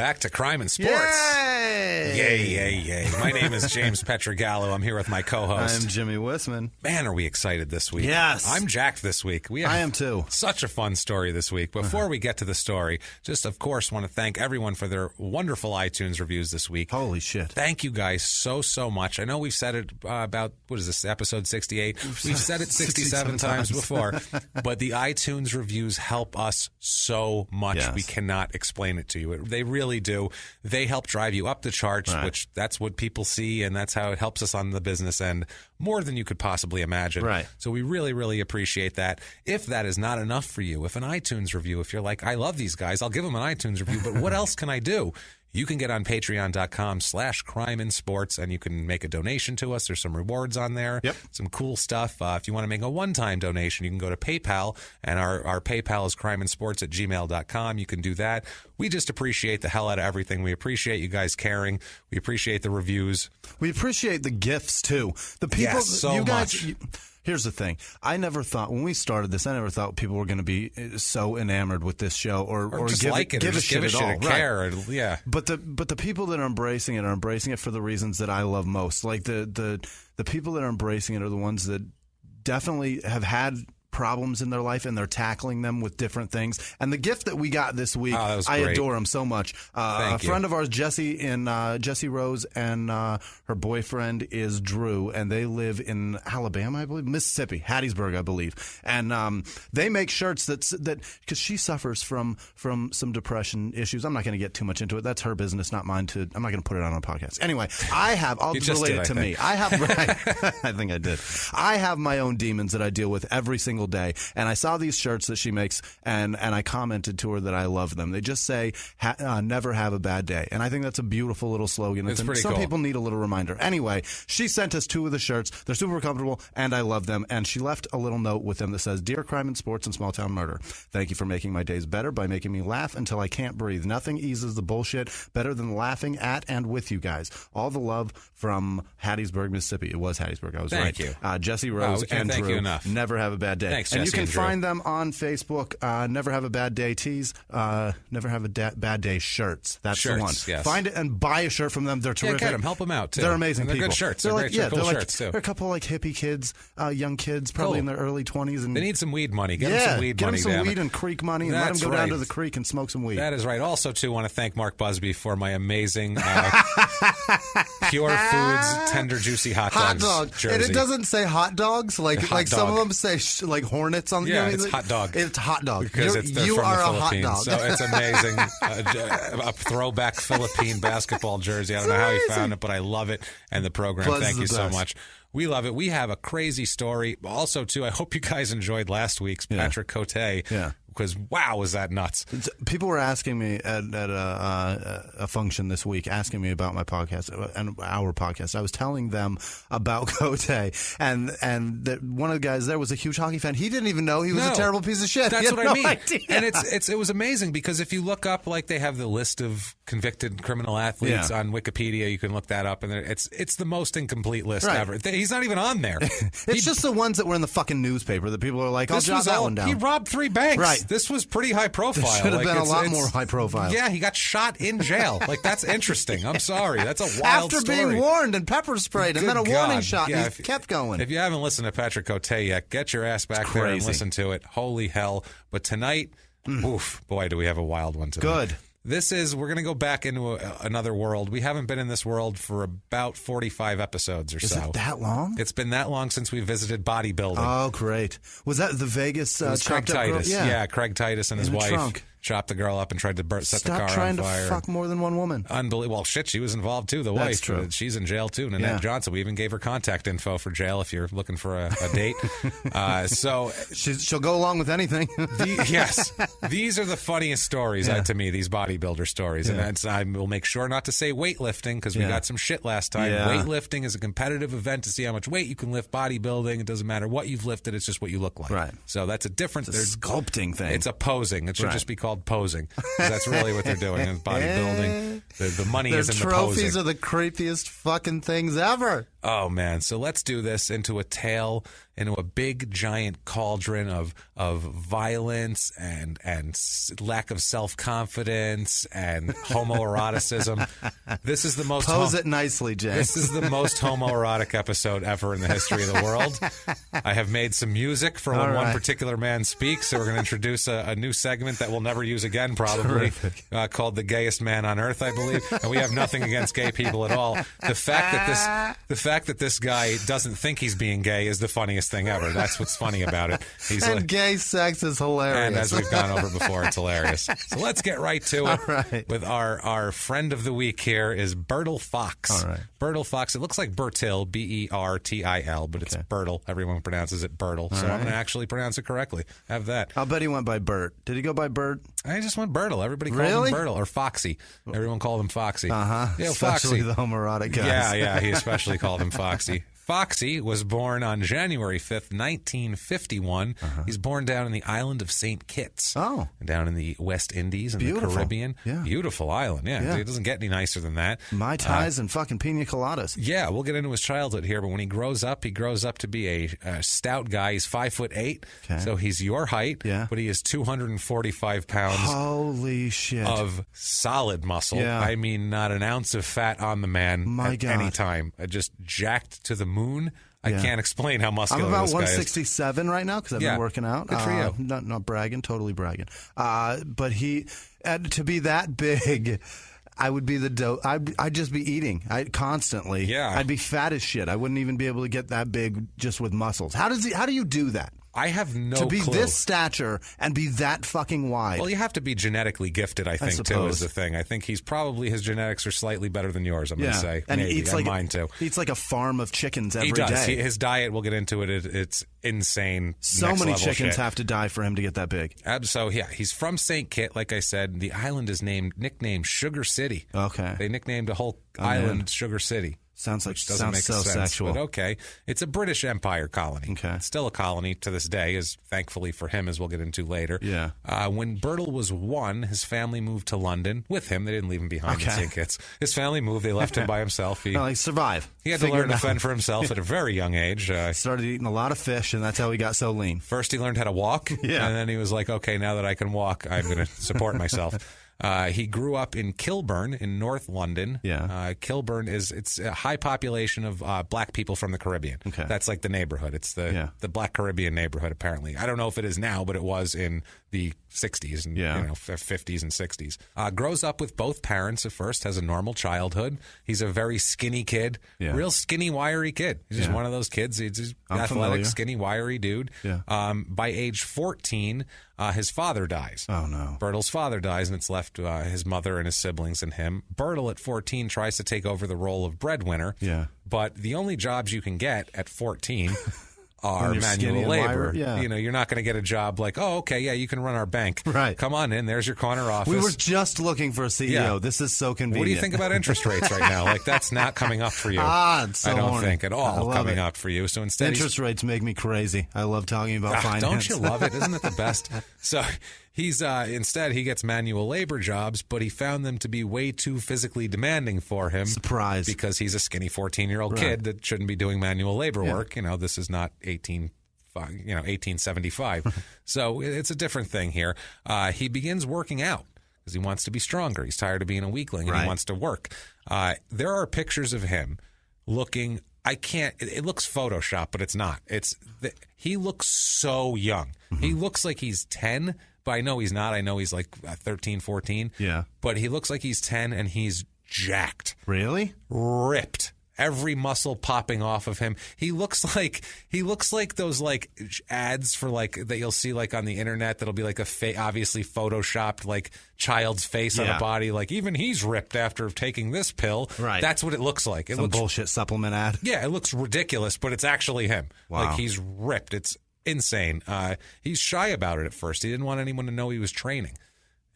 back to Crime and Sports. Yay! Yay, yay, yay. My name is James Pietragallo. I'm here with my co-host. I'm Jimmie Whisman. Man, are we excited this week. Yes. I'm jacked this week. I am too. Such a fun story this week. Before we get to the story, just, of course, want to thank everyone for their wonderful iTunes reviews this week. Holy shit. Thank you guys so much. I know we've said it about, what is this, episode 68? We've said it 67 times before. But the iTunes reviews help us so much. Yes. We cannot explain it to you. They really do. They help drive you up the charts, Right. which that's what people see, and that's how it helps us on the business end more than you could possibly imagine. Right. So we really, really appreciate that. If that is not enough for you, if an iTunes review, if you're like, I love these guys, I'll give them an iTunes review, but what else can I do? You can get on patreon.com/crimeandsports, and you can make a donation to us. There's some rewards on there. Yep. Some cool stuff. If you want to make a one-time donation, you can go to PayPal, and our PayPal is crimeandsports@gmail.com. You can do that. We just appreciate the hell out of everything. We appreciate you guys caring. We appreciate the reviews. We appreciate the gifts, too. The people, Yes, so you guys, much. Here's the thing. I never thought, when we started this, I never thought people were going to be so enamored with this show or just give like it, give or a just shit give a at all. shit, care. Or, yeah. But the people that are embracing it for the reasons that I love most. Like the people that are embracing it are the ones that definitely have had problems in their life, and they're tackling them with different things. And the gift that we got this week, that was I great. adore him so much. A friend of ours, Jessie Rose, and her boyfriend is Drew, and they live in Alabama, I believe, Mississippi, Hattiesburg, I believe. And they make shirts that because she suffers from some depression issues. I'm not going to get too much into it. That's her business, not mine. I'm not going to put it on a podcast. Anyway, I'll relate it to me. I have, I think I did. I have my own demons that I deal with every single day, and I saw these shirts that she makes, and I commented to her that I love them. They just say never have a bad day, and I think that's a beautiful little slogan. It's pretty Some cool. people need a little reminder. Anyway, she sent us 2 of the shirts. They're super comfortable, and I love them, and she left a little note with them that says, "Dear Crime and Sports and Small Town Murder, thank you for making my days better by making me laugh until I can't breathe. Nothing eases the bullshit better than laughing at and with you guys. All the love from Hattiesburg, Mississippi." It was Hattiesburg. I was right. Thank you. Jessie Rose we can't and thank Drew. you enough. Never have a bad day. Thanks, and Jessie you can and Drew. find them on Facebook. Never have a bad day tees. Never have a bad day shirts. That's Shirts, the one. yes. Find it and buy a shirt from them. They're terrific. get them. Help them out, too. They're amazing And they're people. good shirts. They're They're like, great, cool they're shirts, too. They're a couple like hippie kids, young kids, probably Cool. in their early 20s. And They need some weed money. Get them some weed get money. them some damn weed it. and creek money, and That's let them go down right. to the creek and smoke some weed. That is right. Also, too, want to thank Mark Busby for my amazing Pure Foods Tender Juicy Hot Hot Dogs dog, jersey. and it doesn't say hot dogs like Hot some of dog. them say like hornets on. Yeah, you know, it's hot dog. It's hot dog because they're you from are the a hot Philippines. dog. So it's amazing. A throwback Philippine basketball jersey. I don't know how he found it, but I love it. And the program, Buzz thank is you the so best. much. We love it. We have a crazy story. Also, too, I hope you guys enjoyed last week's Patrick Cote. Yeah. Because, wow, was that nuts. People were asking me at a function this week, asking me about my podcast and our podcast. I was telling them about Cote, and that one of the guys there was a huge hockey fan. He didn't even know he was a terrible piece of shit. That's He had what I mean. idea. And it was amazing because if you look up, like they have the list of convicted criminal athletes on Wikipedia, you can look that up, and it's the most incomplete list ever. He's not even on there. It's just the ones that were in the fucking newspaper that people are like, I'll This jot was that all, one down. He robbed 3 banks. Right. This was pretty high profile. This should have been a lot it's- more high profile. Yeah, he got shot in jail. Like, that's interesting. I'm sorry. That's a wild After story. being warned and pepper sprayed and then a Good warning God. shot, Yeah, and he kept going. If you haven't listened to Patrick Cote yet, get your ass back there and crazy. listen to it. Holy hell. But tonight, oof, boy, do we have a wild one tonight. Good. We're going to go back into another world. We haven't been in this world for about 45 episodes or so. Is it that long? It's been that long since we visited bodybuilding. Oh, great. Was that the Vegas It was Craig chopped up girl? Titus. Yeah, Craig Titus and his In the wife trunk. chopped the girl up and tried to set the Stop car trying on fire. to fuck more than one woman. Unbelievable. Well, shit, she was involved too, the That's wife. true. She's in jail too, Nanette Yeah. Johnson. We even gave her contact info for jail if you're looking for a date. So, She'll go along with anything. yes, these are the funniest stories to me, these bodybuilder stories. Yeah. And I will make sure not to say weightlifting because we Yeah. got some shit last time. Yeah. Weightlifting is a competitive event to see how much weight you can lift. Bodybuilding, it doesn't matter what you've lifted, it's just what you look like. Right. So that's a different... It's a sculpting thing. It's a posing. It should Right. just be called posing. 'Cause that's really what they're doing in bodybuilding. The money Their is in the trophies posing. are the creepiest fucking things ever. Oh, man. So let's do this into a big, giant cauldron of violence and lack of self-confidence and homoeroticism. This is the most... Pose it nicely, Jay. This is the most homoerotic episode ever in the history of the world. I have made some music for when one particular man speaks, so we're going to introduce a new segment that we'll never use again, probably, called The Gayest Man on Earth, I believe. And we have nothing against gay people at all. The fact that this guy doesn't think he's being gay is the funniest thing ever. That's what's funny about it. Gay sex is hilarious. And as we've gone over before, it's hilarious. So let's get right to it. All right. With our friend of the week here is Bertil Fox. All right. Bertil Fox. It looks like Bertil, Bertil, but it's Bertil. Everyone pronounces it Bertil. So I'm going to actually pronounce it correctly. Have that. I'll bet he went by Bert. Did he go by Bert? I just went Bertil. Everybody called him Bertil. Or Foxy. Everyone called him Foxy. Uh-huh. Yeah, especially Foxy. the homoerotic guys. Yeah, he especially called him Foxy. Foxy was born on January 5th, 1951. He's born down in the island of St. Kitts. Oh. Down in the West Indies in Beautiful. the Caribbean. Yeah. Beautiful island, yeah. It doesn't get any nicer than that. Mai Tais and fucking pina coladas. Yeah, we'll get into his childhood here, but when he grows up to be a stout guy. He's 5'8", so he's your height, but he is 245 pounds. Holy shit. Of solid muscle. Yeah. I mean, not an ounce of fat on the man at God. any time. Just jacked to the moon. I can't explain how muscular I'm about this guy is. 167 right now because I've been working out. Good for you. Not bragging, totally bragging. But to be that big, I would be the dope. I'd just be eating constantly. Yeah. I'd be fat as shit. I wouldn't even be able to get that big just with muscles. How do you do that? I have no to be clue. this stature and be that fucking wide. Well, you have to be genetically gifted, I think, too, is the thing. I think his genetics are slightly better than yours, I'm going to say. And maybe. eats like mine, too. He eats like a farm of chickens every day. He does. day. His diet, we'll get into it, it's insane. So many chickens have to die for him to get that big. So, yeah, he's from St. Kitts, like I said. The island is nicknamed Sugar City. Okay. They nicknamed the whole island Sugar City. Sounds make so sense. Sexual. But okay. It's a British Empire colony. Okay. It's still a colony to this day, thankfully for him, as we'll get into later. Yeah. When Bertil was 1, his family moved to London with him. They didn't leave him behind in St. Kitts. His family moved. They left him by himself. He survived. He had to learn to fend for himself at a very young age. Started eating a lot of fish, and that's how he got so lean. First, he learned how to walk. Yeah. And then he was like, okay, now that I can walk, I'm going to support myself. He grew up in Kilburn in North London. Yeah. Kilburn it's a high population of black people from the Caribbean. Okay. That's like the neighborhood. It's the black Caribbean neighborhood, apparently. I don't know if it is now, but it was in the 60s and 50s and 60s. Grows up with both parents at first, has a normal childhood. He's a very skinny kid, real skinny, wiry kid. He's just one of those kids. He's just athletic, skinny, wiry dude. Yeah. By age 14, his father dies. Oh, no. Bertil's father dies, and it's left his mother and his siblings and him. Bertil, at 14, tries to take over the role of breadwinner. Yeah. But the only jobs you can get at 14 are manual labor. Yeah. You're not going to get a job like, oh, okay, yeah, you can run our bank. Right. Come on in. There's your corner office. We were just looking for a CEO. Yeah. This is so convenient. What do you think about interest rates right now? Like, that's not coming up for you. It's so I don't horny. think at all coming up for you. So instead, interest rates make me crazy. I love talking about finance. Don't you love it? Isn't it the best? So he's instead he gets manual labor jobs, but he found them to be way too physically demanding for him. Surprise. Because he's a skinny 14-year-old kid that shouldn't be doing manual labor work. This is not 1875. So it's a different thing here. He begins working out because he wants to be stronger. He's tired of being a weakling and he wants to work. There are pictures of him looking. It looks Photoshopped, but it's not. He looks so young. Mm-hmm. He looks like he's 10, but I know he's not. I know he's like 13, 14. Yeah. But he looks like he's 10 and he's jacked. Really? Ripped. Every muscle popping off of him. He looks like those like ads for like that you'll see like on the internet that'll be like obviously photoshopped like child's face on a body. Like even he's ripped after taking this pill. Right. That's what it looks like. It looks bullshit supplement ad. Yeah, it looks ridiculous, but it's actually him. Wow. Like he's ripped. It's insane. He's shy about it at first. He didn't want anyone to know he was training.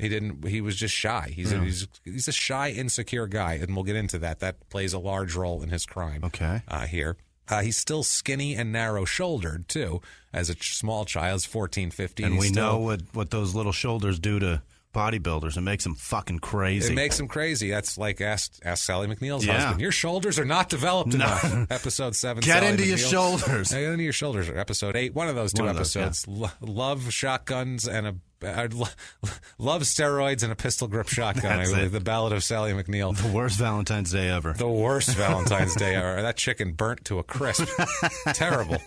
He was just shy. He's a shy, insecure guy, and we'll get into that. That plays a large role in his crime. Okay. Here. He's still skinny and narrow-shouldered, too, as a small child, 14, 15. And we know what those little shoulders do to bodybuilders. It makes them fucking crazy. It makes them crazy. That's like ask Sally McNeil's husband. Your shoulders are not developed enough. Episode 7. Get Sally into McNeil. your shoulders. Get into your shoulders. Episode 8. One of those two episodes. Love shotguns and love steroids and a pistol grip shotgun. I believe the Ballad of Sally McNeil. The worst Valentine's Day ever. The worst Valentine's Day ever. That chicken burnt to a crisp. Terrible.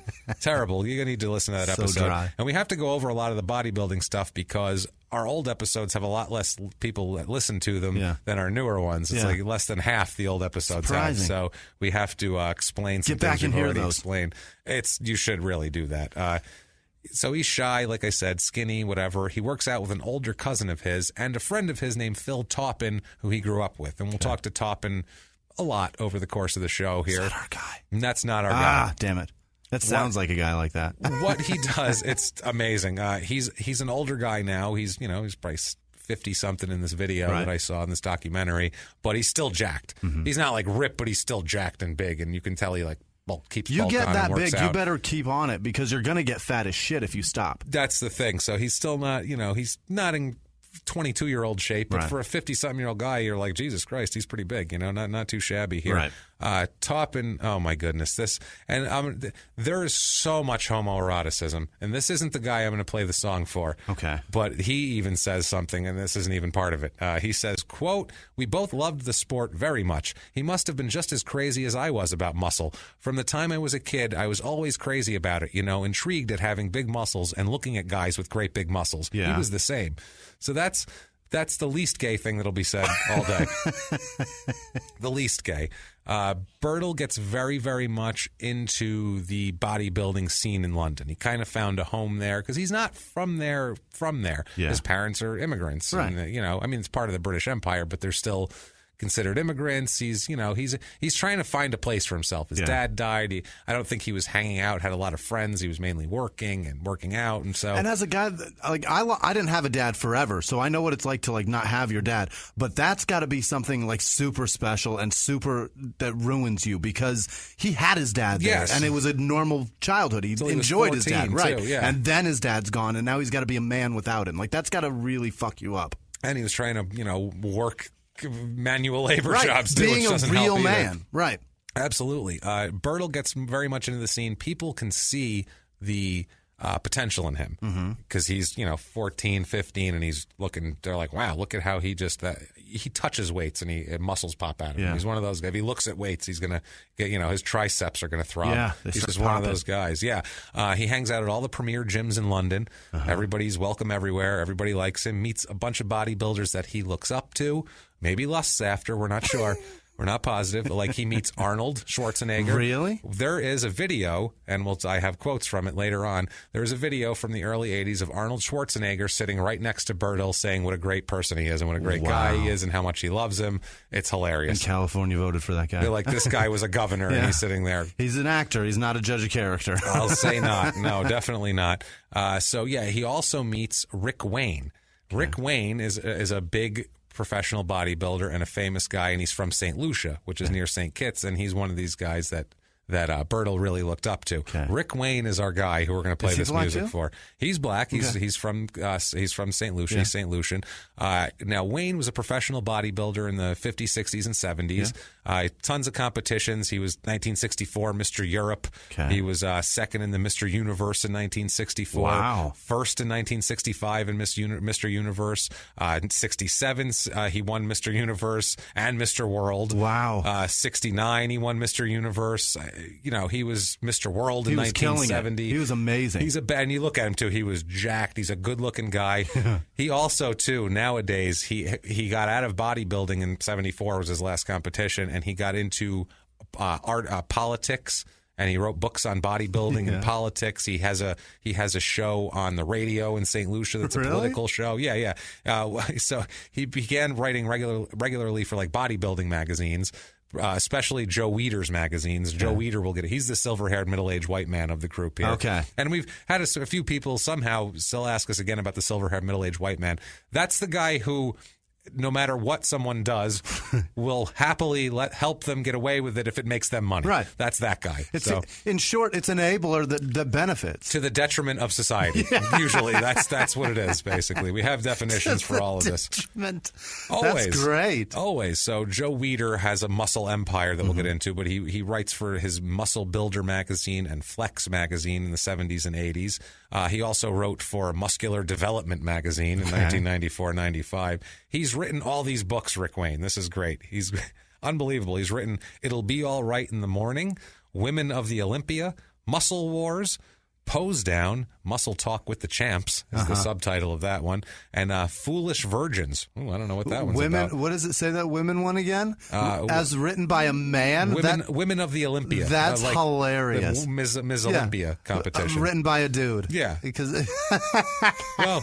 Terrible. You're going to need to listen to that episode. So dry. And we have to go over a lot of the bodybuilding stuff because our old episodes have a lot less people that listen to them than our newer ones. It's like less than half the old episodes have. So we have to explain some things we've already explained. You should really do that. So he's shy, like I said, skinny, whatever. He works out with an older cousin of his and a friend of his named Phil Taupin, who he grew up with. And we'll talk to Taupin a lot over the course of the show here. That's not our guy. And that's not our guy. Ah, damn it. That sounds like a guy like that. What he does, it's amazing. He's an older guy now. He's probably 50-something in this video that I saw in this documentary, but he's still jacked. Mm-hmm. He's not like ripped, but he's still jacked and big, and you can tell he keeps you get on that and works big, out. you better keep on it because you're going to get fat as shit if you stop. That's the thing. So he's still not, he's not in 22-year-old shape, but for a 50-something-year-old guy, you're like, Jesus Christ, he's pretty big, not too shabby here. Right. Taupin, oh my goodness, there is so much homoeroticism, and this isn't the guy I'm going to play the song for. Okay. But he even says something, and this isn't even part of it. He says, quote, "We both loved the sport very much. He must have been just as crazy as I was about muscle. From the time I was a kid, I was always crazy about it, intrigued at having big muscles and looking at guys with great big muscles. Yeah. He was the same." So that's the least gay thing that'll be said all day. The least gay. Bertil gets very, very much into the bodybuilding scene in London. He kind of found a home there because he's not from there. Yeah. His parents are immigrants. Right. And, it's part of the British Empire, but they're still considered immigrants. He's trying to find a place for himself. His dad died. I don't think he was hanging out, had a lot of friends. He was mainly working out. And as a guy, I didn't have a dad forever, so I know what it's like to not have your dad. But that's got to be something super special and super that ruins you because he had his dad there, and it was a normal childhood. He enjoyed his dad, right? Too, yeah. And then his dad's gone, and now he's got to be a man without him. That's got to really fuck you up. And he was trying to, work manual labor jobs too, being which a real man, right? Absolutely. Bertil gets very much into the scene. People can see the potential in him because he's 14, 15, and he's looking. They're like, wow, look at how he he touches weights and muscles pop out of him. Yeah. He's one of those guys. If he looks at weights, he's gonna get his triceps are gonna throb. Yeah, he's just one of those guys. Yeah, he hangs out at all the premier gyms in London. Everybody's welcome everywhere. Everybody likes him. Meets a bunch of bodybuilders that he looks up to. Maybe lusts after. We're not sure. We're not positive. But he meets Arnold Schwarzenegger. Really? There is a video, and I have quotes from it later on. There's a video from the early 80s of Arnold Schwarzenegger sitting right next to Bertil saying what a great person he is and what a great guy he is and how much he loves him. It's hilarious. And California voted for that guy. They're like, this guy was a governor and he's sitting there. He's an actor. He's not a judge of character. I'll say not. No, definitely not. He also meets Rick Wayne. Okay. Rick Wayne is a big professional bodybuilder and a famous guy, and he's from St. Lucia, which is near St. Kitts, and he's one of these guys that Bertil really looked up to. Okay. Rick Wayne is our guy who we're going to play this music for. He's black. He's from St. Lucia. He's St. Lucian. Now Wayne was a professional bodybuilder in the 50s, 60s, and 70s. Tons of competitions. He was 1964 Mr. Europe. Okay. He was second in the Mr. Universe in 1964. Wow. First in 1965 in Mr. Universe. In 67 he won Mr. Universe and Mr. World. Wow. 69 he won Mr. Universe. He was Mr. World in 1970. He was amazing. And you look at him too. He was jacked. He's a good-looking guy. He also too nowadays he got out of bodybuilding in 74 was his last competition, and he got into politics. And he wrote books on bodybuilding and politics. He has a show on the radio in St. Lucia that's a political show. Yeah. So he began writing regularly for bodybuilding magazines. Especially Joe Weider's magazines. Joe Weider will get it. He's the silver-haired, middle-aged white man of the group here. Okay. And we've had a few people somehow still ask us again about the silver-haired, middle-aged white man. That's the guy who no matter what someone does, will happily help them get away with it if it makes them money. Right. That's that guy. In short, it's an enabler that benefits. To the detriment of society. Yeah. Usually, that's what it is, basically. We have definitions for all of this. Always. That's great. Always. So Joe Weider has a muscle empire that we'll get into, but he writes for his Muscle Builder magazine and Flex magazine in the 70s and 80s. He also wrote for Muscular Development magazine in 1994-95. He's written all these books, Rick Wayne. This is great. He's unbelievable. He's written It'll Be All Right in the Morning, Women of the Olympia, Muscle Wars, Pose Down, Muscle Talk with the Champs is the subtitle of that one, and Foolish Virgins. Ooh, I don't know what that one's about. What does it say that women one again? As written by a man? Women of the Olympia. That's hilarious. The Ms. Olympia competition. Written by a dude. Yeah. Because well,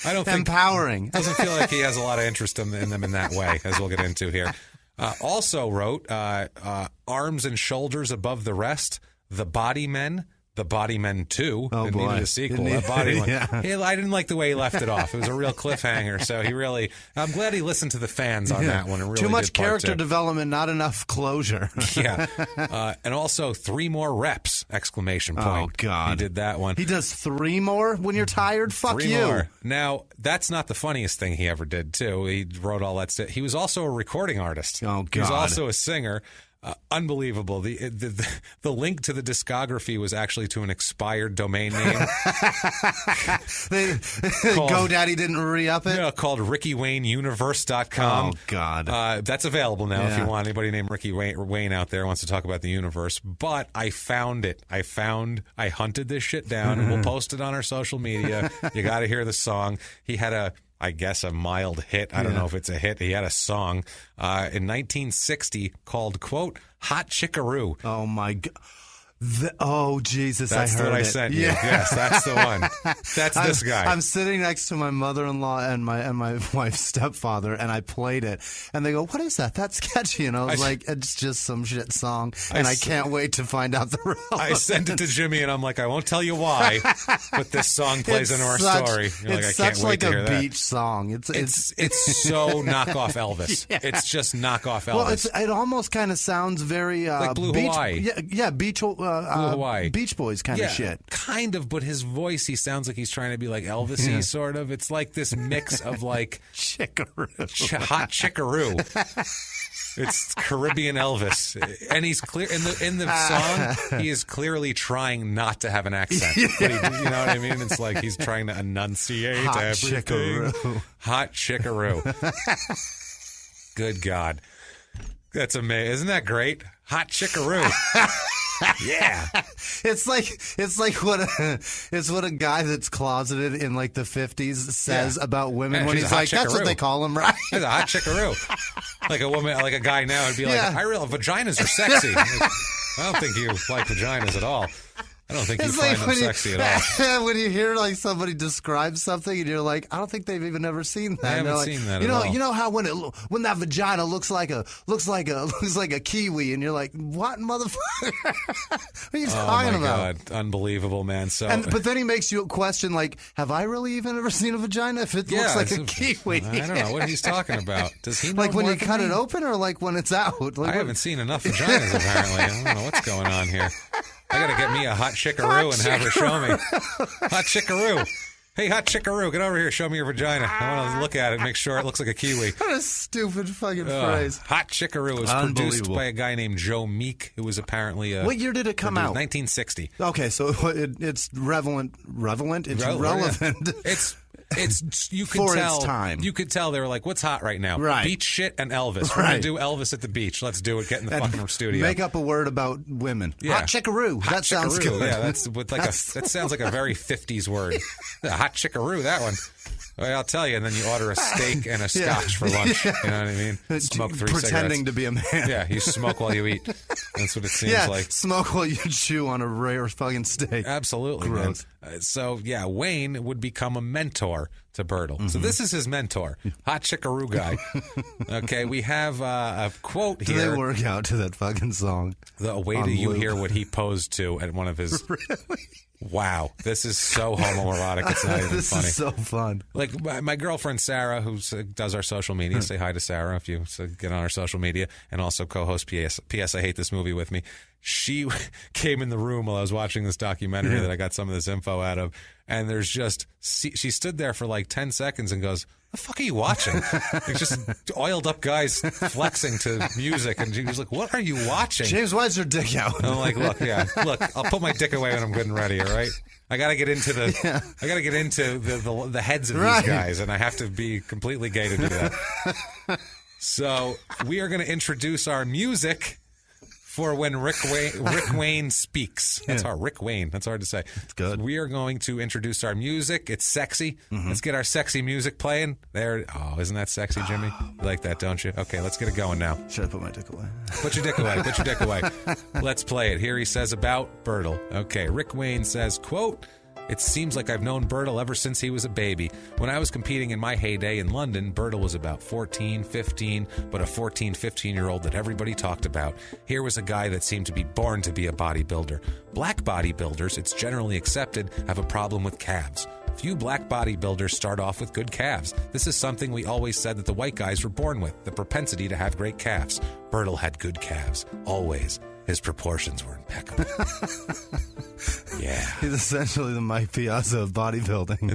I don't think... Empowering. Doesn't feel like he has a lot of interest in them in that way, as we'll get into here. Also wrote Arms and Shoulders Above the Rest, The Body Men, The Body Men 2. Oh, boy. Needed a sequel. I didn't like the way he left it off. It was a real cliffhanger. So I'm glad he listened to the fans on that one. And really Too much character development, not enough closure. Yeah. And also 3 more reps, exclamation point. Oh, God. He did that one. He does 3 more when you're tired? Fuck 3 you. More. Now, that's not the funniest thing he ever did, too. He wrote all that stuff. He was also a recording artist. Oh, God. He was also a singer. Unbelievable. The link to the discography was actually to an expired domain name. GoDaddy didn't re-up it? Yeah, called RickyWayneUniverse.com. Oh, God. That's available now if you want. Anybody named Ricky Wayne out there wants to talk about the universe. But I found it. I hunted this shit down, and we'll post it on our social media. You got to hear the song. He had a mild hit. I don't know if it's a hit. He had a song in 1960 called, quote, Hot Chickaroo. Oh, my God. Jesus, that's I heard what I sent you. Yes, that's the one. That's this guy. I'm sitting next to my mother-in-law and my wife's stepfather, and I played it. And they go, "What is that? That's sketchy." And I was like, "It's just some shit song." And I can't wait to find out the real. I sent it to Jimmie, and I'm like, "I won't tell you why, but this song plays into our story." You're it's like, I can't such wait like to hear a that. beach song. It's so knockoff Elvis. Yeah. It's just knockoff Elvis. Well, it almost kind of sounds very like Blue Hawaii. Yeah, beach. Blue Hawaii. Beach Boys kind of shit. Kind of, but his voice, he sounds like he's trying to be like Elvis-y, sort of. It's like this mix of like Chickaroo. Hot Chickaroo. It's Caribbean Elvis, and he's clear in the song. He is clearly trying not to have an accent. But you know what I mean? It's like he's trying to enunciate Hot everything. Chickaroo. Hot Chickaroo. Good God, that's amazing! Isn't that great? Hot Chickaroo. Yeah, it's like what a guy that's closeted in like the 50s says about women when he's like, that's what they call them, right? That's a hot chickaroo. Like a woman, like a guy now would be like, I realize vaginas are sexy. I don't think you like vaginas at all. I don't think you find them sexy at all. When you hear like somebody describe something and you're like, I don't think they've even ever seen that. I haven't seen that at all. You know how when that vagina looks like a kiwi, and you're like, what, motherfucker? What are you talking about? Oh my God, unbelievable, man. But then he makes you question, like, have I really even ever seen a vagina if it looks like a kiwi? I don't know what he's talking about. Does he know like when you cut it open, or like when it's out? Like, I haven't seen enough vaginas apparently. I don't know what's going on here. I got to get me a hot chickaroo and have her show me. Hot chickaroo. Hey, hot chickaroo, get over here. Show me your vagina. I want to look at it, make sure it looks like a kiwi. What a stupid fucking phrase. Hot chickaroo was produced by a guy named Joe Meek, who was apparently What year did it come out? 1960. Okay, so it's relevant. It's relevant. It's you could for tell. Its time. You could tell they were like, "What's hot right now? Right. Beach shit and Elvis. We're gonna do Elvis at the beach. Let's do it. Get in the fucking studio. Make up a word about women. Yeah. Hot chickaroo. That sounds good. Yeah, that sounds like a very 50s word. Hot chickaroo. That one. Well, I'll tell you, and then you order a steak and a scotch for lunch. You know what I mean? Smoke 3 cigarettes. Pretending to be a man. Yeah, you smoke while you eat. That's what it seems like. Smoke while you chew on a rare fucking steak. Absolutely. Gross. So, Wayne would become a mentor mentor to Bertil. So this is his mentor, hot chickaroo guy. Okay, we have a quote here. Do they work out to that fucking song? Wait till you hear what he posed to at one of his... Really? Wow, this is so homoerotic. It's not even this funny. This is so fun. Like my girlfriend Sarah, who does our social media. Say hi to Sarah if you get on our social media, and also co-host P.S. I Hate This Movie with me. She came in the room while I was watching this documentary that I got some of this info out of, and there's just she stood there for like 10 seconds and goes, "The fuck are you watching?" It's just oiled up guys flexing to music, and she was like, "What are you watching?" James, why's your dick out? And I'm like, look, I'll put my dick away when I'm good and ready. All right, I got to get into the heads of these guys, and I have to be completely gay to do that. So we are going to introduce our music for when Rick Wayne speaks. That's hard. Rick Wayne. That's hard to say. It's good. So we are going to introduce our music. It's sexy. Let's get our sexy music playing. There. Oh, isn't that sexy, Jimmy? You like that, don't you? Okay, let's get it going now. Should I put my dick away? Put your dick away. Put your dick away. Let's play it. Here he says about Bertil. Okay, Rick Wayne says, quote, "It seems like I've known Bertil ever since he was a baby. When I was competing in my heyday in London, Bertil was about 14, 15, but a 14, 15-year-old that everybody talked about. Here was a guy that seemed to be born to be a bodybuilder. Black bodybuilders, it's generally accepted, have a problem with calves. Few black bodybuilders start off with good calves. This is something we always said that the white guys were born with, the propensity to have great calves. Bertil had good calves, always. His proportions were impeccable." Yeah. He's essentially the Mike Piazza of bodybuilding.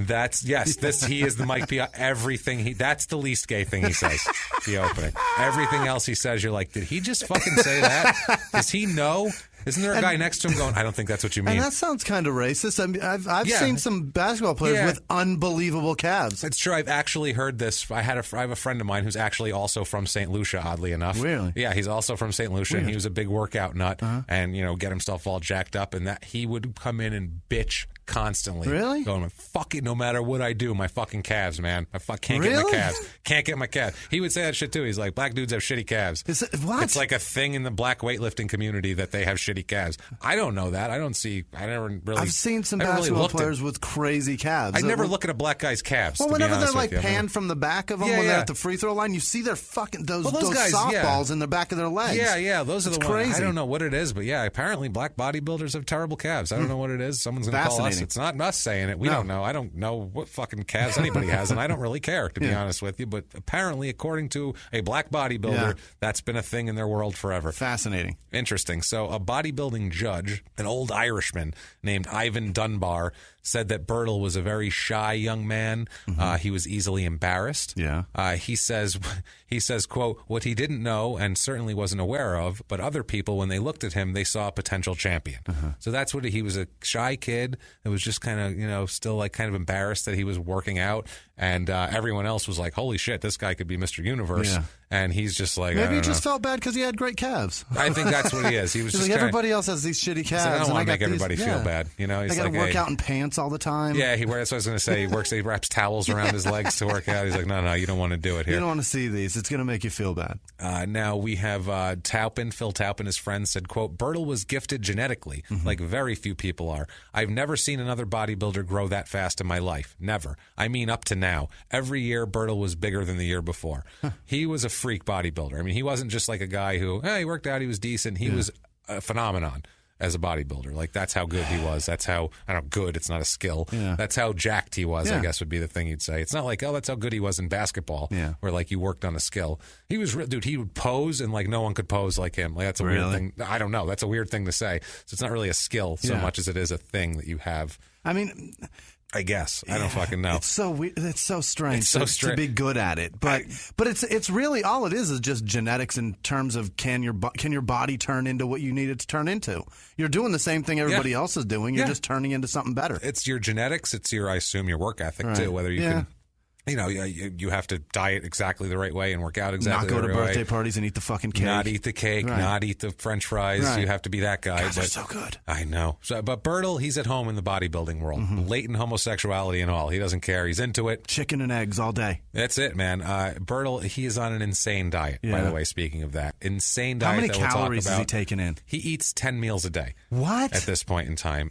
He is the Mike Piazza. That's the least gay thing he says. The opening. Everything else he says, you're like, did he just fucking say that? Does he know? Isn't there a guy next to him going, "I don't think that's what you mean"? And that sounds kind of racist. I mean, I've seen some basketball players with unbelievable calves. It's true. I've actually heard this. I have a friend of mine who's actually also from St. Lucia, oddly enough. Really? Yeah, he's also from St. Lucia, and he was a big workout nut, and get himself all jacked up, and that he would come in and bitch constantly. Really? Going, "Fuck it, no matter what I do, my fucking calves, man. Can't get my calves. Can't get my calves." He would say that shit too. He's like, "Black dudes have shitty calves." What? It's like a thing in the black weightlifting community that they have shitty calves. I don't know that. I've seen some basketball players with crazy calves. I never look at a black guy's calves. Well, to whenever be they're honest with you. panned from the back of them when they're at the free throw line, you see their fucking those guys, softballs in the back of their legs. Yeah, those are the crazy. ones. I don't know what it is, but apparently black bodybuilders have terrible calves. I don't know what it is. Someone's going to call us. It's not us saying it. We don't know. I don't know what fucking calves anybody has, and I don't really care, to be honest with you. But apparently, according to a black bodybuilder, that's been a thing in their world forever. Fascinating. Interesting. So a bodybuilding judge, an old Irishman named Ivan Dunbar, said that Bertil was a very shy young man. He was easily embarrassed. Yeah. He says, quote, "What he didn't know and certainly wasn't aware of, but other people, when they looked at him, they saw a potential champion." So that's what he was, a shy kid that was just kind of, still like kind of embarrassed that he was working out. And everyone else was like, "Holy shit, this guy could be Mr. Universe." Yeah. And he's just like, maybe he just felt bad because he had great calves. I think that's what he is. He was just like, everybody else has these shitty calves. I don't want to make everybody feel bad. He's they got to work out in pants all the time. Yeah, that's what I was going to say. He wraps towels around his legs to work out. He's like, no, you don't want to do it here. You don't want to see these. It's going to make you feel bad. Now we have Phil Taupin, his friend, said, quote, "Bertil was gifted genetically, like very few people are. I've never seen another bodybuilder grow that fast in my life. Never. I mean, up to now. Every year, Bertil was bigger than the year before. He was a freak bodybuilder. I mean, he wasn't just like a guy who, he worked out, he was decent. He was a phenomenon as a bodybuilder. Like, that's how good he was. That's how, good, it's not a skill. Yeah. That's how jacked he was, I guess would be the thing you'd say. It's not like, that's how good he was in basketball, where, like, you worked on a skill. He was, dude, he would pose, and, like, no one could pose like him. Like, that's a weird thing. I don't know. That's a weird thing to say. So it's not really a skill so much as it is a thing that you have. I mean, I guess. I don't fucking know. It's so weird. It's so strange to be good at it. But it's really all it is just genetics in terms of can your body turn into what you need it to turn into. You're doing the same thing everybody else is doing. You're just turning into something better. It's your genetics. It's your, I assume, your work ethic too. Whether you can. You have to diet exactly the right way and work out exactly the right way. Not go to birthday parties and eat the fucking cake. Not eat the cake, not eat the French fries. Right. You have to be that guy. They're so good. I know. But Bertil, he's at home in the bodybuilding world. Latent homosexuality and all. He doesn't care. He's into it. Chicken and eggs all day. That's it, man. Bertil, he is on an insane diet, by the way, speaking of that. Insane diet. How many calories is he taking in? He eats 10 meals a day. What? At this point in time.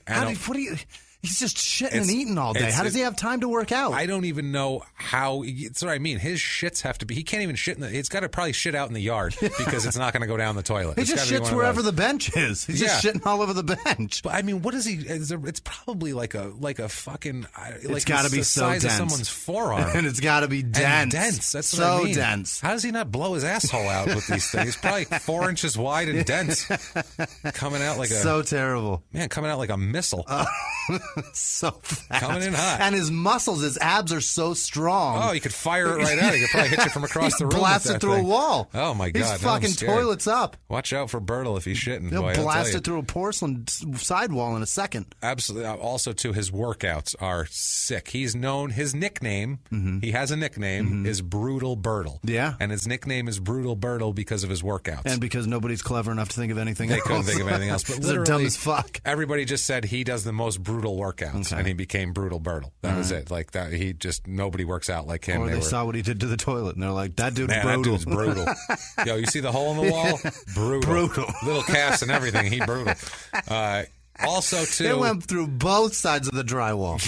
He's just shitting and eating all day. How does he have time to work out? I don't even know how. That's what I mean. His shits have to be. He can't even shit in the. It's got to probably shit out in the yard because it's not going to go down the toilet. He just shits wherever the bench is. He's just shitting all over the bench. But I mean, what is he? It's probably like a fucking. It's got to be so size dense. of someone's forearm, and it's got to be dense. Dense. That's so what I mean. Dense. How does he not blow his asshole out with these things? He's probably 4 inches wide and dense, coming out like so terrible. Man, coming out like a missile. So fast. Coming in hot. And his muscles, his abs are so strong. Oh, you could fire it right out. He could probably hit you from across the room. Blast it through a wall. Oh, my God. He's fucking toilets up. Watch out for Bertil if he's shitting. He'll blast it through a porcelain sidewall in a second. Absolutely. Also, too, his workouts are sick. He's known, his nickname, he has a nickname, is Brutal Bertil. Yeah. And his nickname is Brutal Bertil because of his workouts. And because nobody's clever enough to think of anything else. They couldn't think of anything else. But they're dumb as fuck. Everybody just said he does the most brutal workouts, and he became Brutal Bertil. That was it. Like that, nobody works out like him. Or they saw what he did to the toilet, and they're like, that dude's brutal. That dude's brutal. Yo, you see the hole in the wall? Brutal. Little calves and everything. He brutal. Also, too, it went through both sides of the drywall.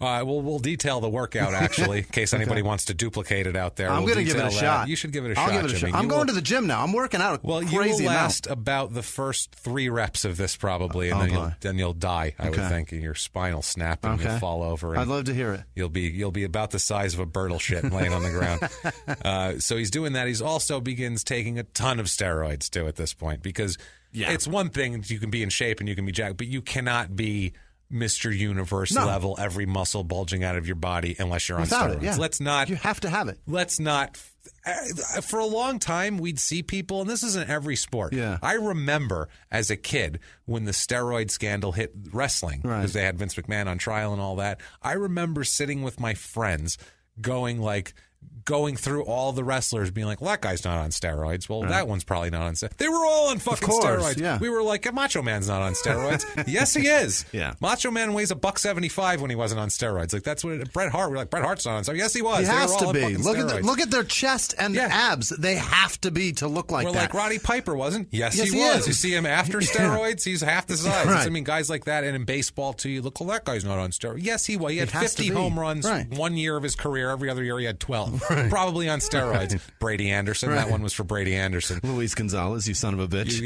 Yeah. We'll detail the workout, actually, in case anybody wants to duplicate it out there. I'm going to give it a shot. You should give it a shot. I'll give it a shot. I'm going to the gym now. I'm working out a crazy amount. You will last about the first 3 reps of this, probably, and then you'll die, I would think, and your spine will snap and you'll fall over. And I'd love to hear it. You'll be about the size of a Bertil shit laying on the ground. So he's doing that. He's also begins taking a ton of steroids, too, at this point, because... Yeah. It's one thing you can be in shape and you can be jacked, but you cannot be Mr. Universe level, every muscle bulging out of your body unless you're on steroids. Yeah. Let's not. You have to have it. Let's not. For a long time, we'd see people, and this isn't every sport. Yeah. I remember as a kid when the steroid scandal hit wrestling, because they had Vince McMahon on trial and all that. I remember sitting with my friends going through all the wrestlers being like, well, that guy's not on steroids. Well, that one's probably not on steroids. They were all on fucking steroids. Yeah. We were like, Macho Man's not on steroids. Yes, he is. Yeah. Macho Man weighs $175 when he wasn't on steroids. Like, that's what Bret Hart, we're like, Bret Hart's not on steroids. Yes, he was. He has to be. Look at their chest and abs. They have to be to look like that. We're like Roddy Piper wasn't. Yes, he was. You see him after steroids, he's half the size. I mean, guys like that. And in baseball, too, you look, well, that guy's not on steroids. Yes, he was. He had 50 home runs 1 year of his career. Every other year, he had 12. Probably on steroids. Brady Anderson. That one was for Brady Anderson. Luis Gonzalez, you son of a bitch.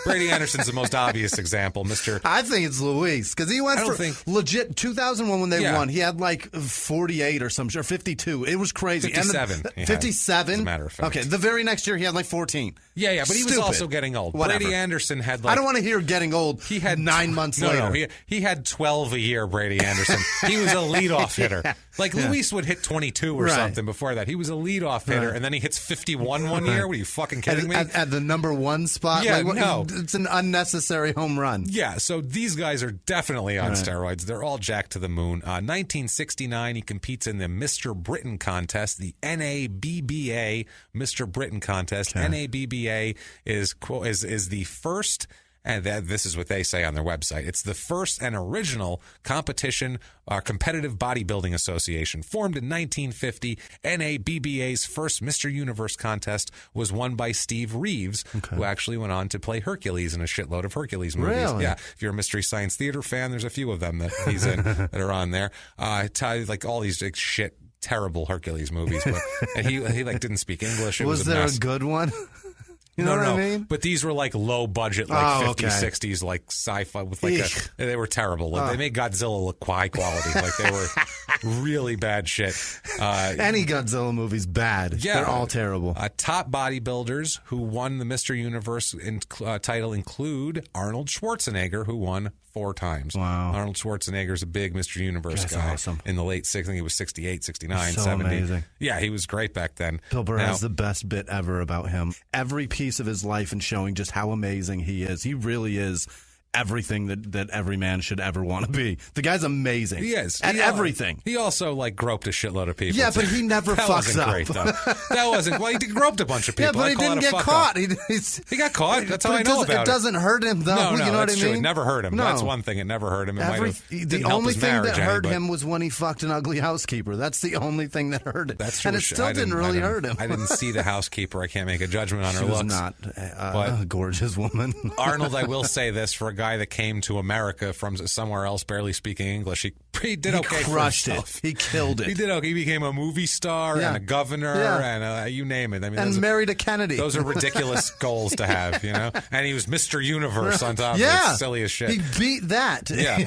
Brady Anderson's the most obvious example, Mr. I think it's Luis, because he went legit 2001 when they won. He had like 48 or some, or 52. It was crazy. 57. 57? As a matter of fact. Okay, the very next year he had like 14. Yeah, but he was also getting old. Whatever. Brady Anderson had like... I don't want to hear getting old. He had 9 months later. No, he had 12 a year, Brady Anderson. He was a leadoff hitter. Like Luis would hit 22 or something before that. He was a leadoff hitter, and then he hits 51 1 year. What are you fucking kidding me? At the number 1 spot? Yeah, it's an unnecessary home run. Yeah, so these guys are definitely on steroids. They're all jacked to the moon. 1969, he competes in the Mr. Britain contest, the NABBA Mr. Britain contest. Okay. NABBA is the first... And this is what they say on their website. It's the first and original competitive bodybuilding association. Formed in 1950, NABBA's first Mr. Universe contest was won by Steve Reeves, who actually went on to play Hercules in a shitload of Hercules movies. Really? Yeah, if you're a Mystery Science Theater fan, there's a few of them that he's in that are on there. Like all these terrible Hercules movies. But and he didn't speak English. It was there a good one? You know what I mean? But these were like low budget, like 50s, 60s, like sci-fi with they were terrible. They made Godzilla look high quality. Like they were really bad shit. Any Godzilla movie's bad. Yeah. They're all terrible. Top bodybuilders who won the Mr. Universe title include Arnold Schwarzenegger, who won 4 times. Wow. Arnold Schwarzenegger's a big Mr. Universe guy. Awesome. In the late 60s, I think he was 68, 69, so 70. Amazing. Yeah, he was great back then. Bill Burr has the best bit ever about him. Every piece of his life and showing just how amazing he is. He really is everything that every man should ever want to be. The guy's amazing. He is. At everything. He also groped a shitload of people. Yeah, but he never fucks up. Great, though. That wasn't. Well, he groped a bunch of people. Yeah, but he didn't get caught. He got caught. That's how I know about it. It doesn't hurt him, though. No, you know what I mean? True. It never hurt him. No. That's one thing. It never hurt him. The only thing that hurt him was when he fucked an ugly housekeeper. That's the only thing that hurt it. That's true. And it still didn't really hurt him. I didn't see the housekeeper. I can't make a judgment on her looks. She was not a gorgeous woman. Arnold, I will say this, for a guy that came to America from somewhere else, barely speaking English. He did okay for himself. He killed it. He did okay. He became a movie star and a governor and you name it. I mean, and married a Kennedy. Those are ridiculous goals to have, you know. And he was Mr. Universe on top of it. Silly as shit. He beat that. Yeah.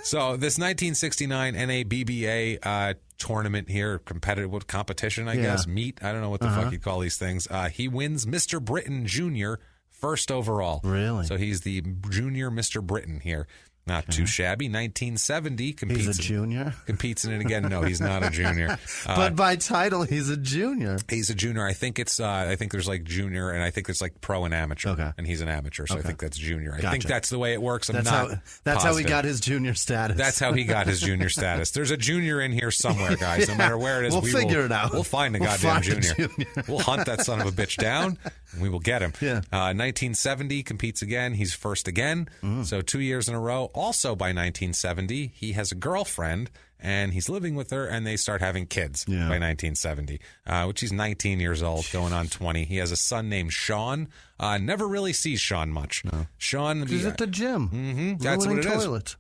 So this 1969 NABBA tournament here, competitive competition, I guess, meet. I don't know what the fuck you call these things. He wins Mr. Britain Junior first overall. Really? So he's the junior Mr. Britain here. Not too shabby. 1970 competes. He's a junior? Competes in it again. No, he's not a junior. But by title, he's a junior. He's a junior. I think it's. I think there's like junior, and I think it's like pro and amateur. Okay. And he's an amateur, so I think that's junior. Gotcha. I think that's the way it works. That's how he got his junior status. That's how he got his junior status. There's a junior in here somewhere, guys. No matter where it is, we'll figure it out. We'll find a goddamn junior. We'll hunt that son of a bitch down, and we will get him. Yeah. 1970 competes again. He's first again. So 2 years in a row. Also by 1970, he has a girlfriend, and he's living with her, and they start having kids by 1970, which he's 19 years old, going on 20. He has a son named Sean. Never really sees Sean much. No. Sean, he's at the gym. Mm-hmm, that's what it toilets.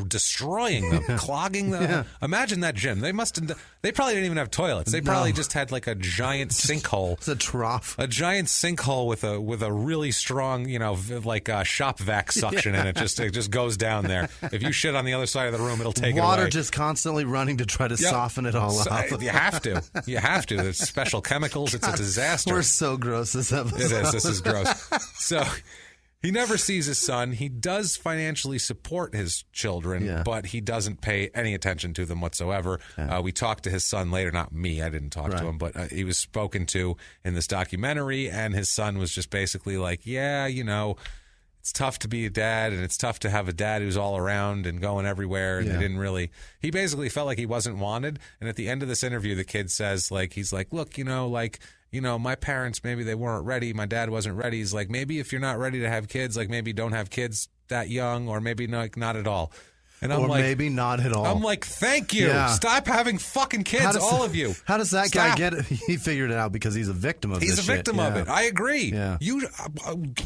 Destroying them, clogging them. Yeah. Imagine that gym. They probably didn't even have toilets. They probably just had like a giant sinkhole. It's a trough. A giant sinkhole with a really strong, like shop vac suction in it. It just goes down there. If you shit on the other side of the room, it'll take water it away. just constantly running to try to soften it all up. You have to. You have to. There's special chemicals. It's a disaster. We're so gross this episode. It is. This is gross. So he never sees his son. He does financially support his children, but he doesn't pay any attention to them whatsoever. Yeah. We talked to his son later. Not me. I didn't talk to him, but he was spoken to in this documentary, and his son was just basically like, it's tough to be a dad, and it's tough to have a dad who's all around and going everywhere, and he basically felt like he wasn't wanted. And at the end of this interview, the kid says, he's like, look, my parents, maybe they weren't ready. My dad wasn't ready. He's like, maybe if you're not ready to have kids, maybe don't have kids that young, or maybe not at all. And I'm maybe not at all. I'm like, thank you. Yeah. Stop having fucking kids, all of you. How does that guy get it? He figured it out because he's a victim of this shit. He's a victim of it. I agree. Yeah.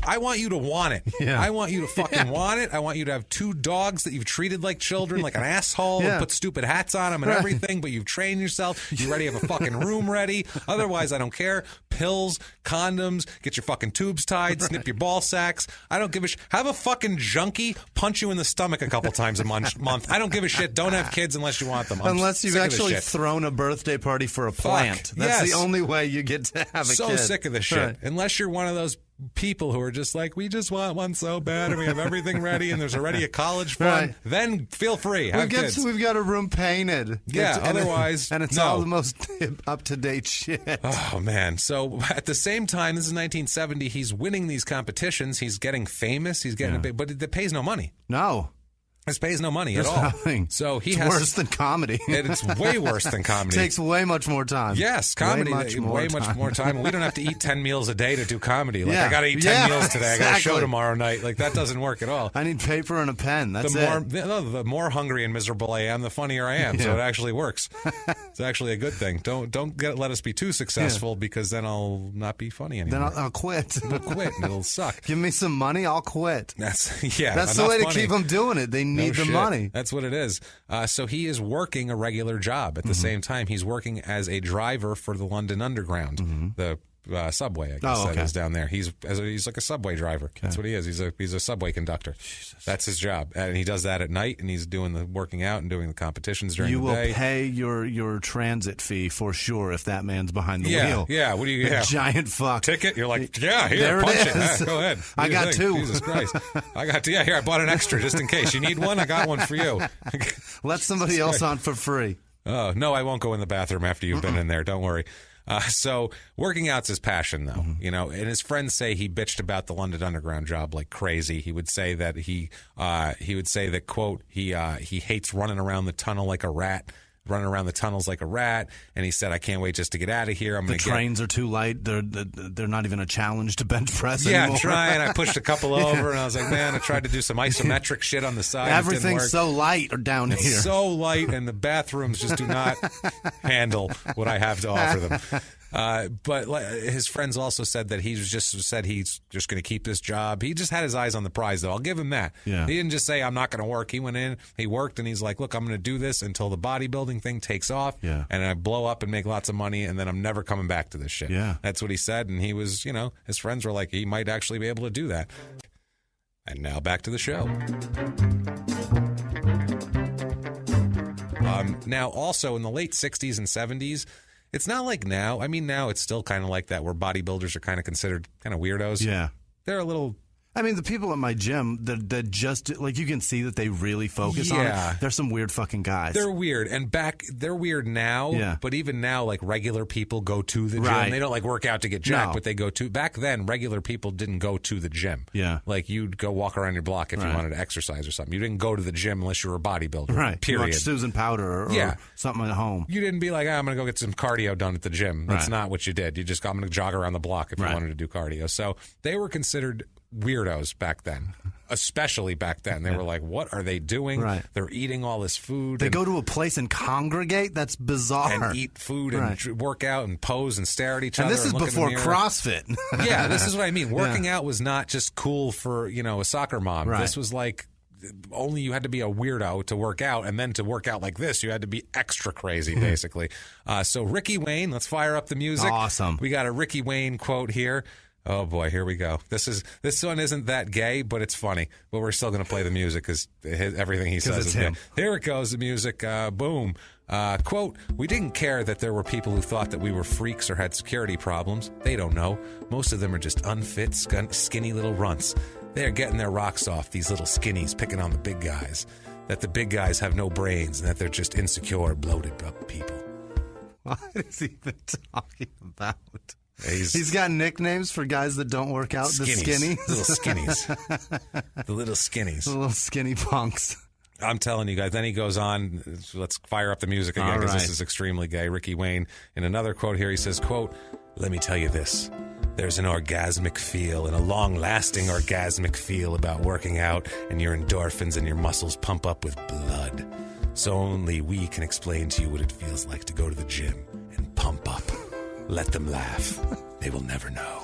I want you to want it. Yeah. I want you to fucking want it. I want you to have 2 dogs that you've treated like children, like an asshole, and put stupid hats on them and everything, but you've trained yourself. You already have a fucking room ready. Otherwise, I don't care. Pills, condoms, get your fucking tubes tied, snip your ball sacks. I don't give a shit. Have a fucking junkie punch you in the stomach a couple times a month. I don't give a shit. Don't have kids unless you want them. Unless you've actually thrown a birthday party for a plant. That's the only way you get to have a kid. So sick of this shit. Unless you're one of those people who are just like, we just want one so bad, and we have everything ready, and there's already a college fund, then feel free. Have kids. We've got a room painted. Yeah, otherwise, and it's all the most up-to-date shit. Oh, man. So at the same time, this is 1970, he's winning these competitions. He's getting famous. He's getting but it pays no money. No. This pays no money at all. Nothing. So it's worse than comedy. It's way worse than comedy. Takes way much more time. Yes, comedy way much more time. We don't have to eat 10 meals a day to do comedy. I got to eat 10 meals today. I got a show tomorrow night. That doesn't work at all. I need paper and a pen. That's it. The more hungry and miserable I am, the funnier I am. So it actually works. It's actually a good thing. Don't let us be too successful because then I'll not be funny anymore. Then I'll quit. We'll quit and it'll suck. Give me some money, I'll quit. That's the way to keep them doing it. They need the money. That's what it is. So he is working a regular job. At the same time, he's working as a driver for the London Underground, the subway, I guess that is down there. He's like a subway driver. Okay. That's what he is. He's a subway conductor. Jesus. That's his job, and he does that at night. And he's doing the working out and doing the competitions during the day. You will pay your transit fee for sure if that man's behind the wheel. Yeah. What do you get? Giant fuck ticket. You're like, here, there punch it is. Go ahead. I got 2. Jesus Christ. I got 2. Yeah, here I bought an extra just in case. You need one? I got one for you. Let somebody else on for free. Oh no, I won't go in the bathroom after you've been in there. Don't worry. So working out's his passion, though, and his friends say he bitched about the London Underground job like crazy. He would say that he would say that, quote, he hates running around the tunnel like a rat. running around the tunnels like a rat. And he said, I can't wait just to get out of here. The trains are too light. They're not even a challenge to bench press anymore. Yeah, I'm trying. I pushed a couple over, and I was like, man, I tried to do some isometric shit on the side. Everything's so light down here. It's so light, and the bathrooms just do not handle what I have to offer them. But his friends also said that he's just going to keep this job. He just had his eyes on the prize, though. I'll give him that. Yeah. He didn't just say, I'm not going to work. He went in, he worked, and he's like, look, I'm going to do this until the bodybuilding thing takes off, and I blow up and make lots of money, and then I'm never coming back to this shit. Yeah. That's what he said, and he was, his friends were like, he might actually be able to do that. And now back to the show. Now, also in the late 60s and 70s, it's not like now. I mean, now it's still kind of like that where bodybuilders are kind of considered kind of weirdos. Yeah. They're a little... I mean, the people at my gym that just, like, you can see that they really focus on it. They're some weird fucking guys. They're weird. And they're weird now, but even now, like, regular people go to the gym. They don't, like, work out to get jacked, but they go to... Back then, regular people didn't go to the gym. Yeah. Like, you'd go walk around your block if you wanted to exercise or something. You didn't go to the gym unless you were a bodybuilder. Right. Period. You watch Susan Powder or something at home. You didn't be like, I'm going to go get some cardio done at the gym. That's not what you did. You just, I'm going to jog around the block if you wanted to do cardio. So they were considered weirdos back then, especially back then. They were like, what are they doing? They're eating all this food. They go to a place and congregate? That's bizarre. And eat food and work out and pose and stare at each other. And this is before CrossFit. Yeah, this is what I mean. Working out was not just cool for, a soccer mom. This was like... only you had to be a weirdo to work out, and then to work out like this, you had to be extra crazy, basically. So Ricky Wayne, let's fire up the music. Awesome. We got a Ricky Wayne quote here. Oh boy, here we go. This one isn't that gay, but it's funny. But we're still going to play the music because everything he says is him. Gay. Here it goes, the music. Boom. Quote, we didn't care that there were people who thought that we were freaks or had security problems. They don't know. Most of them are just unfit, skinny little runts. They're getting their rocks off, these little skinnies, picking on the big guys. That the big guys have no brains and that they're just insecure, bloated people. What is he even talking about? He's got nicknames for guys that don't work out. Skinnies. The skinnies. The little skinnies. The little skinny punks. I'm telling you guys. Then he goes on. Let's fire up the music again because this is extremely gay. Ricky Wayne, in another quote here, he says, quote, let me tell you this. There's an orgasmic feel and a long-lasting orgasmic feel about working out, and your endorphins and your muscles pump up with blood. So only we can explain to you what it feels like to go to the gym and pump up. Let them laugh. They will never know.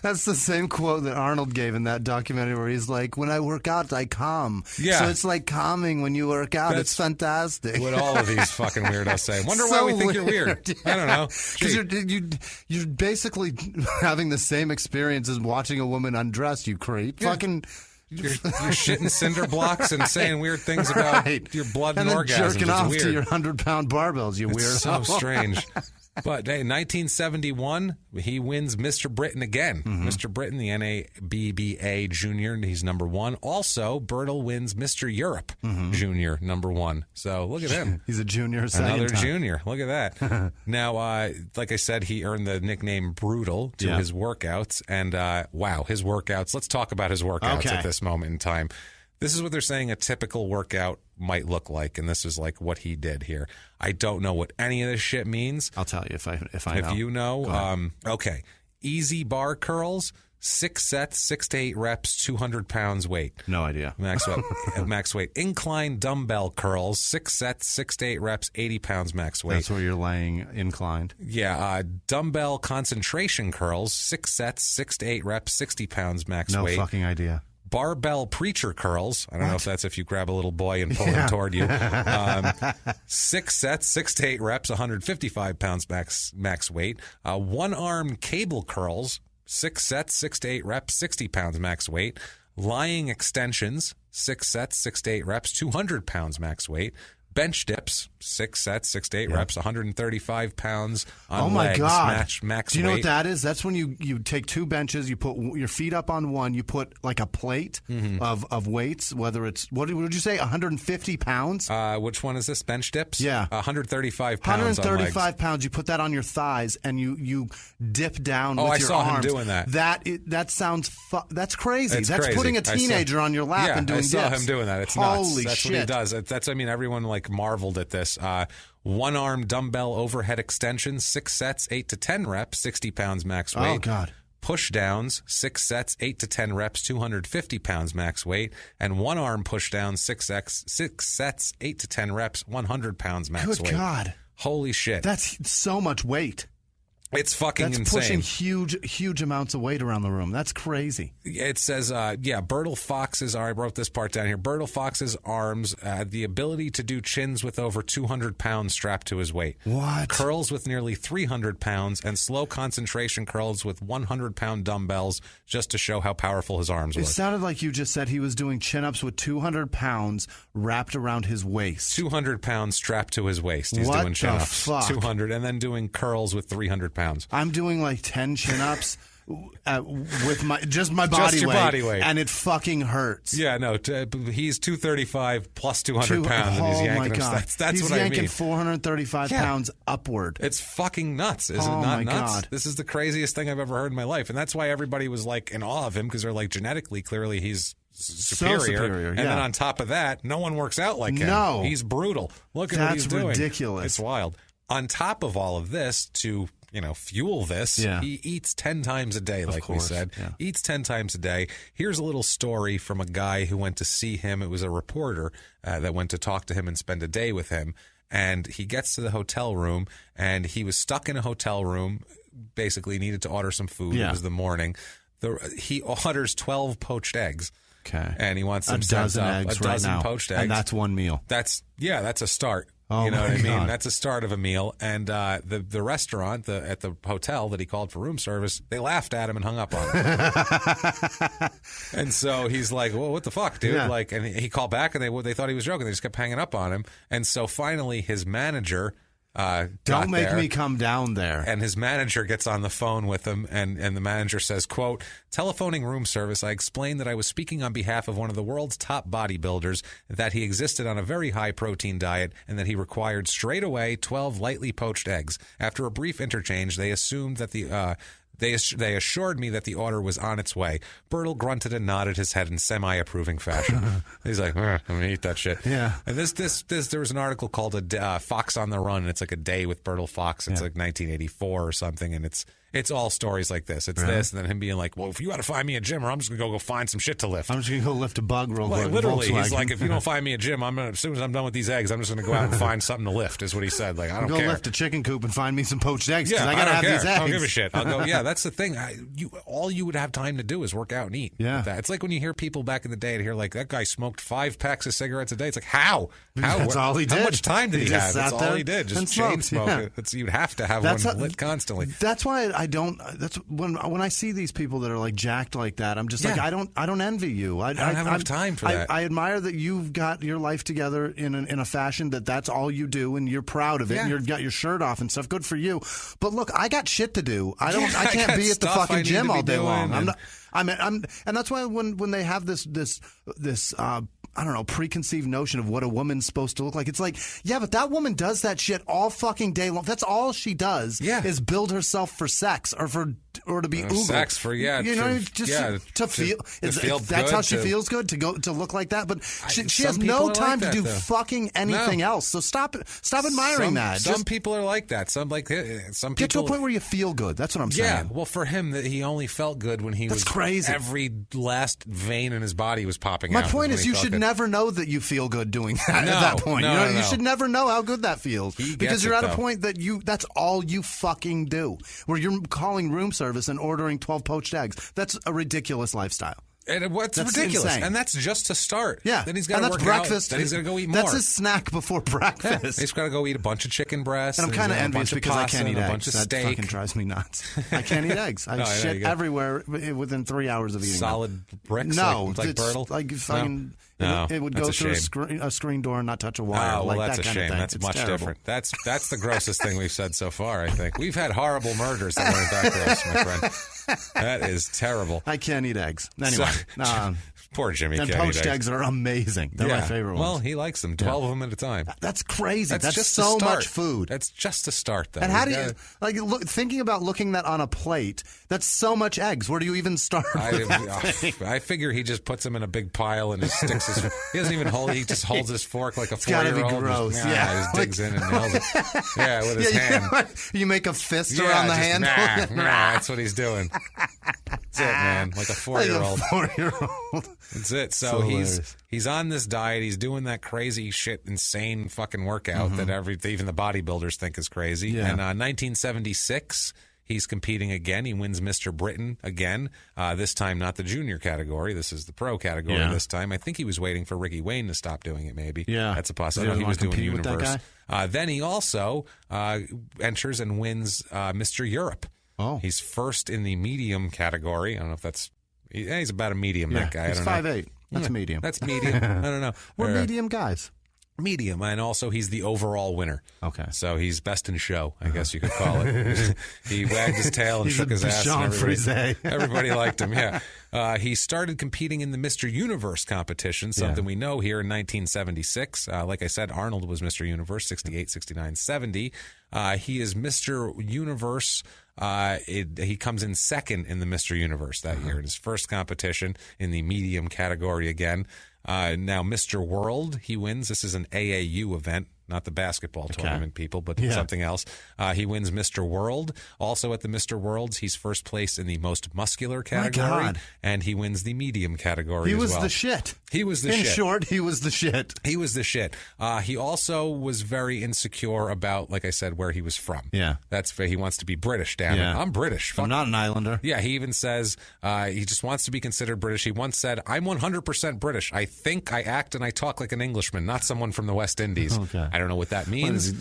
That's the same quote that Arnold gave in that documentary where he's like, when I work out, I calm. Yeah. So it's like calming when you work out. It's fantastic. What all of these fucking weirdos say. Wonder why we think you're weird. Yeah. I don't know. Because you're basically having the same experience as watching a woman undress, you creep. Yeah. Fucking... You're shitting cinder blocks and saying weird things about your blood and orgasms. And then jerking off to your 100-pound barbells, you weirdo. It's so strange. But hey, 1971, he wins Mr. Britain again. Mr. Britain, the NABBA Junior, he's number one. Also, Bertil wins Mr. Europe Junior, number one. So look at him. He's a junior. Another junior. Look at that. Now, like I said, he earned the nickname Brutal to his workouts. And wow, his workouts. Let's talk about his workouts at this moment in time. This is what they're saying a typical workout might look like, and this is like what he did here. I don't know what any of this shit means. I'll tell you if I know. If you know. Okay. Easy bar curls, 6 sets, 6 to 8 reps, 200 pounds weight. No idea. Max weight. Incline dumbbell curls, 6 sets, 6 to 8 reps, 80 pounds max weight. That's where you're laying inclined. Yeah. Dumbbell concentration curls, 6 sets, 6 to 8 reps, 60 pounds max weight. No fucking idea. Barbell preacher curls. I don't know if that's if you grab a little boy and pull him toward you. 6 sets, 6 to 8 reps, 155 pounds max weight. One-arm cable curls, 6 sets, 6 to 8 reps, 60 pounds max weight. Lying extensions, 6 sets, 6 to 8 reps, 200 pounds max weight. Bench dips, 6 sets, 6 to 8 reps, 135 pounds on legs. Oh, my God. Max Do you know weight. what that is? That's when you take 2 benches, you put your feet up on one, you put like a plate of weights, whether it's, what did you say, 150 pounds? Which one is this? Bench dips? Yeah. 135 pounds 135 on legs. pounds. You put that on your thighs, and you dip down with I your saw arms. him doing that. That sounds, that's crazy. It's that's crazy. putting a teenager on your lap and doing dips. I saw him doing that. It's Holy nuts. That's shit. what he does. That's, I mean, everyone like marveled at this. One-arm dumbbell overhead extension, 6 sets, 8 to 10 reps, 60 pounds max weight. Oh, God. Push downs, 6 sets, 8 to 10 reps, 250 pounds max weight. And one-arm push downs, 6 sets, 8 to 10 reps, 100 pounds max weight. Good God. Holy shit. That's so much weight. It's fucking insane. That's pushing huge amounts of weight around the room. That's crazy. It says, Bertil Fox's, I wrote this part down here, Bertil Fox's arms had the ability to do chins with over 200 pounds strapped to his weight. What? Curls with nearly 300 pounds and slow concentration curls with 100-pound dumbbells just to show how powerful his arms were. It sounded like you just said he was doing chin-ups with 200 pounds wrapped around his waist. 200 pounds strapped to his waist. He's doing chin-ups. What the fuck? 200, and then doing curls with 300 pounds. I'm doing like 10 chin-ups with my body weight, and it fucking hurts. Yeah, no, he's 235 plus 200 pounds, and he's yanking them. That's what I mean. He's yanking 435 pounds upward. It's fucking nuts, is it not nuts? God. This is the craziest thing I've ever heard in my life, and that's why everybody was like in awe of him, because they're like, genetically, clearly he's superior. So superior, and then on top of that, no one works out like him. No, he's brutal. Look at what he's doing. That's ridiculous. It's wild. On top of all of this, to fuel this, he eats 10 times a day, like we said. Yeah. Eats 10 times a day. Here's a little story from a guy who went to see him. It was a reporter that went to talk to him and spend a day with him. And he gets to the hotel room, and he was stuck in a hotel room, basically needed to order some food. Yeah. It was the morning. He orders 12 poached eggs. Okay. And he wants them a dozen poached eggs. And that's one meal. That's a start. Oh, you know what I mean? God. That's a start of a meal. And the restaurant at the hotel that he called for room service, they laughed at him and hung up on him. And so he's like, "Well, what the fuck, dude?" Yeah. And he called back, and they thought he was joking. They just kept hanging up on him. And so finally, his manager. Don't make me come down there. And his manager gets on the phone with him, and the manager says, quote, "Telephoning room service, I explained that I was speaking on behalf of one of the world's top bodybuilders, that he existed on a very high-protein diet, and that he required straight away 12 lightly poached eggs. After a brief interchange, they assumed that They assured me that the order was on its way." Bertil grunted and nodded his head in semi-approving fashion. He's like, "I'm going to eat that shit." Yeah. And there was an article called Fox on the Run, and it's like a day with Bertil Fox. It's like 1984 or something, and it's all stories like this. It's this, and then him being like, "Well, if you got to find me a gym, or I'm just going to go find some shit to lift. I'm just going to go lift a bug real quick." Literally, he's like, "If you don't find me a gym, as soon as I'm done with these eggs, I'm just going to go out and find something to lift," is what he said. Like, I don't care. Go lift a chicken coop and find me some poached eggs, because I got to have these eggs. I don't give a shit. I'll go, yeah, that's the thing. All you would have time to do is work out and eat. Yeah. It's like when you hear people back in the day and hear like, that guy smoked 5 packs of cigarettes a day. It's like, how? That's all he did. How much time did he have? That's all he did. Just chain smoke. Yeah. You'd have to have one lit constantly. That's why I don't. That's when I see these people that are like jacked like that, I'm just like, I don't envy you. I don't have enough time for that. I admire that you've got your life together in a fashion that's all you do, and you're proud of it. And you've got your shirt off and stuff. Good for you. But look, I got shit to do. I can't be at the fucking gym all day long. And that's why when they have this I don't know, preconceived notion of what a woman's supposed to look like. It's like, yeah, but that woman does that shit all fucking day long. That's all she does is build herself for sex or to be oogled. Sex for, to feel. That's how she feels good, to look like that. But she has no time to do fucking anything else. So stop admiring that. Some people are like that. Some people get to a point where you feel good. That's what I'm saying. Yeah, well, for him, that he only felt good when That's crazy. Every last vein in his body was popping out. My point is, you should never know that you feel good doing that at that point. You should never know how good that feels, because you're at a point that that's all you fucking do, where you're calling room service and ordering 12 poached eggs. That's a ridiculous lifestyle. And what's ridiculous? Insane. And that's just to start. Yeah. Then he's got to work breakfast. Out. Then he's going to go eat more. That's his snack before breakfast. Yeah. He's got to go eat a bunch of chicken breasts. And I'm kind of envious because I can't eat eggs. A bunch of steak. That fucking drives me nuts. I can't eat eggs. I shit everywhere within 3 hours of eating solid them. bricks? No. Like Bertil? Like fucking... No, it would go through a screen door and not touch a wire. Oh, well, that's that a shame. That's much different. That's the grossest thing we've said so far, I think. We've had horrible murders that weren't that gross, my friend. That is terrible. I can't eat eggs. Anyway. Poor Jimmie. And poached eggs are amazing. They're my favorite ones. Well, he likes them. 12 of them at a time. That's crazy. That's just so much food. That's just a start, though. And how do you thinking about looking that on a plate? That's so much eggs. Where do you even start? I figure he just puts them in a big pile and just sticks his. He doesn't even hold. He just holds his fork like a 4-year-old. Gotta be gross. Just, just digs in and nails it. Yeah, with his hand. You make a fist around the handle. That's what he's doing. That's it, man. Like a 4-year-old. Like a 4-year-old. That's it. So he's on this diet. He's doing that crazy shit, insane fucking workout that even the bodybuilders think is crazy. Yeah. And 1976, he's competing again. He wins Mr. Britain again. This time, not the junior category. This is the pro category this time. I think he was waiting for Ricky Wayne to stop doing it, maybe. Yeah. That's a possibility. He was doing Universe. Then he also enters and wins Mr. Europe. Oh. He's first in the medium category. I don't know if that's... he's about a medium, that guy. He's 5'8". That's medium. That's medium. I don't know. We're medium guys. Medium, and also he's the overall winner. Okay. So he's best in show, I guess you could call it. He wagged his tail and shook his ass. And everybody liked him, yeah. He started competing in the Mr. Universe competition, something we know here in 1976. Like I said, Arnold was Mr. Universe, 68, 69, 70. He is Mr. Universe. He comes in second in the Mr. Universe that year in his first competition in the medium category again. Now, Mr. World, he wins. This is an AAU event, not the basketball tournament, people, but something else. He wins Mr. World. Also at the Mr. Worlds, he's first place in the most muscular category, and he wins the medium category as well. He was the shit. He was the shit. In short, he was the shit. He was the shit. He also was very insecure about, like I said, where he was from. Yeah. He wants to be British, damn it. I'm British. I'm not an islander. Yeah, he even says he just wants to be considered British. He once said, I'm 100% British. I think, I act, and I talk like an Englishman, not someone from the West Indies. Okay. I don't know what that means,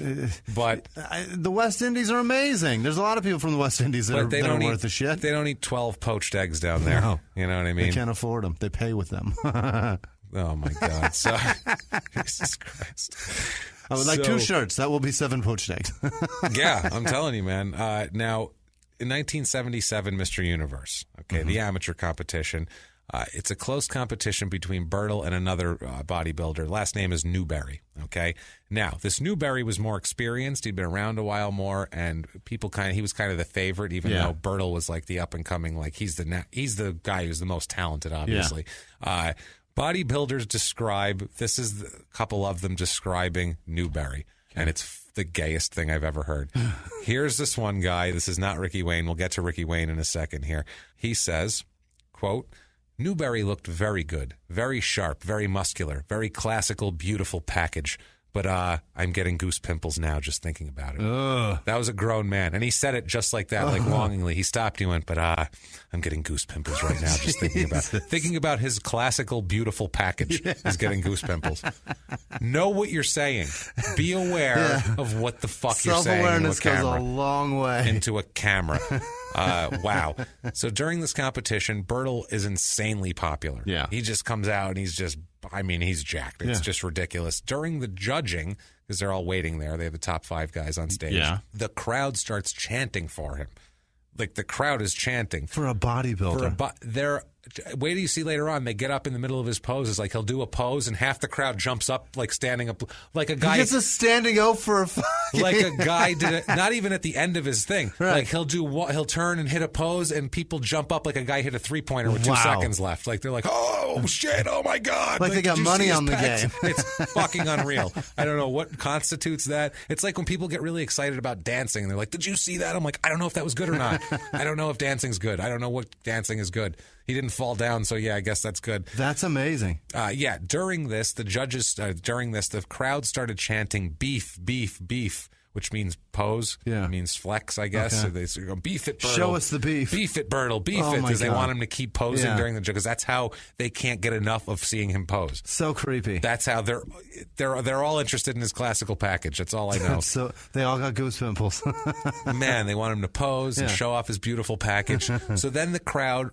but... the West Indies are amazing. There's a lot of people from the West Indies that are worth the shit. They don't eat 12 poached eggs down there. No. You know what I mean? They can't afford them. They pay with them. Oh, my God. So, Jesus Christ. I would like 2 shirts. That will be 7 poached eggs. Yeah, I'm telling you, man. Now, in 1977, Mr. Universe, the amateur competition, it's a close competition between Bertil and another bodybuilder. Last name is Newberry, okay? Now, this Newberry was more experienced. He'd been around a while more, and he was kind of the favorite, even though Bertil was like the up-and-coming, like he's the guy who's the most talented, obviously. Yeah. Bodybuilders this is a couple of them describing Newberry, and it's the gayest thing I've ever heard. Here's this one guy. This is not Ricky Wayne. We'll get to Ricky Wayne in a second here. He says, quote, Newberry looked very good, very sharp, very muscular, very classical, beautiful package. But I'm getting goose pimples now just thinking about it. Ugh. That was a grown man. And he said it just like that, like longingly. He stopped and he went, but I'm getting goose pimples right now just thinking about it. Thinking about his classical, beautiful package is getting goose pimples. Know what you're saying. Be aware of what the fuck you're saying into a camera. Self-awareness goes a long way. Into a camera. Wow. So during this competition, Bertil is insanely popular. Yeah. He just comes out and he's jacked. It's just ridiculous. During the judging, because they're all waiting there, they have the top 5 guys on stage. Yeah. The crowd starts chanting for him. Like, the crowd is chanting. For a bodybuilder. Wait till you see later on, they get up in the middle of his poses. Like, he'll do a pose, and half the crowd jumps up, like, standing up. Like a guy... He gets a standing O for a fucking... Like a guy did it, not even at the end of his thing. Right. Like, he'll turn and hit a pose, and people jump up like a guy hit a 3-pointer with 2 seconds left. Like, they're like, oh, shit, oh, my God. Like they got money on the game. It's fucking unreal. I don't know what constitutes that. It's like when people get really excited about dancing, and they're like, did you see that? I'm like, I don't know if that was good or not. I don't know if dancing's good. I don't know what dancing is good. He didn't fall down, so yeah, I guess that's good. That's amazing. During this, the crowd started chanting beef, beef, beef, which means pose. Yeah. It means flex, I guess. Okay. So they go, beef it, Bertil. Show us the beef. Beef it, Bertil. Beef it, because they want him to keep posing during the joke, because that's how they can't get enough of seeing him pose. So creepy. That's how they're all interested in his classical package. That's all I know. So they all got goose pimples. Man, they want him to pose and show off his beautiful package. So then the crowd,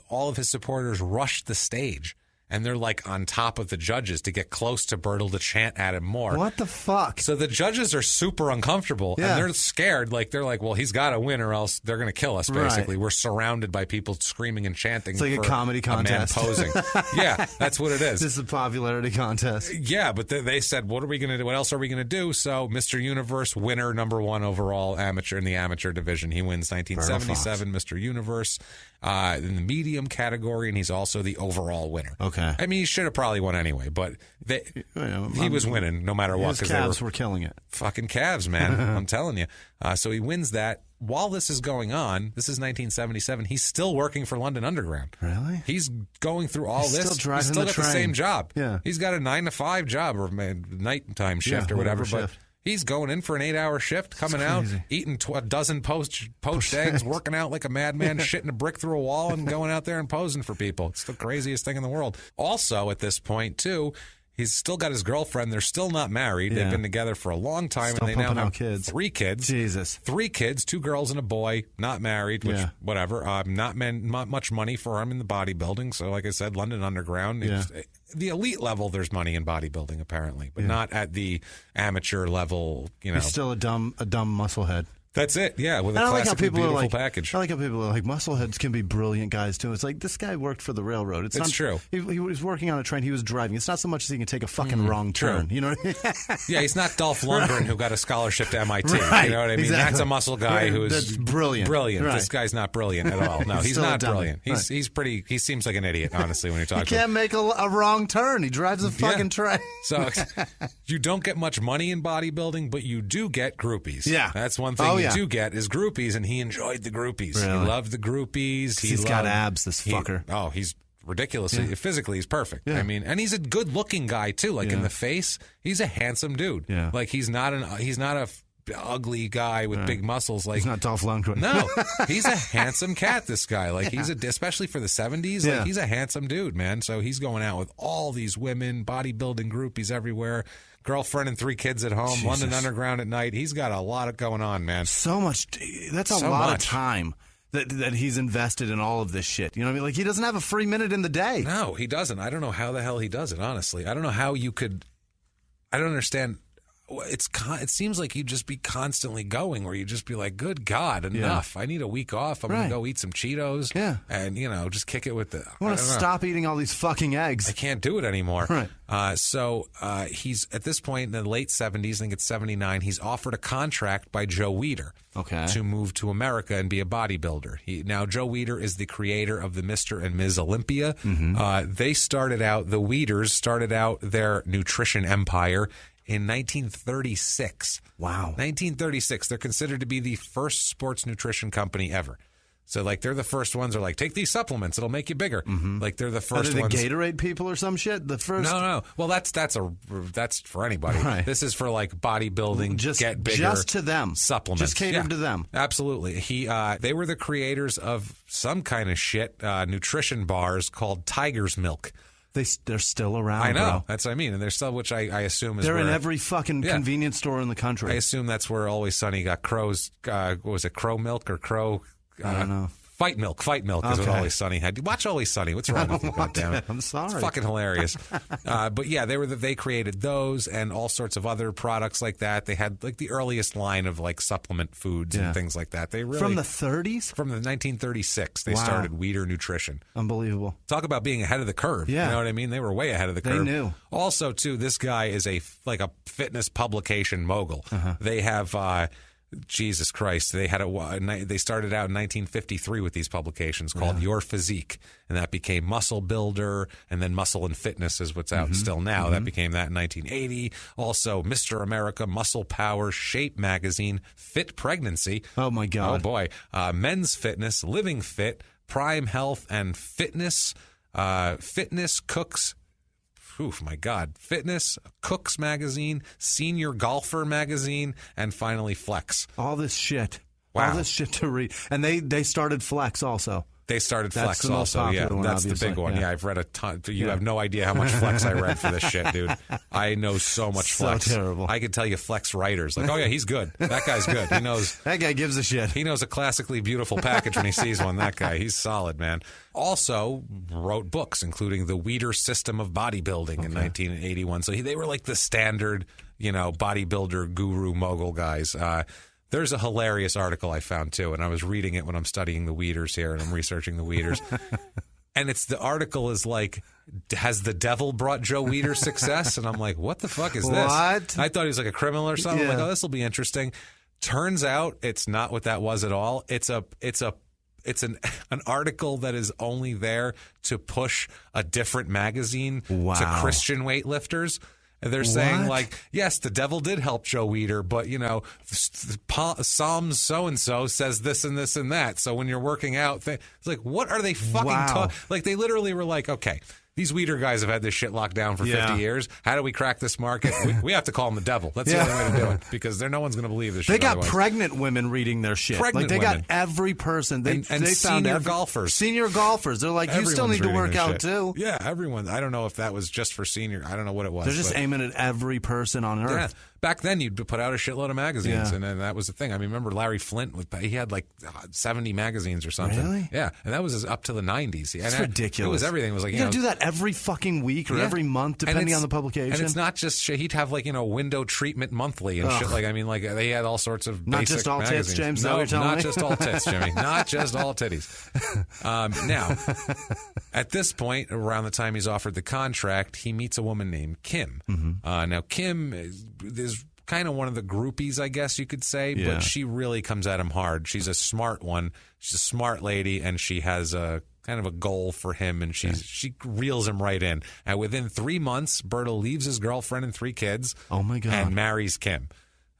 all of his supporters rushed the stage. and they're like on top of the judges to get close to Bertil to chant at him more. What the fuck? So the judges are super uncomfortable, and they're scared. Like, they're like, well, he's got to win or else they're going to kill us, basically. Right. We're surrounded by people screaming and chanting. It's like a comedy contest. A man posing. Yeah, that's what it is. This is a popularity contest. Yeah, but they said, what are we going to do? What else are we going to do? So Mr. Universe, winner, #1 overall amateur in the amateur division. He wins 1977 Mr. Universe in the medium category, and he's also the overall winner. Okay. I mean, he should have probably won anyway, but he was winning no matter what. His calves were killing it. Fucking calves, man. I'm telling you. So he wins that. While this is going on, this is 1977, he's still working for London Underground. Really? He's going through all this. Still driving he's still got the the same job. Yeah. He's got a 9 to 5 job or nighttime shift or whatever. But he's going in for an 8-hour shift, coming out, eating a dozen poached eggs, working out like a madman, shitting a brick through a wall, and going out there and posing for people. It's the craziest thing in the world. Also, at this point, too, he's still got his girlfriend. They're still not married. Yeah. They've been together for a long time, still and they now have kids. 3 kids. Jesus. 3 kids, 2 girls and a boy, not married, which, whatever. Not much money for him in the bodybuilding. So, like I said, London Underground. Yeah. The elite level, there's money in bodybuilding, apparently, but not at the amateur level, He's still a dumb musclehead. That's it, yeah, with a classically beautiful package. I like how people are like, muscleheads can be brilliant guys, too. It's like, this guy worked for the railroad. It's true. He was working on a train. He was driving. It's not so much as he can take a fucking wrong turn. You know what I mean? Yeah, he's not Dolph Lundgren who got a scholarship to MIT. Right, you know what I mean? Exactly. That's a muscle guy who is that's brilliant. Brilliant. Right. This guy's not brilliant at all. No, he's not brilliant. He's pretty. He seems like an idiot, honestly, when you talk to him. He can't make a wrong turn. He drives a fucking train. So you don't get much money in bodybuilding, but you do get groupies. Yeah. That's one thing you do get is groupies, and he enjoyed the groupies. Really? He loved the groupies. He's got abs, this fucker. He's ridiculously physically, he's perfect. Yeah. I mean, and he's a good-looking guy too. Like in the face, he's a handsome dude. Yeah. Like he's not a ugly guy with big muscles. Like he's not Dolph Lundgren. No, he's a handsome cat. This guy, like he's especially for the 70s. Like he's a handsome dude, man. So he's going out with all these women, bodybuilding groupies everywhere. Girlfriend and 3 kids at home, Jesus. London Underground at night. He's got a lot going on, man. So much. That's a lot of time that he's invested in all of this shit. You know what I mean? Like, he doesn't have a free minute in the day. No, he doesn't. I don't know how the hell he does it, honestly. I don't know how you could. I don't understand. It seems like you'd just be constantly going, where you'd just be like, good God, enough. I need a week off. I'm going to go eat some Cheetos and, just kick it with the... I want to stop eating all these fucking eggs. I can't do it anymore. Right. So he's, at this point in the late 70s, I think it's 79, he's offered a contract by Joe Weider to move to America and be a bodybuilder. Now, Joe Weider is the creator of the Mr. and Ms. Olympia. Mm-hmm. The Weiders started out their nutrition empire in 1936. Wow. 1936. They're considered to be the first sports nutrition company ever. So, like, they're the first ones. Are like, take these supplements; it'll make you bigger. Mm-hmm. Like, they're the first ones. Are they the Gatorade people or some shit? The first? No. Well, that's for anybody. Right. This is for like bodybuilding. Get bigger. Just to them. Supplements. Just catered to them. Absolutely. They were the creators of some kind of shit nutrition bars called Tiger's Milk. They're still around. I know. Bro. That's what I mean. And they're still, which I assume is they're in every fucking convenience store in the country. I assume that's where Always Sunny got Crow's. What was it, Crow Milk or Crow? I don't know. Fight Milk is what Always Sunny had. Watch Always Sunny. What's wrong with you? Goddammit. I'm sorry. It's fucking hilarious. But yeah, they created those and all sorts of other products like that. They had like the earliest line of like supplement foods and things like that. They really from the 30s? From the 1936, they started Weider Nutrition. Unbelievable. Talk about being ahead of the curve. Yeah. You know what I mean? They were way ahead of the curve. They knew. Also, too, this guy is a fitness publication mogul. They have. Jesus Christ! They started out in 1953 with these publications called Your Physique, and that became Muscle Builder, and then Muscle and Fitness is what's out still now. That became that in 1980. Also, Mr. America, Muscle Power, Shape Magazine, Fit Pregnancy. Oh my God! Oh boy! Men's Fitness, Living Fit, Prime Health, and Fitness. Fitness Cooks. Oof, my God. Fitness, Cooks Magazine, Senior Golfer Magazine, and finally Flex. All this shit. Wow. All this shit to read. And they started Flex also. They started That's Flex the most also. Yeah, popular one, that's the obviously. big one. Yeah. Yeah, I've read a ton. You have no idea how much Flex I read for this shit, dude. I know so much Flex. So terrible. I could tell you Flex writers. Like, oh yeah, he's good. That guy's good. He knows. That guy gives a shit. He knows a classically beautiful package when he sees one. That guy, he's solid, man. Also wrote books, including The Weider System of Bodybuilding in 1981. So they were like the standard, bodybuilder guru mogul guys. There's a hilarious article I found, too, and I was reading it when I'm studying the Weiders here, and I'm researching the Weiders. And the article is like, has the devil brought Joe Weider success? And I'm like, what the fuck is this? What? I thought he was like a criminal or something. Yeah. I'm like, oh, this will be interesting. Turns out it's not what that was at all. It's an article that is only there to push a different magazine to Christian weightlifters. And they're saying, like, yes, the devil did help Joe Weider, but, Psalms so-and-so says this and this and that. So when you're working out, it's like, what are they fucking talking? Like, they literally were like, okay, these Weider guys have had this shit locked down for 50 years. How do we crack this market? We have to call them the devil. That's the only way to do it, because no one's going to believe this shit. They got otherwise. pregnant women reading their shit. They got every person. They found senior golfers. Senior golfers. They're like, you still need to work out too. Yeah, everyone. I don't know if that was just for senior. I don't know what it was. They're just aiming at every person on Earth. Yeah. Back then, you'd put out a shitload of magazines, and then that was the thing. I mean, remember Larry Flint? He had like 70 magazines or something. Really? Yeah, and that was up to the 90s. It's ridiculous. It was everything. It was like, you gotta do that every fucking week or every month, depending on the publication. And it's not just shit. He'd have like window treatment monthly and shit. Like, I mean, like they had all sorts of not basic just all magazines. tits, James. No, not just all tits, Jimmy. Not just all titties. Now, at this point, around the time he's offered the contract, he meets a woman named Kim. Mm-hmm. Now, Kim is kind of one of the groupies, I guess you could say, but she really comes at him hard. She's a smart one. She's a smart lady, and she has a kind of a goal for him, and she reels him right in. And within 3 months, Bertil leaves his girlfriend and 3 kids. Oh my God! And marries Kim.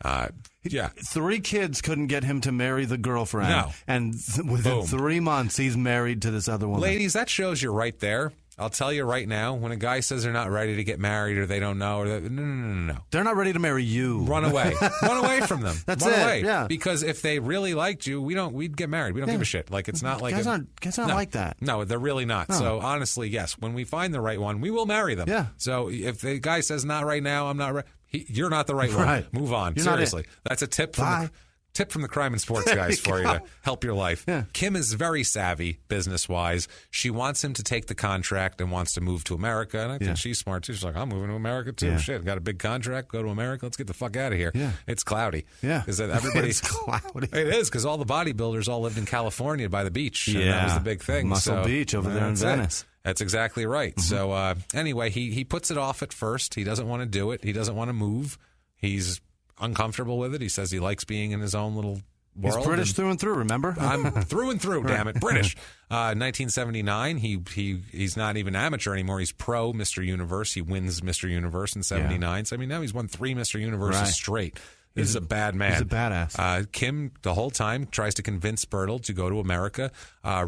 3 kids couldn't get him to marry the girlfriend. No. And within 3 months, he's married to this other woman. Ladies, that shows you right there. I'll tell you right now, when a guy says they're not ready to get married or they don't know, no. They're not ready to marry you. Run away. Run away from them. That's Run it. away. Yeah. Because if they really liked you, we'd get married. We don't give a shit. Like, it's not like guys aren't like that. No, they're really not. No. So honestly, yes, when we find the right one, we will marry them. Yeah. So if the guy says not right now, I'm not right. You're not the right one. Right. Move on. You're Seriously. That's a tip from the crime and sports guys for you to help your life. Yeah. Kim is very savvy business-wise. She wants him to take the contract and wants to move to America. And I think she's smart, too. She's like, I'm moving to America, too. Yeah. Shit, got a big contract. Go to America. Let's get the fuck out of here. Yeah. It's cloudy. Yeah. Because everybody... It's cloudy. It is, because all the bodybuilders all lived in California by the beach. And that was the big thing. Muscle Beach over there in Venice. That's exactly right. Mm-hmm. So anyway, he puts it off at first. He doesn't want to do it. He doesn't want to move. He's uncomfortable with it. He says he likes being in his own little world. He's British through and through, remember? I'm through and through, damn it. British. 1979, he's not even amateur anymore. He's pro Mr. Universe. He wins Mr. Universe in 79. Yeah. So, I mean, now he's won 3 Mr. Universes straight. This is a bad man. He's a badass. Kim, the whole time, tries to convince Bertil to go to America.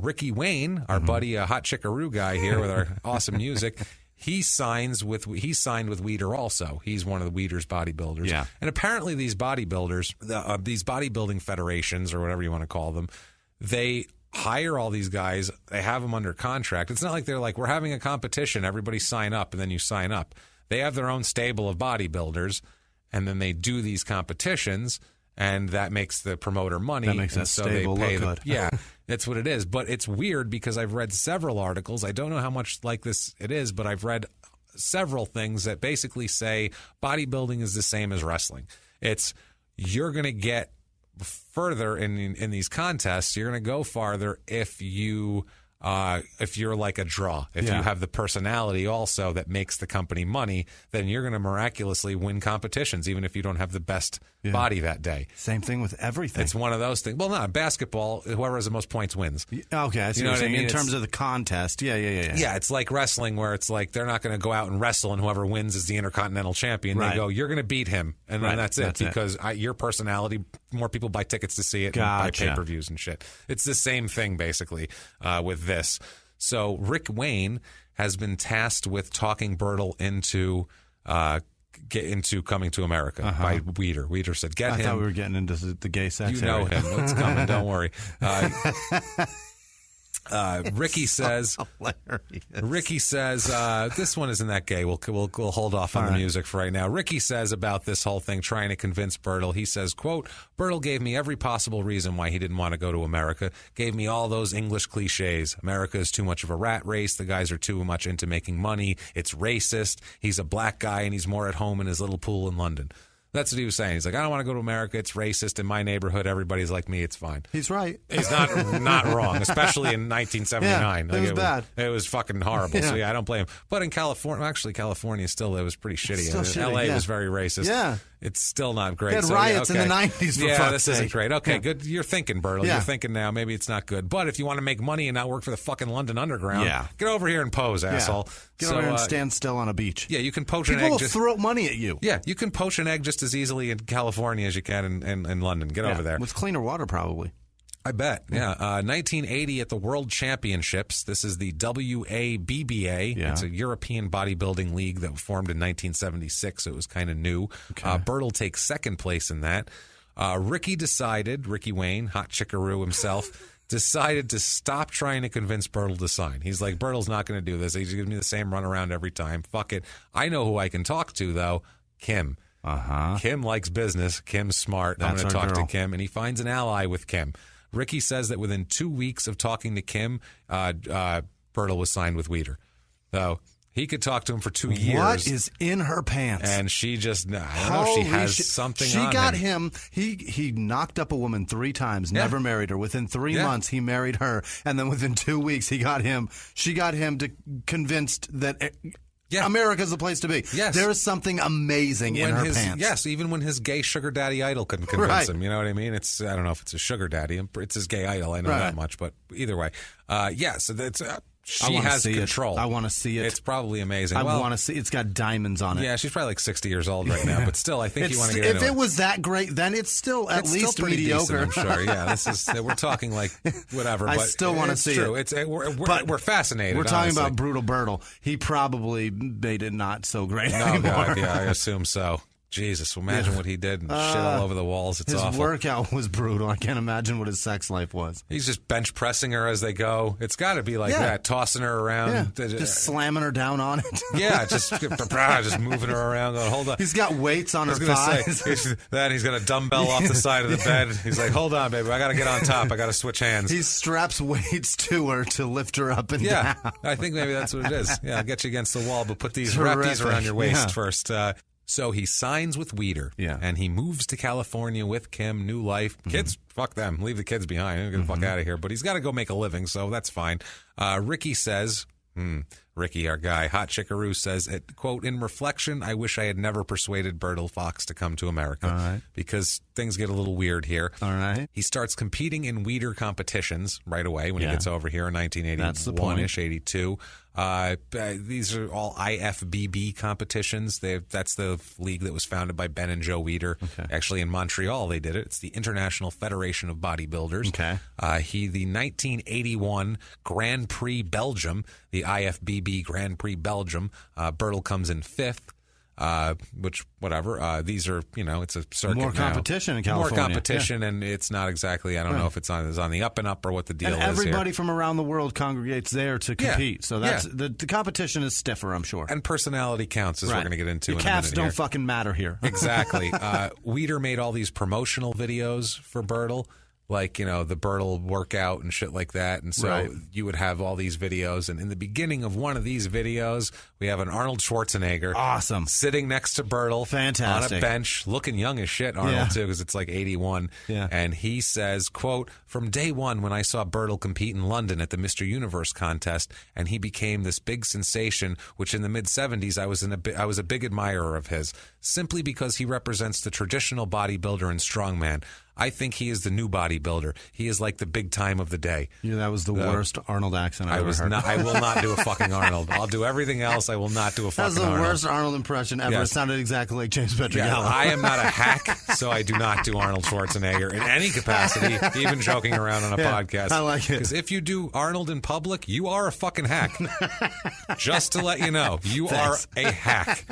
Ricky Wayne, our buddy, Hot Chickaroo guy here with our awesome music, he signed with Weider also. He's one of the Weider's bodybuilders. Yeah. And apparently these bodybuilders, these bodybuilding federations or whatever you want to call them, they hire all these guys. They have them under contract. It's not like they're like, we're having a competition. Everybody sign up, and then you sign up. They have their own stable of bodybuilders, and then they do these competitions, and that makes the promoter money. That makes that stable look good. Yeah, that's what it is. But it's weird because I've read several articles. I don't know how much like this it is, but I've read several things that basically say bodybuilding is the same as wrestling. It's you're going to get further in these contests. You're going to go farther if you're like a draw. If you have the personality also that makes the company money, then you're going to miraculously win competitions, even if you don't have the best body that day. Same thing with everything. It's one of those things. Well, not basketball. Whoever has the most points wins. Okay, I see what you're saying. In terms of the contest, yeah. Yeah, it's like wrestling, where it's like they're not going to go out and wrestle, and whoever wins is the Intercontinental Champion. Right. They go, you're going to beat him, and then that's it. Because your personality, more people buy tickets to see it and buy pay-per-views and shit. It's the same thing, basically, with this. So Rick Wayne has been tasked with talking Bertil into coming to America by Weider. Weider said, "Get him." I thought we were getting into the gay sex. You know him. It's coming. Don't worry. Ricky says, this one isn't that gay. We'll hold off on the music for right now. Ricky says about this whole thing, trying to convince Bertil. He says, quote, Bertil gave me every possible reason why he didn't want to go to America. Gave me all those English cliches. America is too much of a rat race. The guys are too much into making money. It's racist. He's a black guy and he's more at home in his little pool in London. That's what he was saying. He's like, I don't want to go to America. It's racist. In my neighborhood, everybody's like me. It's fine. He's right. He's not wrong, especially in 1979. Yeah, it was bad. It was fucking horrible. Yeah. So, yeah, I don't blame him. But in California, actually, California still, it was pretty shitty. L.A. was very racist. Yeah. It's still not great. They had riots in the 90s for fuck's this sake. isn't great. Okay, good. You're thinking, Bertil. Yeah. You're thinking now. Maybe it's not good. But if you want to make money and not work for the fucking London Underground, get over here and pose, asshole. Get over here and stand still on a beach. Yeah, you can poach an egg. People will throw money at you. Yeah, you can poach an egg just as easily in California as you can in London. Get over there. With cleaner water, probably. I bet, yeah. 1980 at the World Championships. This is the WABBA. Yeah. It's a European bodybuilding league that formed in 1976, so it was kind of new. Okay. Bertil takes second place in that. Ricky Wayne, hot chickaroo himself, decided to stop trying to convince Bertil to sign. He's like, Bertil's not going to do this. He's giving me the same runaround every time. Fuck it. I know who I can talk to, though. Kim. Kim likes business. Kim's smart. I'm going to talk to Kim, and he finds an ally with Kim. Ricky says that within 2 weeks of talking to Kim, Bertil was signed with Weider. So he could talk to him for 2 years. What is in her pants? And she just, I don't know, she has something on him. She got him. He knocked up a woman 3 times, never married her. Within 3 months, he married her. And then within 2 weeks, she got him convinced that America's the place to be. Yes. There is something amazing in her pants. Yes, even when his gay sugar daddy idol couldn't convince him. You know what I mean? I don't know if it's a sugar daddy. It's his gay idol. I know that much. But either way, so that's... She has control. I want to see it. It's probably amazing. I want to see it. It's got diamonds on it. Yeah, she's probably like 60 years old right now, but still, I think you want to get into it. If it was that great, then it's still at least mediocre. Decent, I'm sure. Yeah, we're talking like whatever. I but still want to see true. it. We're fascinated. We're talking about Brutal Bertil. He probably made it not so great anymore. God, yeah, I assume so. Jesus, imagine what he did and shit all over the walls. It's awful. His workout was brutal. I can't imagine what his sex life was. He's just bench pressing her as they go. It's got to be like that, tossing her around. Yeah. Just slamming her down on it. Yeah, just moving her around, going, hold on. He's got weights on her thighs. Then he's got a dumbbell off the side of the bed. He's like, hold on, baby, I got to get on top. I got to switch hands. He straps weights to her to lift her up and down. I think maybe that's what it is. Yeah, I'll get you against the wall, but wrap these around your waist first. So he signs with Weider, and he moves to California with Kim, new life. Kids, fuck them. Leave the kids behind. Get the fuck out of here. But he's got to go make a living, so that's fine. Ricky says, Ricky, our guy, hot chickaroo, says, quote, in reflection, I wish I had never persuaded Bertil Fox to come to America because things get a little weird here. All right. He starts competing in Weider competitions right away when he gets over here in 1981-ish, 82. These are all IFBB competitions. That's the league that was founded by Ben and Joe Weider. Okay. Actually, in Montreal, they did it. It's the International Federation of Bodybuilders. Okay. The 1981 Grand Prix Belgium, the IFBB Grand Prix Belgium, Bertil comes in 5th. Which, whatever. These are, it's a circuit. More competition in California. More competition, and it's not exactly, I don't know if it's on the up and up or what the deal is. And everybody from around the world congregates there to compete. So that's the competition is stiffer, I'm sure. And personality counts, as we're going to get into in a minute. Calves don't fucking matter here. Exactly. Weider made all these promotional videos for Bertil. Like, the Bertil workout and shit like that. And so you would have all these videos. And in the beginning of one of these videos, we have an Arnold Schwarzenegger. Awesome. Sitting next to Bertil. Fantastic. On a bench, looking young as shit, Arnold, too, because it's like 81. Yeah. And he says, quote, from day one when I saw Bertil compete in London at the Mr. Universe contest, and he became this big sensation, which in the mid-'70s I was a big admirer of his, simply because he represents the traditional bodybuilder and strongman. I think he is the new bodybuilder. He is like the big time of the day. Yeah, that was the worst Arnold accent I ever heard. I will not do a fucking Arnold. I'll do everything else. I will not do a fucking Arnold. That's the worst Arnold impression ever. Yes. It sounded exactly like James Pietragallo. Yeah, I am not a hack, so I do not do Arnold Schwarzenegger in any capacity, even joking around on a podcast. I like it. Because if you do Arnold in public, you are a fucking hack. Just to let you know, you are a hack.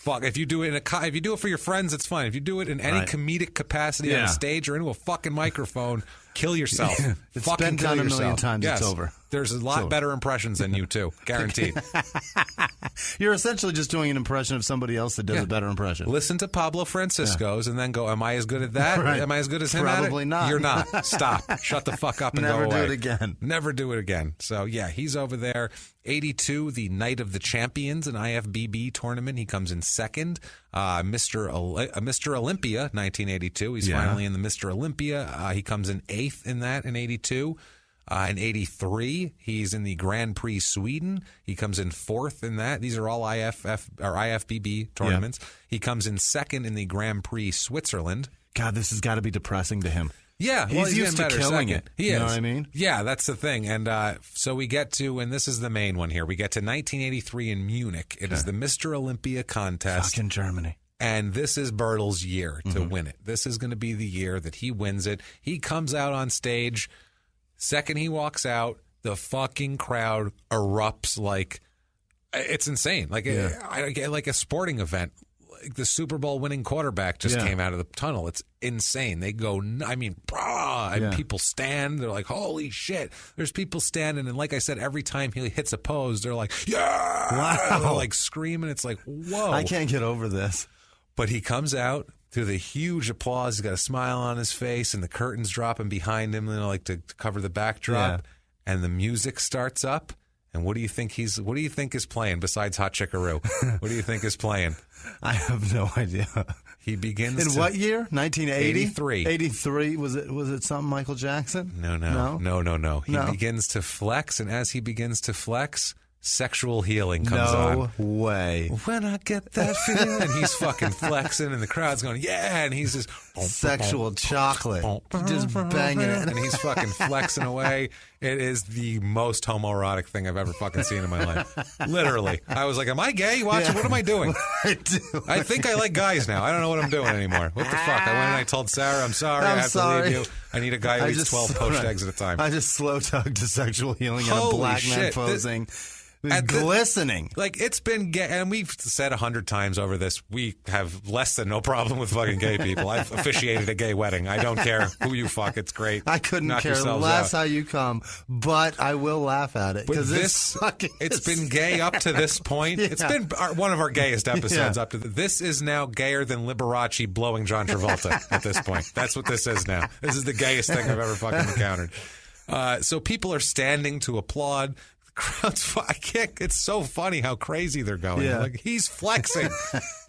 fuck. If you do it if you do it for your friends, it's fine. If you do it in any comedic capacity on a stage or into a fucking microphone, kill yourself. It's fucking been done a million times. Yes. It's over. There's a lot better impressions than you too, guaranteed. You're essentially just doing an impression of somebody else that does a better impression. Listen to Pablo Francisco's and then go, am I as good at that? Right. Am I as good as him at it? Probably not. You're not. Stop. Shut the fuck up and Never go away. do it again. Never do it again. So, yeah, he's over there. 82, the Night of the Champions, an IFBB tournament. He comes in second. Mr. Olympia, 1982. He's finally in the Mr. Olympia. He comes in eighth in that in 82. In 83, he's in the Grand Prix Sweden. He comes in fourth in that. These are all IFBB tournaments. Yeah. He comes in second in the Grand Prix Switzerland. God, this has got to be depressing to him. Yeah, he's used to killing it. He is. You know what I mean? Yeah, that's the thing. And so we get to, and this is the main one here, we get to 1983 in Munich. It is the Mr. Olympia contest. Fucking Germany. And this is Bertil's year to win it. This is going to be the year that he wins it. He comes out on stage. Second he walks out, the fucking crowd erupts like it's insane. Like like a sporting event. Like the Super Bowl winning quarterback just came out of the tunnel. It's insane. They go, brah, and people stand. They're like, holy shit. There's people standing, and like I said, every time he hits a pose, they're like, yeah, wow. They're like screaming. It's like, whoa. I can't get over this. But he comes out through the huge applause. He's got a smile on his face, and the curtains dropping behind him, like to cover the backdrop. Yeah. And the music starts up. And what do you think is playing besides Hot Chickaroo? What do you think is playing? I have no idea. He begins in what year? 1980? 83. 83. Was it something Michael Jackson? No. He begins to flex, and as he begins to flex, Sexual Healing comes on. No way. When I get that feeling, and he's fucking flexing, and the crowd's going, yeah, and he's just Sexual Chocolate, just banging it, and he's fucking flexing away. It is the most homoerotic thing I've ever fucking seen in my life. Literally, I was like, "Am I gay? Watching? What am I doing? I think I like guys now. I don't know what I'm doing anymore. What the fuck?" I went and I told Sarah, "I'm sorry. I have to leave you. I need a guy who eats 12 poached eggs at a time." I just slow tugged to Sexual Healing and a black man posing. Glistening. It's been gay, and we've said 100 times over this, we have less than no problem with fucking gay people. I've officiated a gay wedding. I don't care who you fuck. It's great. I couldn't care less how you come, but I will laugh at it. Because it's been gay up to this point. It's been one of our gayest episodes up to this is now gayer than Liberace blowing John Travolta at this point. That's what this is now. This is the gayest thing I've ever fucking encountered. So people are standing to applaud. Crowd's, I can't. It's so funny how crazy they're going. Yeah. Like he's flexing.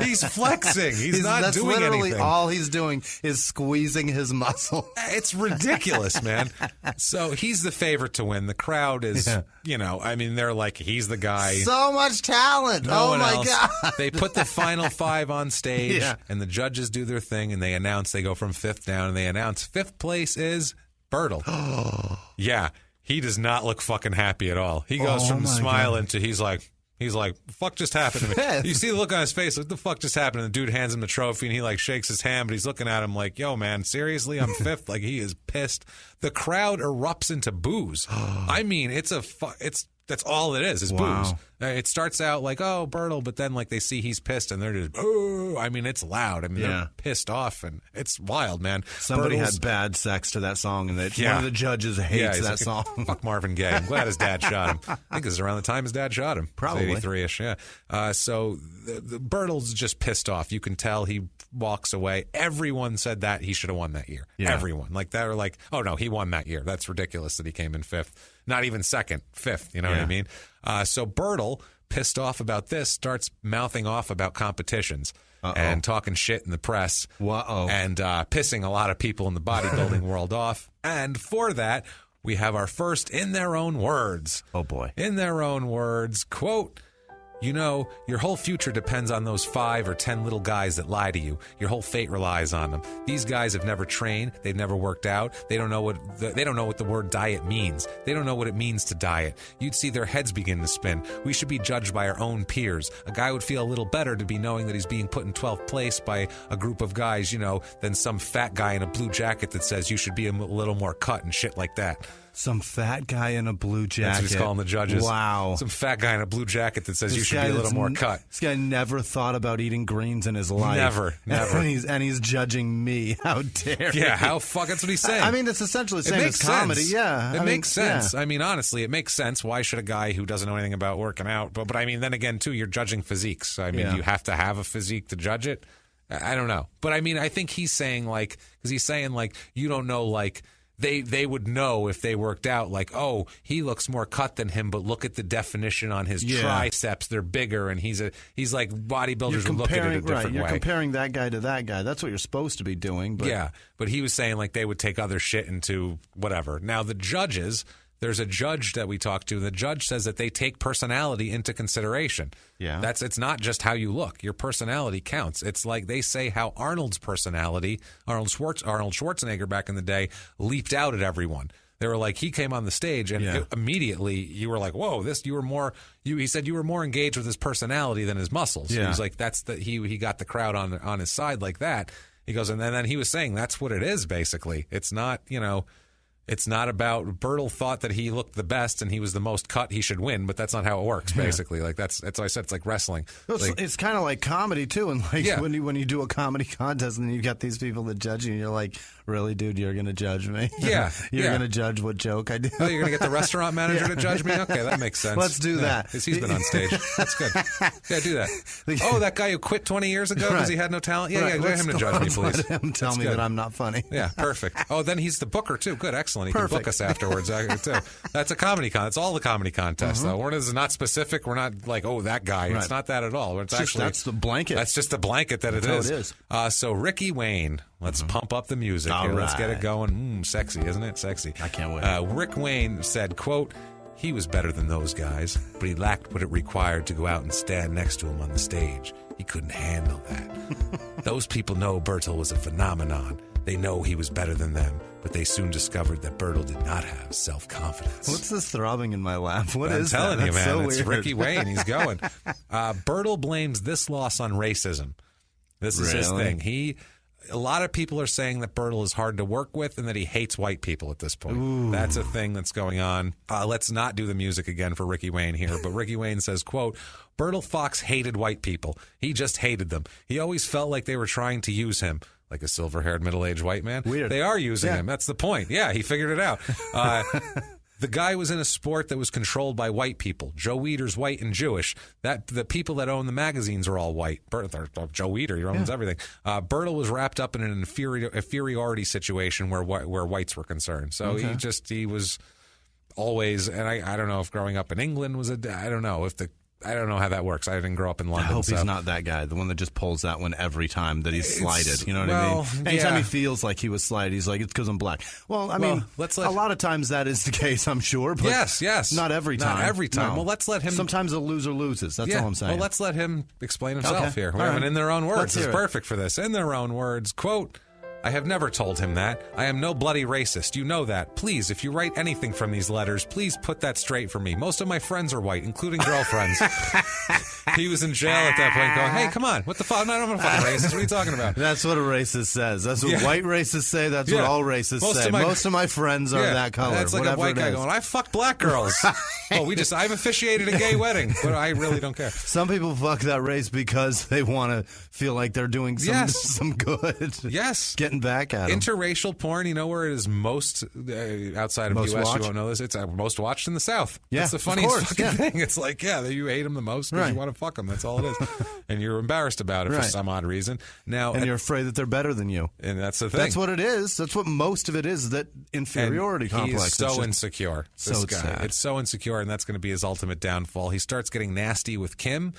He's flexing. He's not doing anything. Literally all he's doing is squeezing his muscle. It's ridiculous, man. So he's the favorite to win. The crowd is, they're like, he's the guy. So much talent. No one my else. God. They put the final five on stage, and the judges do their thing, and they go from fifth down, and they announce fifth place is Bertil. Yeah. He does not look fucking happy at all. He goes from smiling to he's like, fuck just happened to me. You see the look on his face, what the fuck just happened? And the dude hands him the trophy, and he like shakes his hand, but he's looking at him like, yo, man, seriously, I'm fifth? Like, he is pissed. The crowd erupts into boos. I mean, that's all it is boos. It starts out like, oh, Bertil, but then like they see he's pissed and they're just, oh, I mean, it's loud. I mean, they're pissed off and it's wild, man. Somebody had bad sex to that song and one of the judges hates that song. Fuck Marvin Gaye. I'm glad his dad shot him. I think this is around the time his dad shot him. Probably. 83-ish, yeah. So the Bertil's just pissed off. You can tell he walks away. Everyone said that he should have won that year. Yeah. Everyone. Like, they were like, oh, no, he won that year. That's ridiculous that he came in fifth. Not even second, fifth, you know what I mean? So Bertil, pissed off about this, starts mouthing off about competitions and talking shit in the press and pissing a lot of people in the bodybuilding world off. And for that, we have our first in their own words. Oh, boy. In their own words, quote, your whole future depends on those 5 or 10 little guys that lie to you. Your whole fate relies on them. These guys have never trained. They've never worked out. They don't know what the word diet means. They don't know what it means to diet. You'd see their heads begin to spin. We should be judged by our own peers. A guy would feel a little better to be knowing that he's being put in 12th place by a group of guys, than some fat guy in a blue jacket that says you should be a little more cut and shit like that. Some fat guy in a blue jacket. That's what he's calling the judges. Wow. Some fat guy in a blue jacket that says you should be a little more cut. This guy never thought about eating greens in his life. Never. And he's judging me. How dare he? Yeah, how fuck? That's what he's saying. I mean, it's essentially the same as comedy. Sense. Yeah. It makes sense. Yeah. I mean, honestly, it makes sense. Why should a guy who doesn't know anything about working out? But I mean, then again, too, you're judging physiques. I mean, do you have to have a physique to judge it? I don't know. But I mean, I think he's saying, like, because he's saying, like, you don't know, like, they would know if they worked out, like, oh, he looks more cut than him, but look at the definition on his triceps. They're bigger, and he's like bodybuilders would look at it a different way. You're comparing that guy to that guy. That's what you're supposed to be doing. But. Yeah, but he was saying, like, they would take other shit into whatever. Now, the judges... There's a judge that we talked to. The judge says that they take personality into consideration. Yeah. It's not just how you look. Your personality counts. It's like they say how Arnold's personality, Arnold Schwarzenegger back in the day, leaped out at everyone. They were like, he came on the stage and immediately you were like, whoa, he said you were more engaged with his personality than his muscles. Yeah. He was like, he got the crowd on his side like that. He goes, and then he was saying that's what it is, basically. It's not, it's not about Bertil thought that he looked the best and he was the most cut, he should win, but that's not how it works, basically. Like that's why I said it's like wrestling. It's kind of like comedy too, and like when you do a comedy contest and you got these people that judge you, and you're like, really, dude, you're going to judge me? Yeah, you're going to judge what joke I do. Oh, you're going to get the restaurant manager to judge me? Okay, that makes sense. Let's do that because he's been on stage. That's good. Yeah, do that. Oh, that guy who quit 20 years ago because he had no talent. Yeah, get him to judge me, please. Let him tell me that I'm not funny. Yeah, perfect. Oh, then he's the booker too. Good, excellent. He can book us afterwards too. That's a comedy con. It's all the comedy contests though. We're not specific. We're not like, oh, that guy. It's not that at all. It's actually that's the blanket. That's just the blanket that it is. So Ricky Wayne. Let's pump up the music here. Let's get it going. Sexy, isn't it? Sexy. I can't wait. Rick Wayne said, quote, he was better than those guys, but he lacked what it required to go out and stand next to him on the stage. He couldn't handle that. Those people know Bertil was a phenomenon. They know he was better than them, but they soon discovered that Bertil did not have self-confidence. What's this throbbing in my lap? What I'm is telling that? you, That's man. so It's weird. Ricky Wayne. He's going. Bertil blames this loss on racism. This is his thing. A lot of people are saying that Bertil is hard to work with and that he hates white people at this point. Ooh. That's a thing that's going on. Let's not do the music again for Ricky Wayne here, but Ricky Wayne says, quote, Bertil Fox hated white people. He just hated them. He always felt like they were trying to use him. Like a silver-haired middle-aged white man. Weird. They are using him. That's the point. Yeah, he figured it out. The guy was in a sport that was controlled by white people. Joe Weider's white and Jewish. The people that own the magazines are all white. Joe Weider, he owns everything. Bertil was wrapped up in an inferiority situation where whites were concerned. So he was always, and I don't know if growing up in England I don't know how that works. I didn't grow up in London. I hope he's not that guy, the one that just pulls that one every time that he's slighted. You know what I mean? Anytime he feels like he was slighted, he's like, it's because I'm black. Well, I mean, a lot of times that is the case, I'm sure. But yes. Not every time. Not every time. No. Well, let's let him. Sometimes a loser loses. That's all I'm saying. Well, let's let him explain himself here. We have it in their own words. It's perfect for this. In their own words, quote, I have never told him that. I am no bloody racist. You know that. Please, if you write anything from these letters, please put that straight for me. Most of my friends are white, including girlfriends. He was in jail at that point going, hey, come on. What the fuck? I'm not a fucking racist. What are you talking about? That's what a racist says. That's what white racists say. That's what all racists say. Most of my friends are that color. That's like a white guy going, I fuck black girls. I've officiated a gay wedding, but I really don't care. Some people fuck that race because they want to feel like they're doing some good. Yes. Getting back at them. Interracial porn, you know where it is most, outside of the U.S., you won't know this, it's most watched in the South. Yeah, that's the funniest fucking thing. It's like, you hate them the most because you want to fuck them. That's all it is. And you're embarrassed about it for some odd reason. Now, and you're afraid that they're better than you. And that's the thing. That's what it is. That's what most of it is, that inferiority complex. He's so insecure, this guy. Sad. It's so insecure, and that's going to be his ultimate downfall. He starts getting nasty with Kim,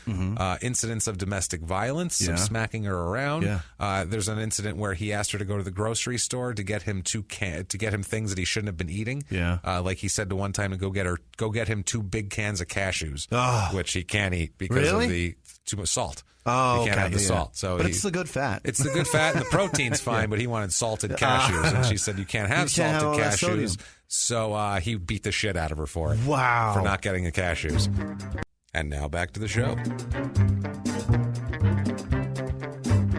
incidents of domestic violence, some smacking her around. Yeah. There's an incident where he asked her to go to the grocery store to get him to get him things that he shouldn't have been eating. Yeah. Like he said to one time to go get him 2 big cans of cashews, which he can't eat because of the too much salt. Oh, he can't have the salt. So but it's the good fat. It's the good fat, and the protein's fine, but he wanted salted cashews. And she said, you can't have salted cashews. So he beat the shit out of her for it. Wow. For not getting the cashews. And now back to the show.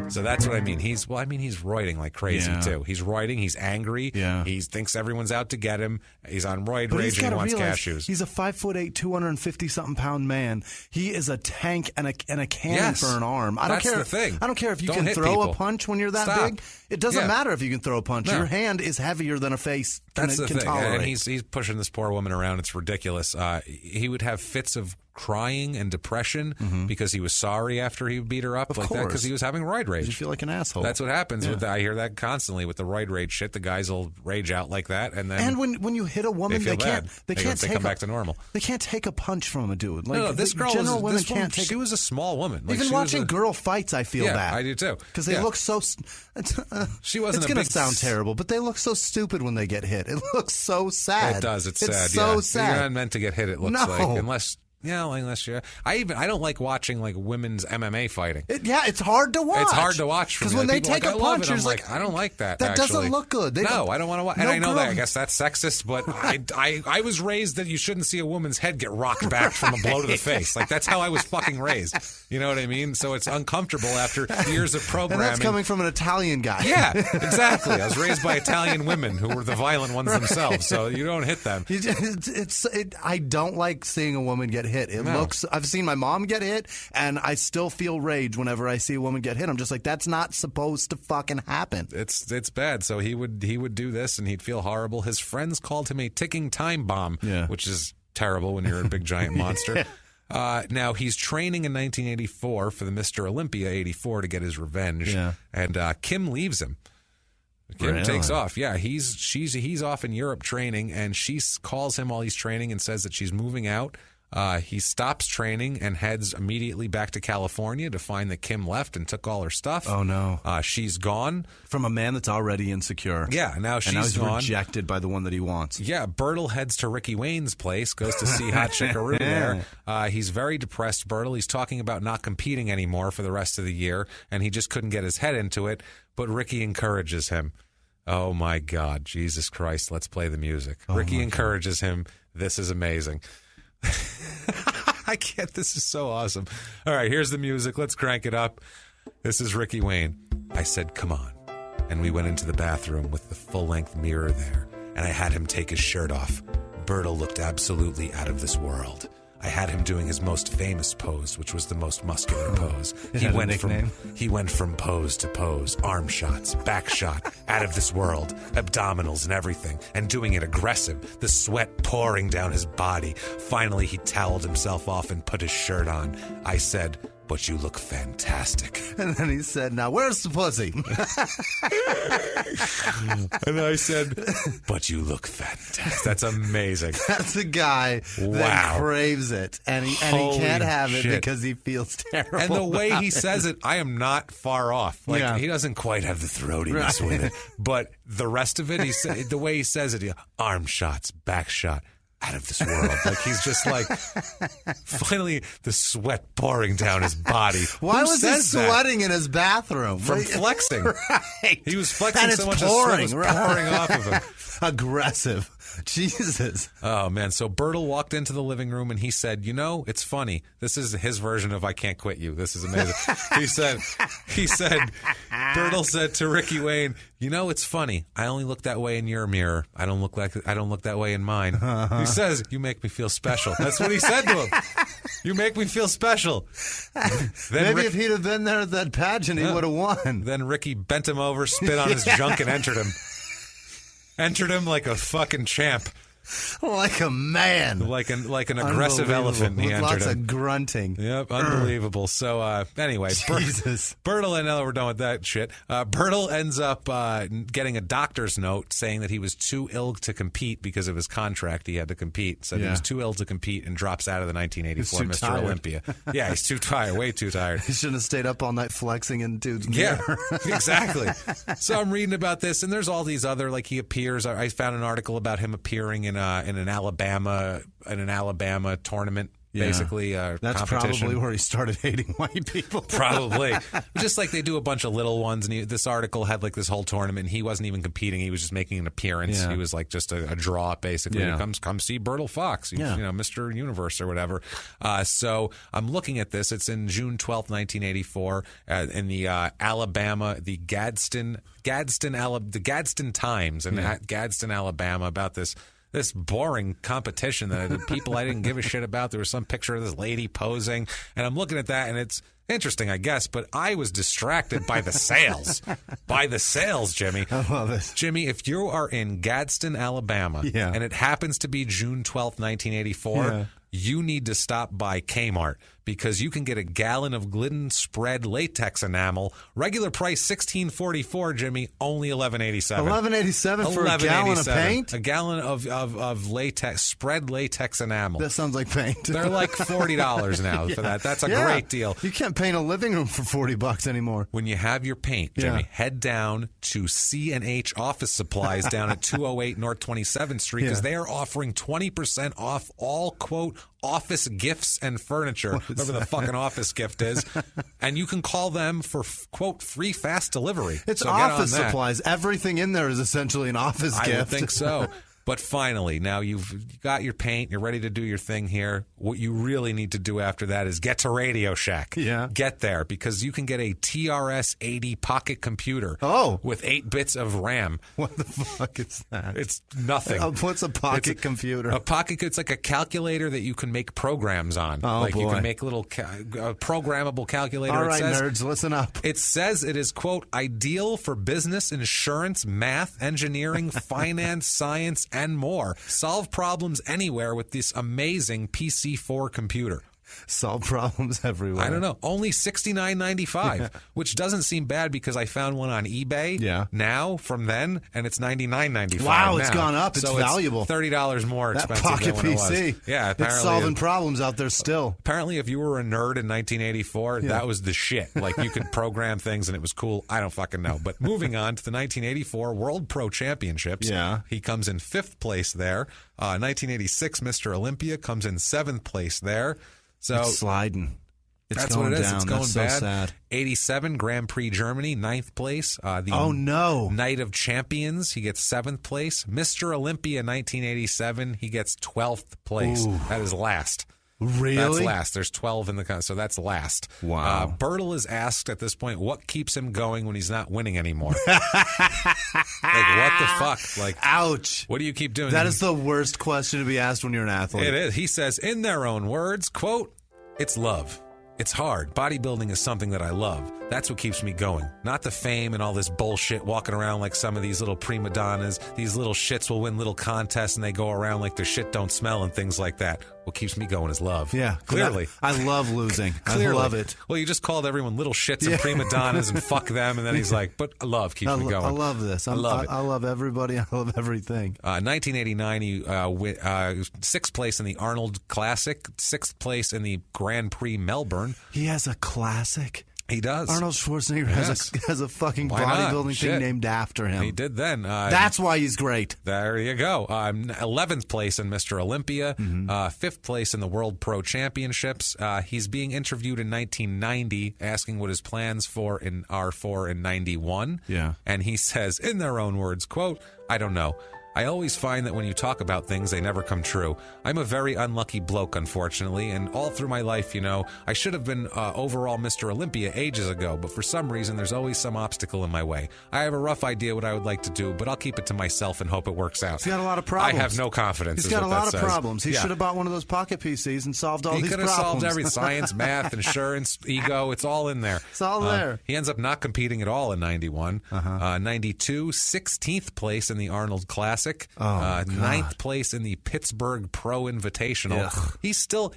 So that's what I mean. He's roiding like crazy too. He's roiding. He's angry. Yeah. He thinks everyone's out to get him. He's on roid But rage and he wants cashews. He's a 5'8", 250-something-pound man. He is a tank and a cannon for an arm. I don't care. That's the thing. I don't care if you Don't can hit throw people. a punch when you're that big. It doesn't matter if you can throw a punch. No. Your hand is heavier than a face That's the can thing. tolerate. And he's pushing this poor woman around. It's ridiculous. He would have fits of crying and depression because he was sorry after he beat her up that because he was having roid rage. You feel like an asshole. That's what happens. I hear that constantly with the roid rage shit. The guys will rage out like that, and then when you hit a woman, they can't come back to normal. They can't take a punch from a dude. Like, No, this girl can't take. She was a small woman. Like, even watching girl fights, I feel bad. I do too. Because they look so. She wasn't. It's going to sound terrible, but they look so stupid when they get hit. It looks so sad. It does. It's sad. So sad. You're not meant to get hit. It looks like unless you're. I don't like watching like women's MMA fighting. It's hard to watch. It's hard to watch because when they take a punch, I'm like, I don't like that. That actually. doesn't look good. I don't want to watch. And I know that. I guess that's sexist, but I was raised that you shouldn't see a woman's head get rocked back from a blow to the face. Like that's how I was fucking raised. You know what I mean? So it's uncomfortable after years of programming. And that's coming from an Italian guy. Yeah, exactly. I was raised by Italian women who were the violent ones themselves. So you don't hit them. I don't like seeing a woman get hit. It looks. I've seen my mom get hit, and I still feel rage whenever I see a woman get hit. I'm just like, that's not supposed to fucking happen. It's bad. So he would do this, and he'd feel horrible. His friends called him a ticking time bomb, which is terrible when you're a big giant monster. Now, he's training in 1984 for the Mr. Olympia 84 to get his revenge, and Kim leaves him. Kim takes off. Yeah, he's off in Europe training, and she calls him while he's training and says that she's moving out. He stops training and heads immediately back to California to find that Kim left and took all her stuff. Oh, no. She's gone. From a man that's already insecure. Yeah, now she's gone. Rejected by the one that he wants. Yeah, Bertil heads to Ricky Wayne's place, goes to see Hot Chickaroo there. He's very depressed, Bertil. He's talking about not competing anymore for the rest of the year, and he just couldn't get his head into it, but Ricky encourages him. Oh, my God. Jesus Christ. Let's play the music. Ricky encourages him. This is amazing. I can't. This is so awesome. All right, here's the music. Let's crank it up. This is Ricky Wayne. I said, come on. And we went into the bathroom with the full-length mirror there, and I had him take his shirt off. Bertil looked absolutely out of this world. I had him doing his most famous pose, which was the most muscular pose. He went from pose to pose, arm shots, back shot, out of this world, abdominals and everything, and doing it aggressive, the sweat pouring down his body. Finally, he toweled himself off and put his shirt on. I said, but you look fantastic. And then he said, now where's the pussy? And I said, but you look fantastic. That's amazing. That's a guy that craves it. And he can't have it because he feels terrible. And the way he says it, I am not far off. Like he doesn't quite have the throatiness with it. But the rest of it, the way he says it, arm shots, back shot. Out of this world. Like he's just like finally the sweat pouring down his body. Why was he sweating in his bathroom? From flexing. Right. He was flexing and so much pouring, the sweat was pouring off of him. Aggressive. Jesus. Oh, man. So Bertil walked into the living room and he said, you know, it's funny. This is his version of I Can't Quit You. This is amazing. Bertil said to Ricky Wayne, you know, it's funny. I only look that way in your mirror. I don't look that way in mine. He says, you make me feel special. That's what he said to him. You make me feel special. Maybe if he'd have been there at that pageant, he would have won. Then Ricky bent him over, spit on his junk, and entered him. Entered him like a fucking champ. Like a man. Like an aggressive elephant. He entered lots him. of grunting. Yep, unbelievable. So anyway, Bertil, I know we're done with that shit. Bertil ends up getting a doctor's note saying that he was too ill to compete because of his contract. He had to compete. Said he was too ill to compete and drops out of the 1984 Mr. tired. Olympia. Yeah, he's too tired, way too tired. He shouldn't have stayed up all night flexing in dude's mirror. Yeah, exactly. So I'm reading about this, and there's all these other, like he appears. I found an article about him appearing in an Alabama tournament basically. That's probably where he started hating white people. Probably. Just like they do a bunch of little ones. And this article had like this whole tournament. He wasn't even competing. He was just making an appearance. He was like just a draw, basically. Come see Bertil Fox, Mr. Universe or whatever. So I'm looking at this. It's in June 12th, 1984, in the Alabama, the Gadsden Times in Gadsden, Alabama, about this boring competition that people I didn't give a shit about. There was some picture of this lady posing, and I'm looking at that, and it's interesting, I guess, but I was distracted by the sales. Jimmy. I love it. Jimmy, if you are in Gadsden, Alabama, and it happens to be June 12th, 1984, you need to stop by Kmart, because you can get a gallon of Glidden spread latex enamel. Regular price $16.44, Jimmy, only $11.87. $11.87 for a gallon of paint? A gallon of latex, spread latex enamel. That sounds like paint. They're like $40 now for that. That's a great deal. You can't paint a living room for $40 anymore. When you have your paint, Jimmy, head down to C&H Office Supplies down at 208 North 27th Street, because they are offering 20% off all, quote, office gifts and furniture, whatever the fucking office gift is, and you can call them for, quote, free fast delivery. It's office supplies. Everything in there is essentially an office gift. I would think so. But finally, now you've got your paint, you're ready to do your thing here. What you really need to do after that is get to Radio Shack. Get there, because you can get a TRS-80 pocket computer with 8 bits of RAM. What the fuck is that? It's nothing. What's a pocket computer? It's like a calculator that you can make programs on. You can make little programmable calculator. All right, nerds, listen up. It says it is, quote, ideal for business, insurance, math, engineering, finance, science, and more. Solve problems anywhere with this amazing PC4 computer. Solve problems everywhere. I don't know. Only $69.95, which doesn't seem bad, because I found one on eBay now from then, and it's $99.95. Wow, it's gone up. It's valuable. It's $30 more expensive that pocket than when PC. It was. Yeah, apparently it's solving problems out there still. Apparently, if you were a nerd in 1984, that was the shit. Like, you could program things, and it was cool. I don't fucking know. But moving on to the 1984 World Pro Championships, he comes in 5th place there. 1986 Mr. Olympia comes in 7th place there. So it's sliding. That's what it is. Down. It's going That's bad. So sad. 87 Grand Prix Germany, 9th place. Night of Champions, he gets 7th place. Mr. Olympia 1987, he gets 12th place. Ooh. That is last. Really? That's last. There's 12 in the so that's last. Wow. Bertil is asked at this point, what keeps him going when he's not winning anymore? Like, what the fuck? Like, ouch. What do you keep doing? That is the worst question to be asked when you're an athlete. It is. He says, in their own words, quote, it's love. It's hard. Bodybuilding is something that I love. That's what keeps me going. Not the fame and all this bullshit, walking around like some of these little prima donnas. These little shits will win little contests and they go around like their shit don't smell and things like that. What keeps me going is love. Yeah. Clearly. I love losing. I love it. Well, you just called everyone little shits and prima donnas and fuck them, and then he's like, but love keeps me going. I love this. I love it. I love everybody. I love everything. 1989, he 6th place in the Arnold Classic, 6th place in the Grand Prix Melbourne. He has a classic. He does. Arnold Schwarzenegger has a fucking bodybuilding thing named after him. He did then. That's why he's great. There you go. 11th place in Mr. Olympia. 5th place in the World Pro Championships. He's being interviewed in 1990, asking what his plans are for in 91. Yeah. And he says, in their own words, quote, I don't know. I always find that when you talk about things, they never come true. I'm a very unlucky bloke, unfortunately, and all through my life, I should have been overall Mr. Olympia ages ago, but for some reason, there's always some obstacle in my way. I have a rough idea what I would like to do, but I'll keep it to myself and hope it works out. He's got a lot of problems. I have no confidence. He's got a lot of problems. He should have bought one of those pocket PCs and solved all these problems. He could have solved everything. Science, math, insurance, ego, it's all in there. It's all there. He ends up not competing at all in 91. 92, 16th place in the Arnold Classic. 9th place in the Pittsburgh Pro Invitational. Ugh.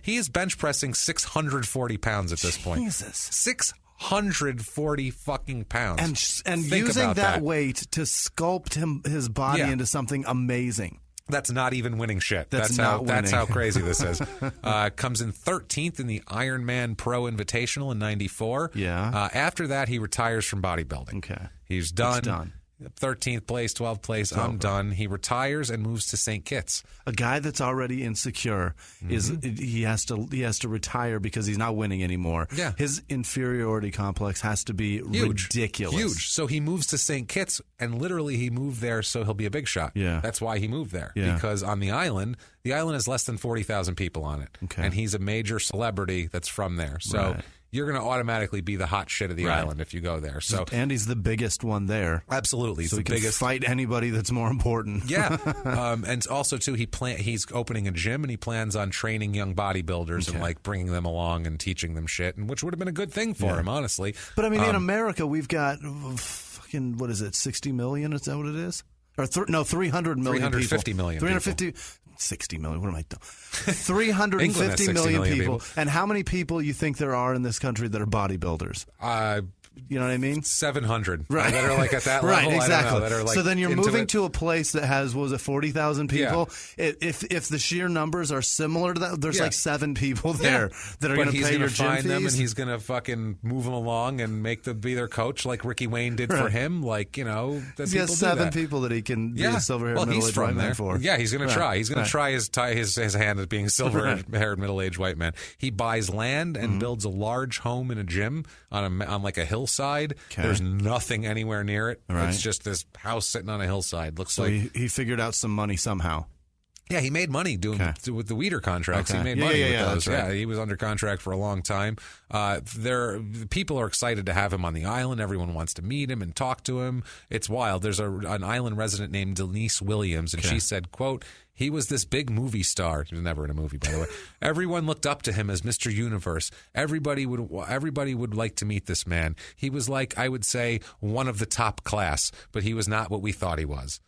He is bench pressing 640 pounds at this point. Jesus. 640 fucking pounds. And using that weight to sculpt his body into something amazing. That's not even winning shit. That's how crazy this is. Comes in 13th in the Ironman Pro Invitational in 94. Yeah. After that, he retires from bodybuilding. Okay. He's done. It's done. 13th place, 12th place. I'm done. He retires and moves to St. Kitts. A guy that's already insecure he has to retire because he's not winning anymore. Yeah. His inferiority complex has to be ridiculous. Huge. So he moves to St. Kitts, and literally he moved there so he'll be a big shot. Yeah. That's why he moved there. Yeah. Because on the island has less than 40,000 people on it. Okay. And he's a major celebrity that's from there. So you're going to automatically be the hot shit of the island if you go there. So and he's the biggest one there. Absolutely. So he can fight anybody that's more important. Yeah. And also, too, he's opening a gym, and he plans on training young bodybuilders and, like, bringing them along and teaching them shit, and which would have been a good thing for him, honestly. But, I mean, in America, we've got fucking, 60 million? Is that what it is? Or 300 million 350 people. million 350 people. 60 million. What am I doing? 350 million people. And how many people you think there are in this country that are bodybuilders? You know what I mean? 700. Right. That are like at that level. Right, exactly. I don't know, that are like so then you're moving to a place that has, 40,000 people? Yeah. If the sheer numbers are similar to that, there's like 7 people there that are going to pay your gym fees. He's going to find them, and he's going to fucking move them along and be their coach like Ricky Wayne did for him. Like, he has 7 people that he can be a silver-haired middle-aged white man for. Yeah, he's going to try. He's going to try his hand at being silver-haired middle-aged white man. He buys land and builds a large home and a gym on like a hillside. Okay. There's nothing anywhere near it. Right. It's just this house sitting on a hillside. He figured out some money somehow. Yeah, he made money with the Weeder contracts. Okay. He made money with those. Right. Yeah, he was under contract for a long time. People are excited to have him on the island. Everyone wants to meet him and talk to him. It's wild. There's an island resident named Denise Williams, and she said, quote, "He was this big movie star." He was never in a movie, by the way. "Everyone looked up to him as Mr. Universe. Everybody would like to meet this man. He was like, I would say, one of the top class, but he was not what we thought he was."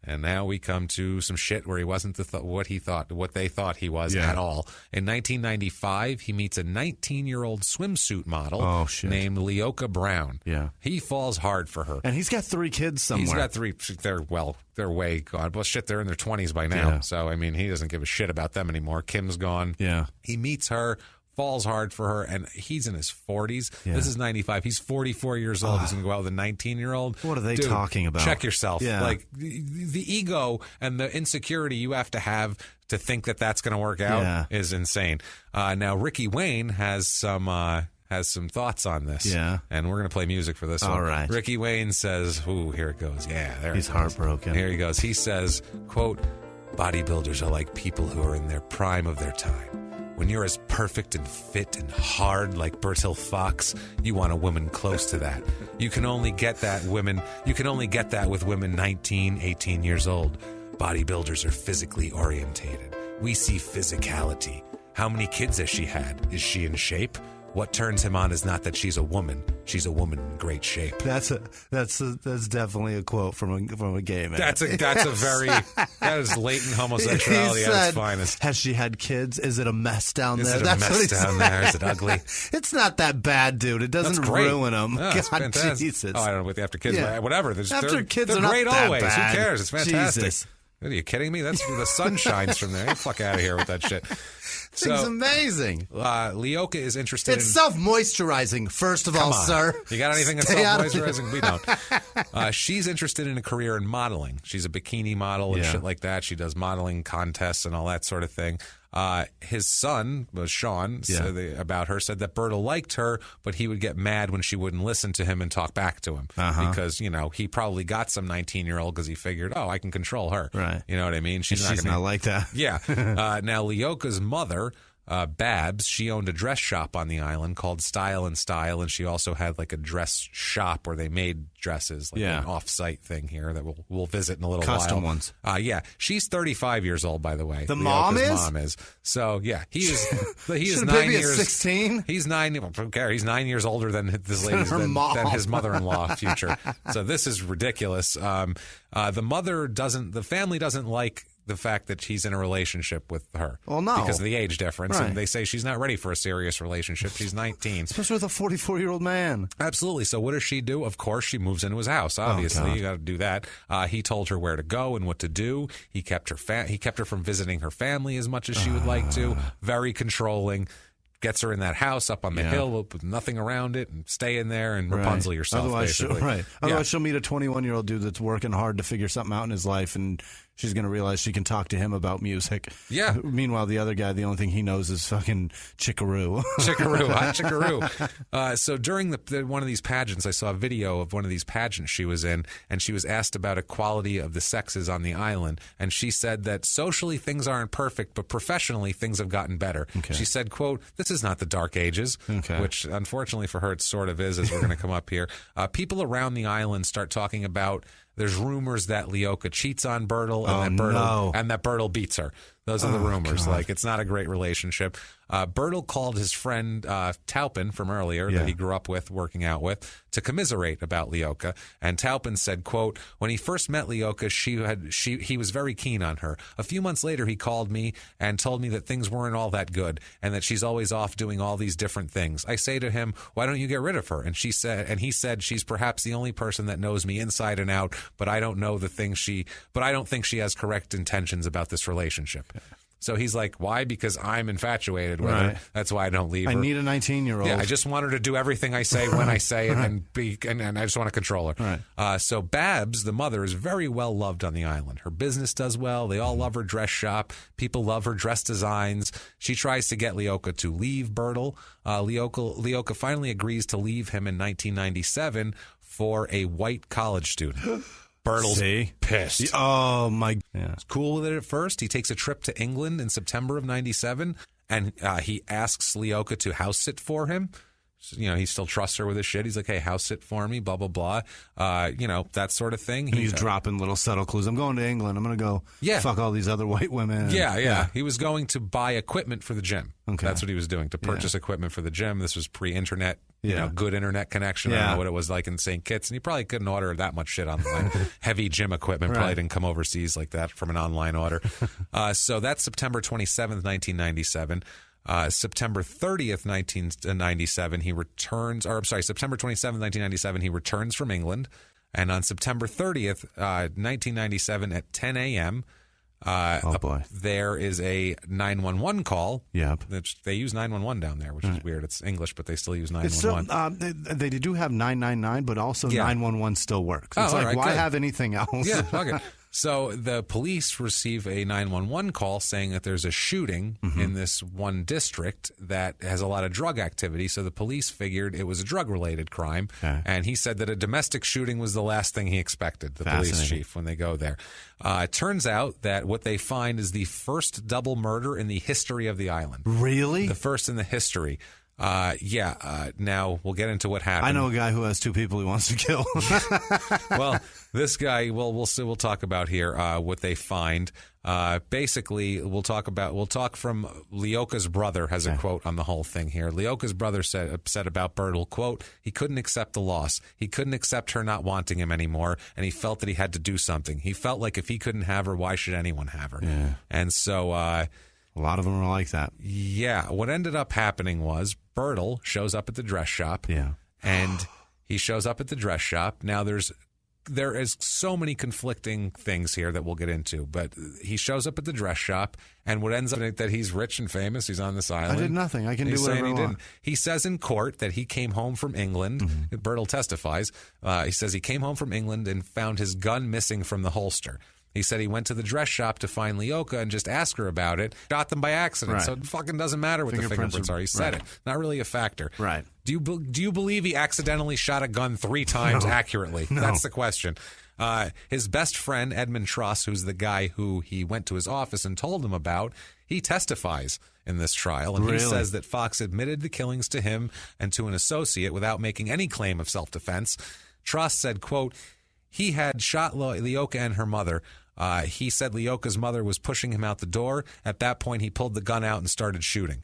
And now we come to some shit where he wasn't what they thought he was at all. In 1995, he meets a 19-year-old swimsuit model named Leoka Brown. Yeah. He falls hard for her. And he's got 3 kids somewhere. He's got 3. They're way gone. Well, shit, they're in their 20s by now. Yeah. So, I mean, he doesn't give a shit about them anymore. Kim's gone. Yeah. He meets her, falls hard for her, and he's in his 40s. Yeah. This is 95. He's 44 years old. He's going to go out with a 19-year-old. What are they talking about? Check yourself. Yeah. Like, the ego and the insecurity you have to think that that's going to work out is insane. Now, Ricky Wayne has some thoughts on this. Yeah. And we're going to play music for this one. All right. Ricky Wayne says, ooh, here it goes. Yeah, there he's heartbroken. Here he goes. He says, quote, "Bodybuilders are like people who are in their prime of their time. When you're as perfect and fit and hard like Bertil Fox, you want a woman close to that. You can only get that with women 19, 18 years old. Bodybuilders are physically orientated. We see physicality. How many kids has she had? Is she in shape? What turns him on is not that she's a woman. She's a woman in great shape." That's definitely a quote from a gay man. That is latent homosexuality at its finest. Has she had kids? Is it a mess down there? Is it a mess down there? Is it ugly? It's not that bad, dude. It doesn't ruin them. Oh, God, Jesus. Oh, I don't know what after kids. Yeah. Whatever. After kids they're are great not always. That bad. Who cares? It's fantastic. Jesus. Are you kidding me? That's where the sun shines from there. Get the fuck out of here with that shit. It's amazing. Leoka is interested It's self-moisturizing, first of all, sir. You got anything that's self-moisturizing? We don't. She's interested in a career in modeling. She's a bikini model and shit like that. She does modeling contests and all that sort of thing. His son, Sean, said that Bertil liked her, but he would get mad when she wouldn't listen to him and talk back to him. Because, he probably got some 19-year-old because he figured, I can control her. Right. You know what I mean? She's not like that. Yeah. Now, Leoka's mother, Babs, she owned a dress shop on the island called Style and Style, and she also had like a dress shop where they made dresses, like an off-site thing here that we'll visit in a little Custom while. ones. Yeah, she's 35 years old, by the way. The Leoka's mom is. So yeah, he is 9 years. 16. He's 9. Who cares? He's 9 years older than this lady's than his mother-in-law future. So this is ridiculous. The family doesn't like the fact that he's in a relationship with her. Well, no. Because of the age difference. Right. And they say she's not ready for a serious relationship. She's 19. Especially with a 44-year-old man. Absolutely. So what does she do? Of course, she moves into his house. Obviously, you got to do that. He told her where to go and what to do. He kept her from visiting her family as much as she would like to. Very controlling. gets her in that house up on the hill with nothing around it and stay in there and Rapunzel yourself, basically. Otherwise, she'll meet a 21-year-old dude that's working hard to figure something out in his life, and she's going to realize she can talk to him about music. Yeah. Meanwhile, the other guy, the only thing he knows is fucking chickaroo. Hot chickaroo. So during one of these pageants, I saw a video of one of these pageants she was in, and she was asked about equality of the sexes on the island. And she said that socially things aren't perfect, but professionally things have gotten better. Okay. She said, quote, "This is not the dark ages," which unfortunately for her it sort of is, as we're going to come up here. People around the island start talking about, there's rumors that Leoka cheats on Bertil and that Bertil beats her. Those are the rumors. God. Like, it's not a great relationship. Bertil called his friend Taupin from earlier that he grew up with, working out with, to commiserate about Leoka. And Taupin said, quote, "When he first met Leoka, he was very keen on her. A few months later, he called me and told me that things weren't all that good and that she's always off doing all these different things. I say to him, why don't you get rid of her? And he said, she's perhaps the only person that knows me inside and out, but I don't think she has correct intentions about this relationship." So he's like, why? Because I'm infatuated with her. That's why I don't leave her. I need a 19-year-old. Yeah, I just want her to do everything I say when I say it, and I just want to control her. So Babs, the mother, is very well loved on the island. Her business does well. They all love her dress shop. People love her dress designs. She tries to get Leoka to leave Bertil. Leoka finally agrees to leave him in 1997 for a white college student. Bertil's pissed. Oh, my. Yeah. He's cool with it at first. He takes a trip to England in September of 97, and he asks Leoka to house sit for him. So, he still trusts her with his shit. He's like, hey, house sit for me, blah, blah, blah. That sort of thing. He's dropping little subtle clues. I'm going to England. I'm going to go fuck all these other white women. Yeah. He was going to buy equipment for the gym. Okay. That's what he was doing, to purchase equipment for the gym. This was pre-internet. Good internet connection. I don't know what it was like in St. Kitts. And you probably couldn't order that much shit online. Heavy gym equipment probably didn't come overseas like that from an online order. So that's September 27th, 1997. September 30th, 1997, September 27th, 1997, he returns from England. And on September 30th, 1997 at 10 a.m., there is a 911 call. Yep. They use 911 down there, which is weird. It's English, but they still use 911. It's still, they do have 999, but also 911 still works. It's why have anything else? Yeah, okay. So the police receive a 911 call saying that there's a shooting in this one district that has a lot of drug activity. So the police figured it was a drug-related crime. Okay. And he said that a domestic shooting was the last thing he expected, the police chief, when they go there. It turns out that what they find is the first double murder in the history of the island. Really? The first in the history. Now we'll get into what happened. I know a guy who has two people he wants to kill. Well, this guy, we'll talk about here what they find. Basically, we'll talk from Leoka's brother has a quote on the whole thing here. Leoka's brother said about Bertil, quote, he couldn't accept the loss. He couldn't accept her not wanting him anymore, and he felt that he had to do something. He felt like if he couldn't have her, why should anyone have her? Yeah. And so a lot of them are like that. Yeah. What ended up happening was Bertil shows up at the dress shop. Yeah. And he shows up at the dress shop. Now there is so many conflicting things here that we'll get into, but he shows up at the dress shop, and what ends up that he's rich and famous. He's on this island. I did nothing. I can do whatever I want. He says in court that he came home from England. Bertil testifies. He says he came home from England and found his gun missing from the holster. He said he went to the dress shop to find Leoka and just ask her about it. Shot them by accident. Right. So it fucking doesn't matter what the fingerprints are. He said it. Not really a factor. Right. Do you believe he accidentally shot a gun 3 times accurately? No. That's the question. His best friend, Edmund Truss, who's the guy who he went to his office and told him about, he testifies in this trial. And he says that Fox admitted the killings to him and to an associate without making any claim of self-defense. Truss said, quote, he had shot Leoka and her mother. He said Leoka's mother was pushing him out the door. At that point, he pulled the gun out and started shooting.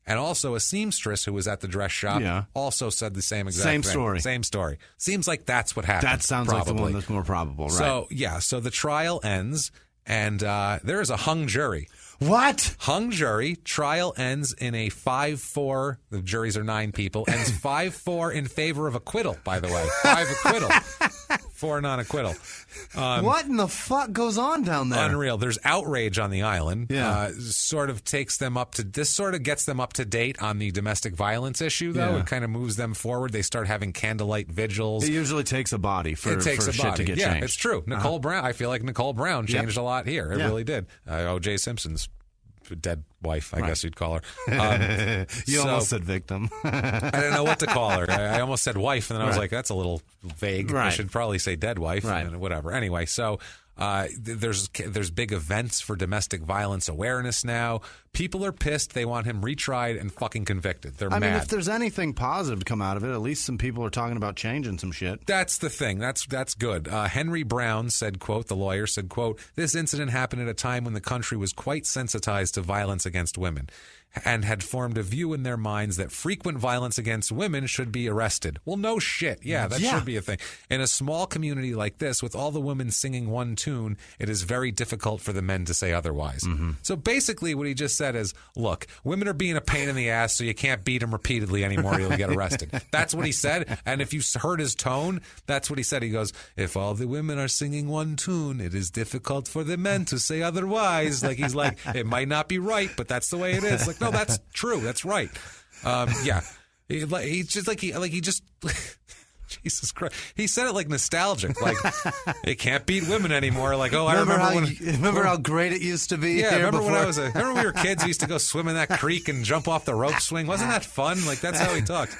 And also a seamstress who was at the dress shop also said the same exact thing. Same story. Seems like that's what happened. That sounds like the one that's more probable, right? So the trial ends, and there is a hung jury. What? Hung jury. Trial ends in a 5-4. The juries are 9 people. Ends 5-4 in favor of acquittal, by the way. 5 acquittal. for non-acquittal. What in the fuck goes on down there? Unreal. There's outrage on the island. Yeah. Sort of gets them up to date on the domestic violence issue, though. Yeah. It kind of moves them forward. They start having candlelight vigils. It usually takes a body for shit to get changed. Yeah, it's true. Nicole Brown. I feel like Nicole Brown changed a lot here. It really did. O.J. Simpson's dead wife, I guess you'd call her. You almost said victim. I didn't know what to call her. I almost said wife, and then I was like, that's a little vague. Right. I should probably say dead wife, and whatever. Anyway, so there's big events for domestic violence awareness now. People are pissed. They want him retried and fucking convicted. They're mad. I mean, if there's anything positive to come out of it, at least some people are talking about changing some shit. That's the thing. That's good. Henry Brown said, quote, the lawyer said, quote, this incident happened at a time when the country was quite sensitized to violence against women and had formed a view in their minds that frequent violence against women should be arrested. Well, no shit. Yeah, that should be a thing. In a small community like this, with all the women singing one tune, it is very difficult for the men to say otherwise. Mm-hmm. So basically what he just said is, look, women are being a pain in the ass, so you can't beat them repeatedly anymore. You'll get arrested. That's what he said. And if you heard his tone, that's what he said. He goes, if all the women are singing one tune, it is difficult for the men to say otherwise. Like, he's like, it might not be right, but that's the way it is. Like, no, that's true. That's right. Yeah. He just Jesus Christ. He said it like nostalgic. Like, it can't beat women anymore. Like, oh, remember how great it used to be? Yeah, remember when we were kids, we used to go swim in that creek and jump off the rope swing. Wasn't that fun? Like, that's how he talked.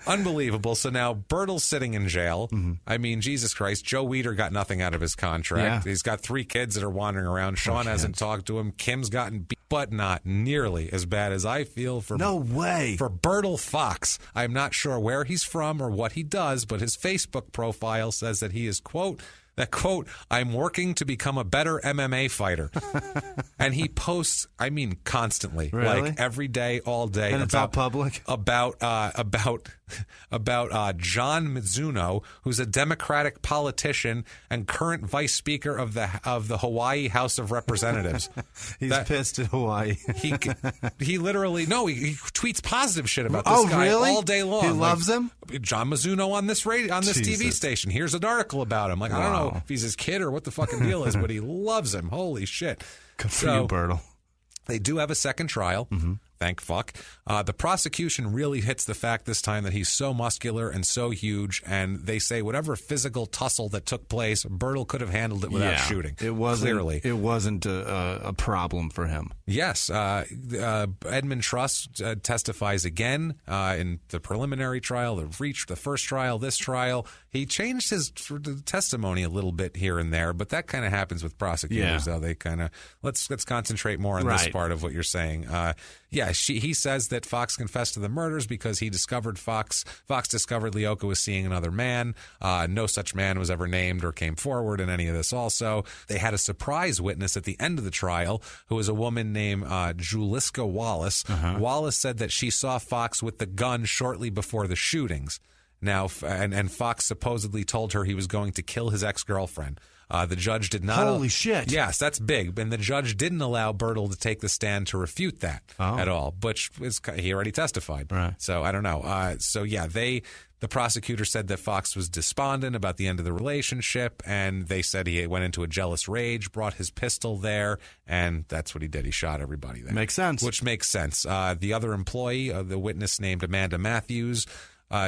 Unbelievable. So now Bertil's sitting in jail. Mm-hmm. I mean, Jesus Christ. Joe Weider got nothing out of his contract. Yeah. He's got 3 kids that are wandering around. Sean hasn't talked to him. Kim's gotten beat, but not nearly as bad as I feel for Bertil Fox. I'm not sure where he's from or what he does, but his Facebook profile says that he is, quote, I'm working to become a better MMA fighter. And he posts, I mean, constantly, like every day, all day. And it's all public? About John Mizuno, who's a Democratic politician and current vice speaker of the Hawaii House of Representatives. He's pissed at Hawaii. He literally, he tweets positive shit about this guy all day long. He loves him? John Mizuno on this TV station. Here's an article about him. Like, I don't know if he's his kid or what the fucking deal is, but he loves him. Holy shit. Good for you, Bertil. They do have a second trial. Mm-hmm. Thank fuck. The prosecution really hits the fact this time that he's so muscular and so huge, and they say whatever physical tussle that took place, Bertil could have handled it without shooting. It wasn't a problem for him. Yes. Edmund Truss testifies again in the preliminary trial, the first trial, this trial. He changed his testimony a little bit here and there, but that kind of happens with prosecutors, though. They kind of let's concentrate more on this part of what you're saying. He says that Fox confessed to the murders because he discovered Fox discovered Leoka was seeing another man. No such man was ever named or came forward in any of this. Also, they had a surprise witness at the end of the trial who was a woman named Juliska Wallace. Uh-huh. Wallace said that she saw Fox with the gun shortly before the shootings. Now, and Fox supposedly told her he was going to kill his ex-girlfriend. The judge did not. Holy shit! Yes, that's big. And the judge didn't allow Bertil to take the stand to refute that at all. But he already testified. Right. So I don't know. The prosecutor said that Fox was despondent about the end of the relationship, and they said he went into a jealous rage, brought his pistol there, and that's what he did. He shot everybody there. Makes sense. Which makes sense. The other employee, the witness named Amanda Matthews.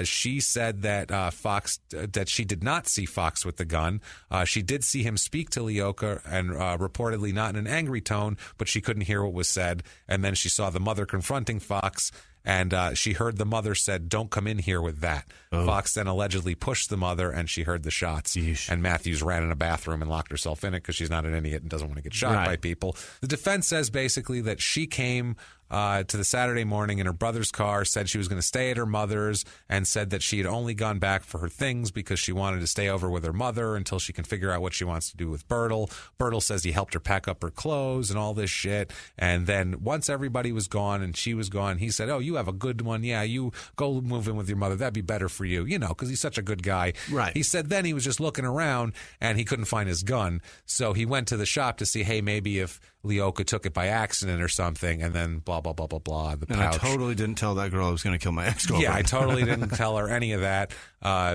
She said that that she did not see Fox with the gun. She did see him speak to Leoka, and reportedly not in an angry tone, but she couldn't hear what was said. And then she saw the mother confronting Fox, and she heard the mother said, "Don't come in here with that." Oh. Fox then allegedly pushed the mother, and she heard the shots. Yeesh. And Matthews ran in a bathroom and locked herself in it because she's not an idiot and doesn't want to get shot by people. The defense says basically that she came to the Saturday morning in her brother's car, said she was going to stay at her mother's, and said that she had only gone back for her things because she wanted to stay over with her mother until she can figure out what she wants to do with Bertil. Bertil says he helped her pack up her clothes and all this shit. And then once everybody was gone and she was gone, he said, "Oh, you have a good one. Yeah, you go move in with your mother. That'd be better for you, because he's such a good guy." Right. He said then he was just looking around and he couldn't find his gun. So he went to the shop to see, hey, maybe if Leoka took it by accident or something, and then blah, blah, blah, blah, blah. The and pouch. I totally didn't tell that girl I was going to kill my ex-girlfriend. Yeah, I totally didn't tell her any of that.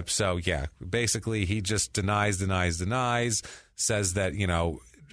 So, yeah, basically he just denies, says that,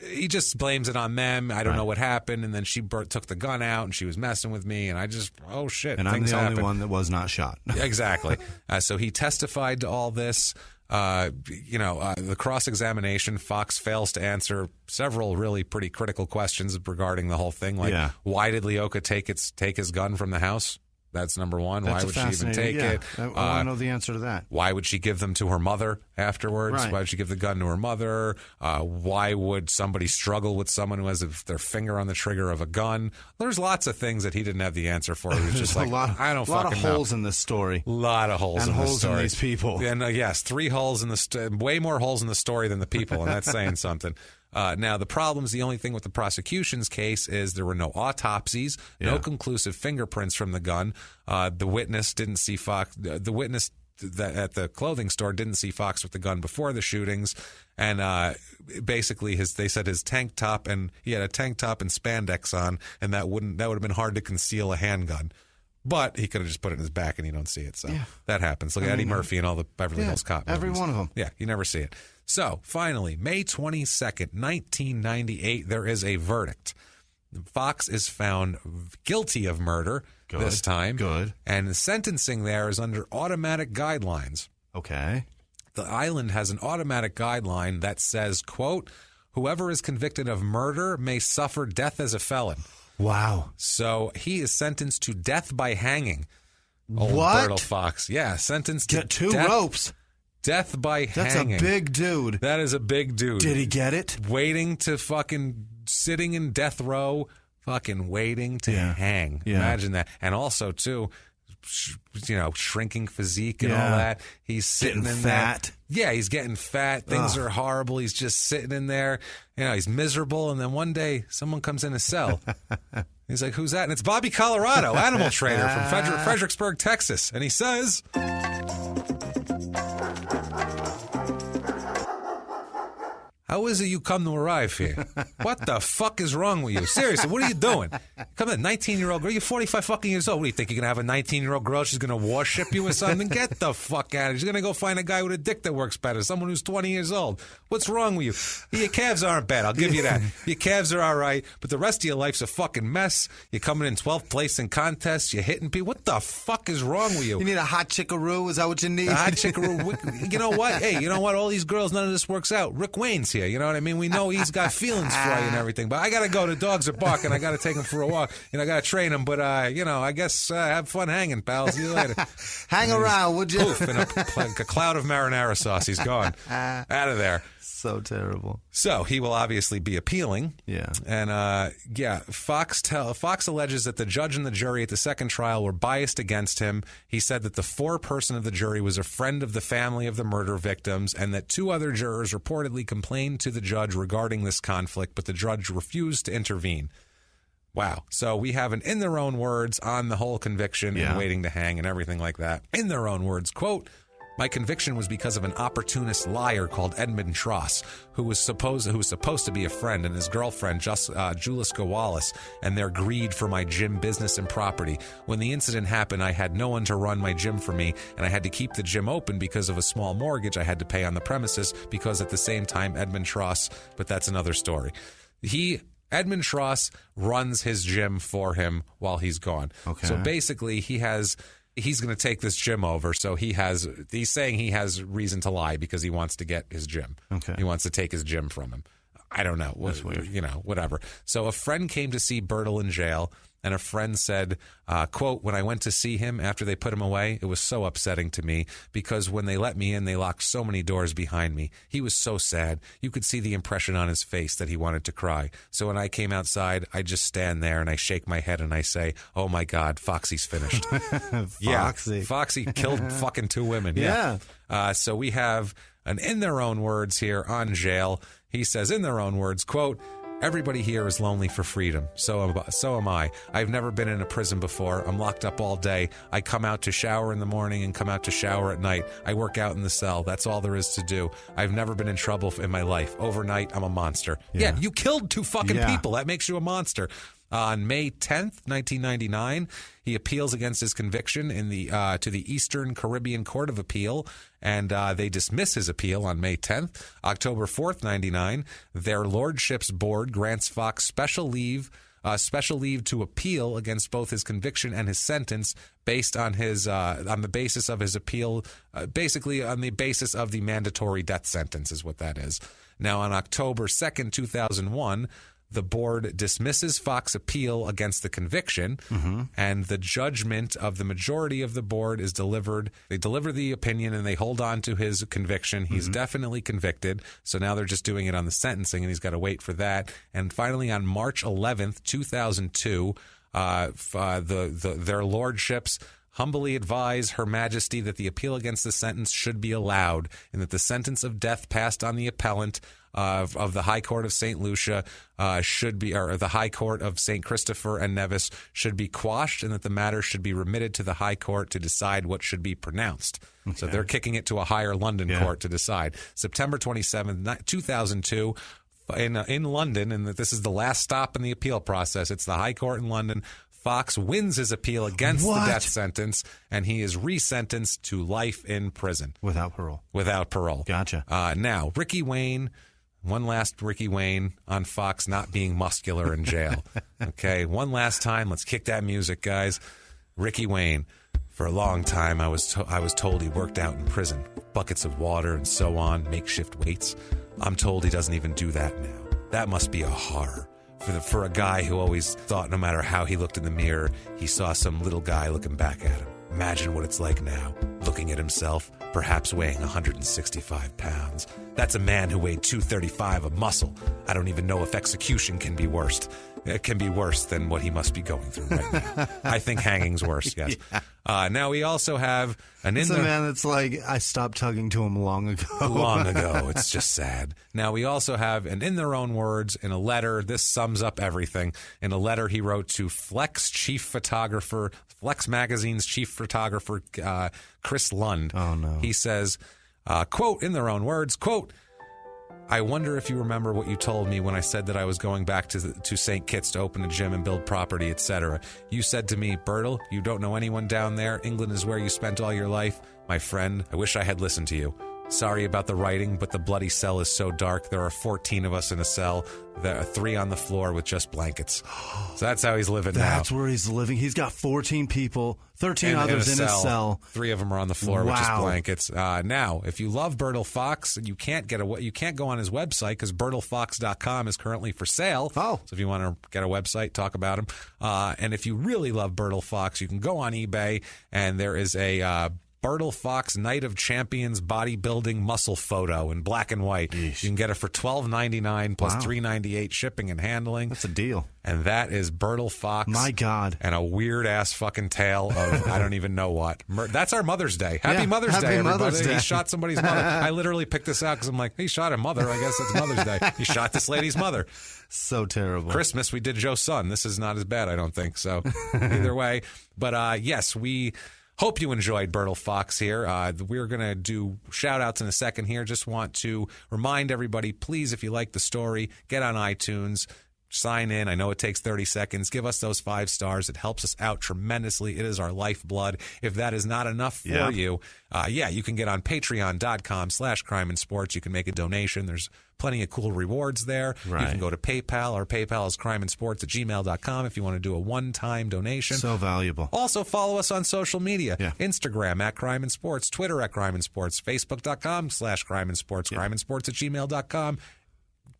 he just blames it on them. I don't know what happened. And then she took the gun out and she was messing with me. And I just, oh, shit. And I'm the only one that was not shot. Exactly. So he testified to all this. The cross-examination, Fox fails to answer several really pretty critical questions regarding the whole thing. Like, why did Leoka take his gun from the house? That's number one. Why would she even take it? I want to know the answer to that. Why would she give them to her mother afterwards? Right. Why would she give the gun to her mother? Why would somebody struggle with someone who has their finger on the trigger of a gun? There's lots of things that he didn't have the answer for. He was just like, I don't fucking know. A lot of holes in this story. A lot of holes in this story. And holes in these people. And yes, 3 holes in the way more holes in the story than the people, and that's saying something. Now, the only thing with the prosecution's case is there were no autopsies, no conclusive fingerprints from the gun. The witness didn't see Fox. The witness at the clothing store didn't see Fox with the gun before the shootings. And basically, they said his tank top, and he had a tank top and spandex on, and that would have been hard to conceal a handgun. But he could have just put it in his back and you don't see it. So that happens. Look at Eddie Murphy and all the Beverly Hills Cop movies. Every one of them. Yeah, you never see it. So, finally, May 22nd, 1998, there is a verdict. Fox is found guilty of murder this time. Good. And the sentencing there is under automatic guidelines. Okay. The island has an automatic guideline that says, quote, whoever is convicted of murder may suffer death as a felon. Wow. So he is sentenced to death by hanging. Old What? Bertil Fox. Yeah, sentenced to Get 2 ropes. Death by That's hanging. a big dude. That is a big dude. Did he get it? Waiting to sitting in death row, waiting to hang. Yeah. Imagine that. And also, too, shrinking physique and all that. He's sitting getting in fat. Yeah, he's getting fat. Things are horrible. He's just sitting in there. He's miserable. And then one day, someone comes in his cell. He's like, who's that? And it's Bobby Colorado, animal trainer from Fredericksburg, Texas. And he says... How is it you come to arrive here? What the fuck is wrong with you? Seriously, what are you doing? Come in, 19-year-old girl. You're 45 fucking years old. What do you think? You're going to have a 19-year-old girl? She's going to worship you or something? Get the fuck out of here. She's going to go find a guy with a dick that works better, someone who's 20 years old. What's wrong with you? Your calves aren't bad. I'll give you that. Your calves are all right, but the rest of your life's a fucking mess. You're coming in 12th place in contests. You're hitting people. What the fuck is wrong with you? You need a hot chickaroo? Is that what you need? A hot chickaroo. You know what? Hey, you know what? All these girls, none of this works out. Rick Wayne's here. You know what I mean? We know he's got feelings for you and everything, but I got to go. The dogs are barking. I got to take him for a walk. I got to train him, but, I guess have fun hanging, pal. See you later. Hang around, would you? Poof, in a cloud of marinara sauce. He's gone. Out of there. So terrible. So he will obviously be appealing. Yeah. And, Fox alleges that the judge and the jury at the second trial were biased against him. He said that the 4-person of the jury was a friend of the family of the murder victims and that 2 other jurors reportedly complained to the judge regarding this conflict, but the judge refused to intervene. Wow. So we have an in their own words on the whole conviction and waiting to hang and everything like that. In their own words, quote, my conviction was because of an opportunist liar called Edmund Tross, who was supposed to be a friend, and his girlfriend, Juliska Wallace, and their greed for my gym business and property. When the incident happened, I had no one to run my gym for me, and I had to keep the gym open because of a small mortgage I had to pay on the premises, because at the same time, Edmund Tross, but that's another story. Edmund Tross runs his gym for him while he's gone. Okay. So basically, he's going to take this gym over, so he's saying he has reason to lie because he wants to get his gym. Okay. He wants to take his gym from him. I don't know. That's weird. Whatever. So a friend came to see Bertil in jail, and a friend said, quote, when I went to see him after they put him away, it was so upsetting to me because when they let me in, they locked so many doors behind me. He was so sad. You could see the impression on his face that he wanted to cry. So when I came outside, I just stand there and I shake my head and I say, oh my God, Foxy's finished. Foxy killed fucking 2 women. Yeah. So we have an in their own words here on jail. He says in their own words, quote, everybody here is lonely for freedom. So am I. I've never been in a prison before. I'm locked up all day. I come out to shower in the morning and come out to shower at night. I work out in the cell. That's all there is to do. I've never been in trouble in my life. Overnight, I'm a monster. Yeah, you killed 2 fucking people. That makes you a monster. On May 10th, 1999, he appeals against his conviction to the Eastern Caribbean Court of Appeal, and they dismiss his appeal on May 10th. October 4th, 99, their lordship's board grants Fox special leave to appeal against both his conviction and his sentence based on on the basis of his appeal, basically on the basis of the mandatory death sentence is what that is. Now, on October 2nd, 2001, the board dismisses Fox's appeal against the conviction, and the judgment of the majority of the board is delivered. They deliver the opinion, and they hold on to his conviction. He's definitely convicted, so now they're just doing it on the sentencing, and he's got to wait for that. And finally, on March 11th, 2002, their lordships humbly advise Her Majesty that the appeal against the sentence should be allowed, and that the sentence of death passed on the appellant of the High Court of St. Lucia or the High Court of St. Christopher and Nevis should be quashed, and that the matter should be remitted to the High Court to decide what should be pronounced. Okay. So they're kicking it to a higher London court to decide. September 27th, 2002, in London, and that this is the last stop in the appeal process. It's the High Court in London. Fox wins his appeal against the death sentence, and he is resentenced to life in prison. Without parole. Without parole. Gotcha. Now, Ricky Wayne, one last Ricky Wayne on Fox not being muscular in jail. Okay, one last time. Let's kick that music, guys. Ricky Wayne. For a long time, I was told he worked out in prison. Buckets of water and so on, makeshift weights. I'm told he doesn't even do that now. That must be a horror. For a guy who always thought no matter how he looked in the mirror, he saw some little guy looking back at him. Imagine what it's like now, looking at himself, perhaps weighing 165 pounds. That's a man who weighed 235 of muscle. I don't even know if execution can be worse. It can be worse than what he must be going through right now. I think hanging's worse, yes. Yeah. Now we also have It's a man that's like, I stopped tugging to him long ago. Long ago. It's just sad. Now we also have an in their own words, in a letter, this sums up everything. In a letter he wrote to Flex Magazine's chief photographer, Chris Lund. Oh, no. He says, quote, in their own words, quote, I wonder if you remember what you told me when I said that I was going back to St. Kitts to open a gym and build property, etc. You said to me, Bertil, you don't know anyone down there. England is where you spent all your life. My friend, I wish I had listened to you. Sorry about the writing, but the bloody cell is so dark. There are 14 of us in a cell. There are 3 on the floor with just blankets. So that's how he's living now. That's where he's living. He's got 14 people, 13 others in his cell. 3 of them are on the floor with just blankets. Now, if you love Bertil Fox, you can't go on his website because BertilFox.com is currently for sale. Oh. So if you want to get a website, talk about him. And if you really love Bertil Fox, you can go on eBay, and there is a Bertil Fox Night of Champions bodybuilding muscle photo in black and white. Yeesh. You can get it for $12.99 plus $3.98 shipping and handling. That's a deal. And that is Bertil Fox. My God. And a weird ass fucking tale of I don't even know what. That's our Mother's Day. Happy Mother's Day, everybody. Mother's Day. He shot somebody's mother. I literally picked this out because I'm like, he shot a mother. I guess it's Mother's Day. He shot this lady's mother. So terrible. Christmas, we did Joe's son. This is not as bad, I don't think. So either way. But yes, we hope you enjoyed Bertil Fox here. We're going to do shout-outs in a second here. Just want to remind everybody, please, if you like the story, get on iTunes, sign in. I know it takes 30 seconds. Give us those 5 stars. It helps us out tremendously. It is our lifeblood. If that is not enough for you, you can get on patreon.com/crime and sports. You can make a donation. There's plenty of cool rewards there. Right. You can go to PayPal. Our PayPal is crimeandsports@gmail.com if you want to do a one-time donation. So valuable. Also, follow us on social media. Instagram @Crime and Sports, Twitter @Crime and Sports, Facebook.com/Crime and Sports, crimeandsports@gmail.com.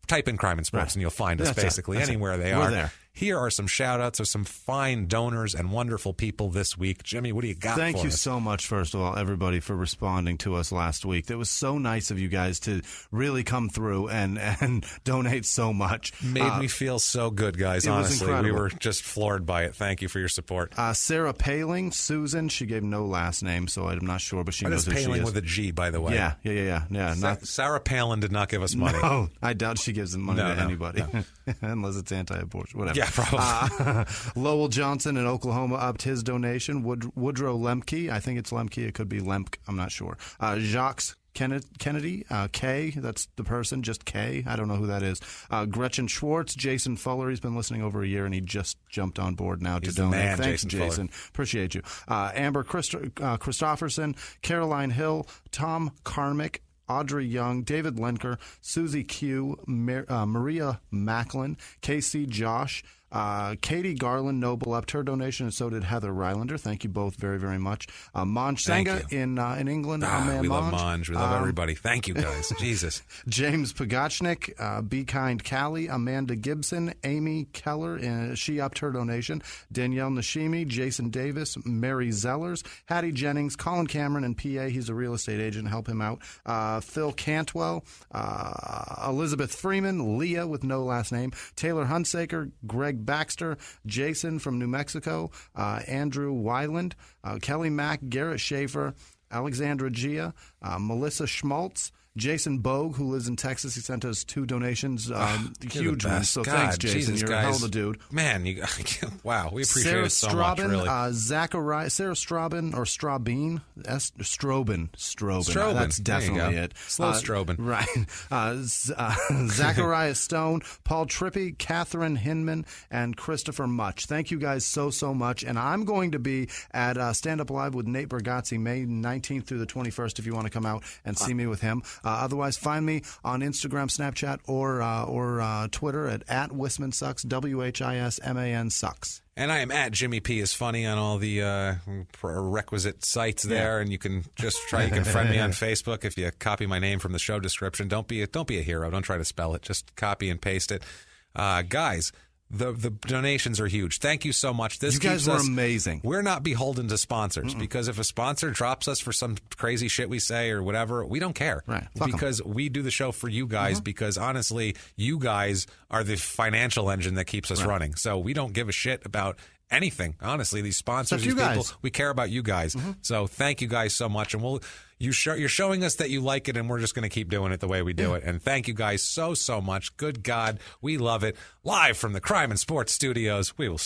Type in Crime and Sports and you'll find us basically anywhere they are. We're there. Here are some shout-outs of some fine donors and wonderful people this week. Jimmie, what do you got for us? Thank you so much, first of all, everybody, for responding to us last week. It was so nice of you guys to really come through and donate so much. Made me feel so good, guys, honestly. We were just floored by it. Thank you for your support. Sarah Paling, Susan, she gave no last name, so I'm not sure, but she knows who she is. Paling with a G, by the way. Yeah. Sarah Palin did not give us money. No, I doubt she gives money to anybody. No. Unless it's anti-abortion, whatever. Yeah. Yeah, probably. Lowell Johnson in Oklahoma upped his donation. Woodrow Lemke, I think it's Lemke. It could be Lemke. I'm not sure. Jacques Kennedy, K, that's the person, just K. I don't know who that is. Gretchen Schwartz, Jason Fuller. He's been listening over a year, and he just jumped on board now to donate. Man, Thanks, Jason. Appreciate you. Amber Christofferson, Caroline Hill, Tom Carmick, Audrey Young, David Lenker, Susie Q, Maria Macklin, Casey Josh, Katie Garland Noble upped her donation, and so did Heather Rylander. Thank you both very, very much. Manj Sangha in England. We love Manj. We love everybody. Thank you, guys. Jesus. James Pagachnik, Be Kind Callie, Amanda Gibson, Amy Keller, she upped her donation. Danielle Nashimi, Jason Davis, Mary Zellers, Hattie Jennings, Colin Cameron, and PA. He's a real estate agent. Help him out. Phil Cantwell, Elizabeth Freeman, Leah with no last name, Taylor Hunsaker, Greg Baxter, Jason from New Mexico, Andrew Weiland, Kelly Mack, Garrett Schaefer, Alexandra Gia, Melissa Schmaltz, Jason Bogue, who lives in Texas. He sent us 2 donations, huge ones. So thanks, Jason. Jesus, you're guys. a hell of a dude. Man, wow, we appreciate Sarah it so much, really. Sarah Strobin, or Strobin, Strobin. That's definitely it. Slow Strobin. Right. Zachariah Stone, Paul Trippy, Catherine Hinman, and Christopher Much. Thank you guys so much. And I'm going to be at Stand Up Live with Nate Bargatze May 19th through the 21st if you want to come out and see me with him. Otherwise, find me on Instagram, Snapchat, or Twitter at Whisman Sucks, WHISMAN Sucks. And I am at Jimmie P is funny on all the requisite sites there, and you can just try. You can friend me on Facebook if you copy my name from the show description. Don't be a hero. Don't try to spell it. Just copy and paste it, guys. The donations are huge. Thank you so much. You guys were amazing. We're not beholden to sponsors because if a sponsor drops us for some crazy shit we say or whatever, we don't care. Right. Because we do the show for you guys because honestly, you guys are the financial engine that keeps us running. So we don't give a shit about anything. Honestly, these sponsors, these people, we care about you guys. So thank you guys so much. And you're showing us that you like it, and we're just going to keep doing it the way we do it. And thank you guys so much. Good God, we love it. Live from the Crime and Sports Studios, we will